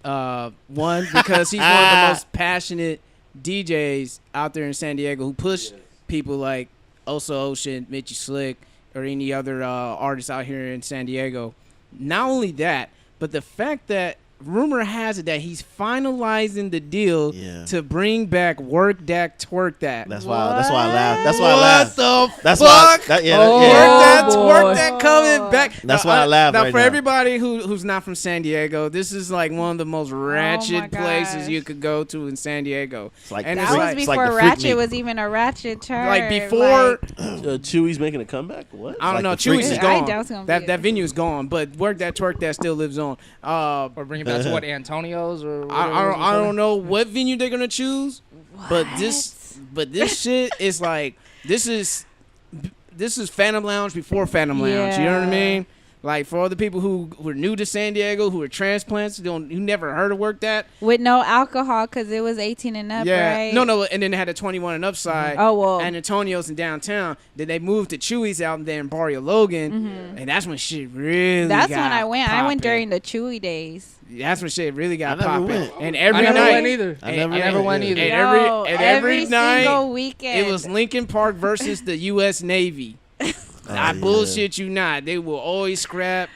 One, because he's one of the most passionate DJs out there in San Diego who push people like Oso Ocean, Mitchie Slick, or any other artists out here in San Diego. Not only that, but the fact that rumor has it that he's finalizing the deal to bring back Work That Twerk That. That's why I laughed. That's why I laughed. What the That's fuck? Why, Twerk That coming back. That's why I laughed. Now, right for now. everybody who's not from San Diego, this is like one of the most ratchet places you could go to in San Diego. It's like, and That it's was like, before Ratchet was even a ratchet term. like before Chewy's making a comeback. What? I don't know. the Chewy's is freaking- gone. I doubt it's gonna be That venue is gone, but Work That Twerk That still lives on. Or bring it back to what, Antonio's or I don't know what venue they're gonna choose, but this shit is like this is Phantom Lounge before Phantom Lounge. You know what I mean? Like for all the people who are new to San Diego, who are transplants, who never heard of Work That. With no alcohol because it was 18 and up, right? No, and then they had a 21 and up side. Oh, well. And Antonio's in downtown. Then they moved to Chewy's out there in Barrio Logan, and that's when shit really That's got when I went. I went poppin'. during the Chewy days. That's when shit really got I never popping. went. And every I never night, went either. I I never went either. And Yo, every night, single weekend. it was Lincoln Park versus the U.S. Navy. I bullshit you not. They will always scrap.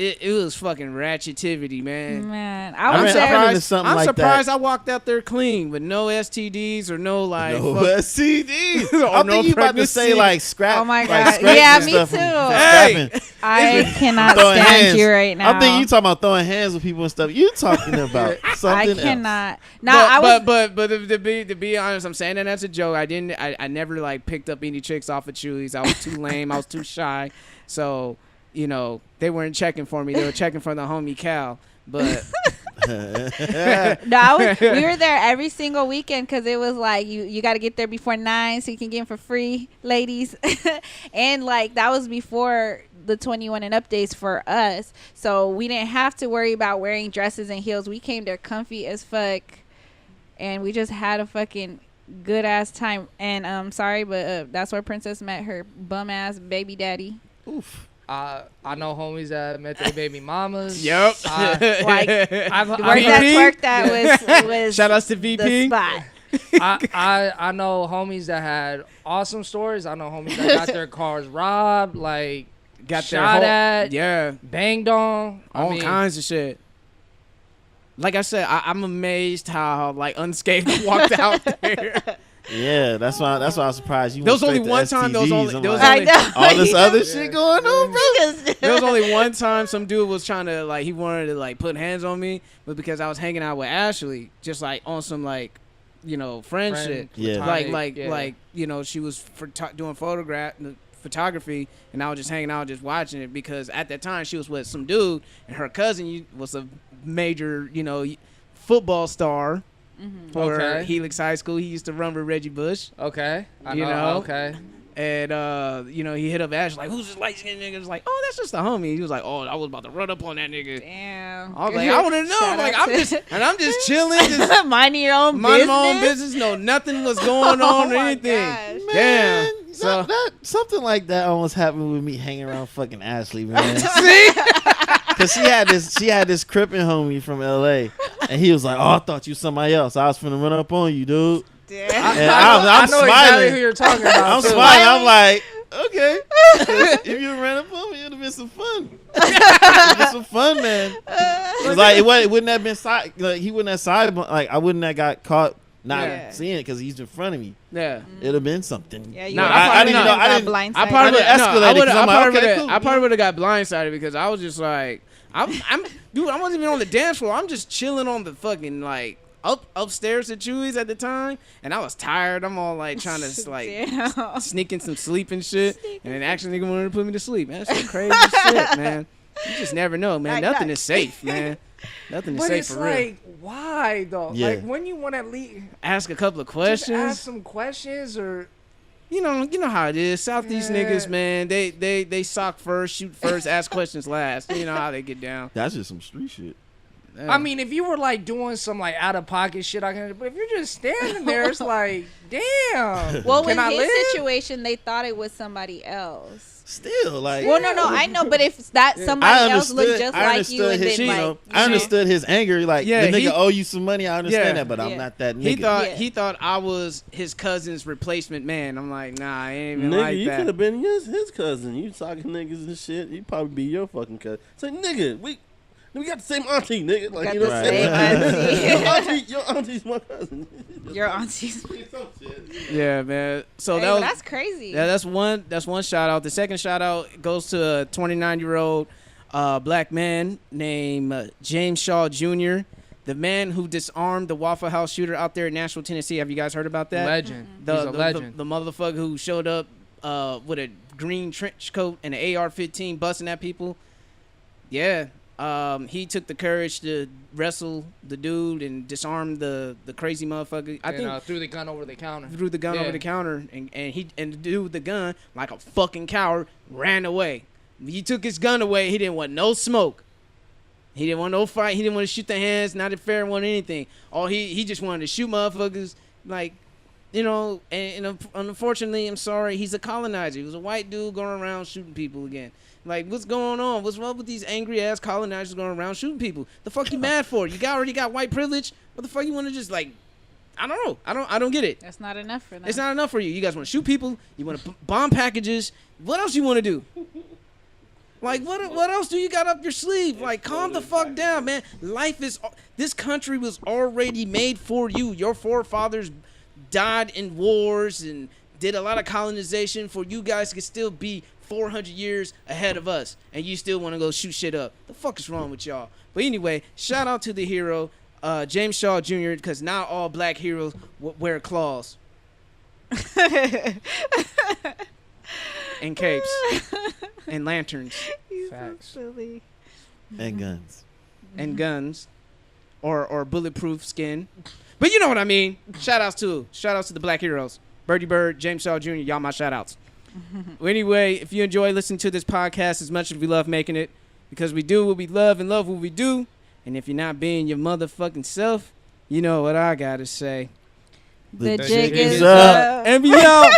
It was fucking ratchetivity, man. Man, I I was ran there. into something I'm like surprised that. I walked out there clean with no STDs or no like. No fuck- STDs. Or I'm no thinking you about to say pregnancy. like scrap. Oh my like God. scraps Yeah, and me stuff too. from Hey. scrapping. I cannot Throwing stand hands. you right now. I'm thinking you talking about throwing hands with people and stuff. You talking about I something else. cannot. No, I was. But to be honest, I'm saying that as a joke. I never like picked up any chicks off of Chewy's. I was too lame. I was too shy. So they weren't checking for me. They were checking for the homie Cal. But No, we were there every single weekend because it was like you got to get there before 9 so you can get in for free, ladies. And like that was before the 21 and up days for us, so we didn't have to worry about wearing dresses and heels. We came there comfy as fuck, and we just had a fucking good ass time. And sorry, but that's where Princess met her bum ass baby daddy. Oof. I know homies that met their baby mamas. Yep. Like I've, twerk that was shout outs to the VP. spot. I know homies that had awesome stories. I know homies that got their cars robbed, like Got shot their at, yeah, banged on, all kinds of shit. Like I said, I'm amazed how like unscathed I walked out there. Yeah, that's why I was surprised you. There was went only straight one to time. There was STDs. only I'm there was like, only know. all this other shit going on, bro. there was only one time some dude was trying to like he wanted to like put hands on me, but because I was hanging out with Ashley, just like on some like friend shit. Yeah. Like she was doing photography, and I was just hanging out, just watching it because at that time she was with some dude, and her cousin was a major football star for Helix High School. He used to run with Reggie Bush. Okay. I You know. know? Okay. And he hit up Ash like, "Who's this light skinned nigga?" It's like, "Oh, that's just a homie." He was like, "Oh, I was about to run up on that nigga." Damn. I was like, "I want to know." Shout Like, out I'm just chilling, just minding your own minding business. my own business. No, nothing was going on or my anything. gosh. Damn. So that something like that almost happened with me hanging around fucking Ashley, man. see, Cause she had this crippin' homie from LA, and he was like, "Oh, I thought you somebody else. I was finna run up on you, dude." Damn. And I I'm know smiling. exactly who you're talking about. I'm too. smiling. I'm like, okay. If you ran up on me, it'd have been some fun. It'd been some fun, man. It's like it wouldn't have been side. Like he wouldn't have side. Like I wouldn't have got caught not seeing it because he's in front of me. yeah. It'd have been something. Yeah, you Nah, would've I probably didn't know. got I didn't- blindsided. I probably would I escalated 'cause I'm like, okay, cool. I probably would have got blindsided because I was just like, dude, I wasn't even on the dance floor. I'm just chilling on the fucking like upstairs at Chewy's at the time, and I was tired. I'm all like trying to like Damn. sneak in some sleep and shit, and then actually nigga wanted to put me to sleep. Man, that's some crazy shit, man. You just never know, man. Nothing is safe, man. Nothing is But safe it's for real. like, why though? Yeah. Like when you want to leave, Ask a couple of just questions. ask some questions or. You know how it is. Southeast Yeah. niggas, man. They sock first, shoot first, ask questions last. You know how they get down. That's just some street shit. Yeah. I mean, if you were like doing some like out of pocket shit, I can. But if you're just standing there, it's like, damn. Well, can in I his live? situation, they thought it was somebody else. Still, like. Well, no, I know, but if that somebody else looked just like you, and his, then like, I understood his anger. Like, Yeah, the nigga he- owe you some money. I understand Yeah. that, but I'm Yeah. not that nigga. He thought Yeah. he thought I was his cousin's replacement man. I'm like, nah, I ain't even Nigga, like you that. could have been his cousin. You talking niggas and shit. He'd probably be your fucking cousin. Say, nigga, we got the same auntie, nigga. Like, Got you know the what I'm same saying? auntie. Your auntie's my cousin. your auntie's. Yeah, man. So Hey, that but was, that's crazy. yeah, that's one shout out. The second shout out goes to a 29-year-old black man named James Shaw Jr., the man who disarmed the Waffle House shooter out there in Nashville, Tennessee. Have you guys heard about that? Legend. The, He's a the, legend. The motherfucker who showed up with a green trench coat and an AR-15 busting at people. Yeah. He took the courage to wrestle the dude and disarm the crazy motherfucker. I think threw the gun over the counter. threw the gun over the counter and the dude with the gun, like a fucking coward, ran away. He took his gun away. He didn't want no smoke. He didn't want no fight. He didn't want to shoot the hands, not fair, want anything. He just wanted to shoot motherfuckers, like, you know, and unfortunately, I'm sorry, he's a colonizer. He was a white dude going around shooting people again. Like, what's going on? What's wrong with these angry ass colonizers going around shooting people? The fuck you mad for? You already got white privilege. What the fuck you want to just like? I don't know. I don't get it. That's not enough for them. It's not enough for you. You guys want to shoot people. You want to bomb packages. What else you want to do? Like, what else do you got up your sleeve? Like, calm the fuck down, man. This country was already made for you. Your forefathers died in wars and did a lot of colonization for you guys to still be 400 years ahead of us. And you still want to go shoot shit up. The fuck is wrong with y'all? But anyway, shout out to the hero, James Shaw Jr., because not all black heroes wear claws. And capes. And lanterns. He's Facts. so silly. And guns. And guns. Or bulletproof skin. But you know what I mean. Shout outs to the black heroes. Birdie Bird, James Shaw Jr., y'all my shout outs. Well, anyway, if you enjoy listening to this podcast as much as we love making it, because we do what we love and love what we do, and if you're not being your motherfucking self, you know what I gotta say. The jig jig is is up. up. And we out.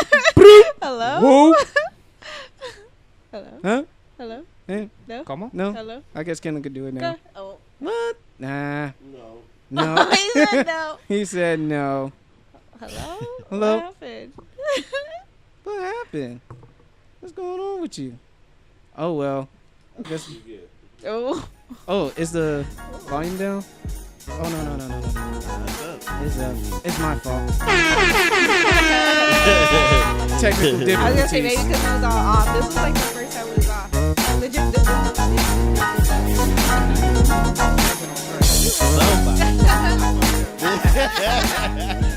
Hello? Woo. Hello? Huh? Hello? Eh? No? Come on. No? Hello? I guess Kendrick could do it now. Oh. What? Nah. No. No. He said no. He said no. Hello? Hello? What happened? What happened? What's going on with you? Oh, well. I guess. Oh. Oh, is the volume down? Oh, no. It's up. It's my fault. Technical difficulties. I was gonna say maybe because it was all off. This was like the first time it was off. Legit. Somebody.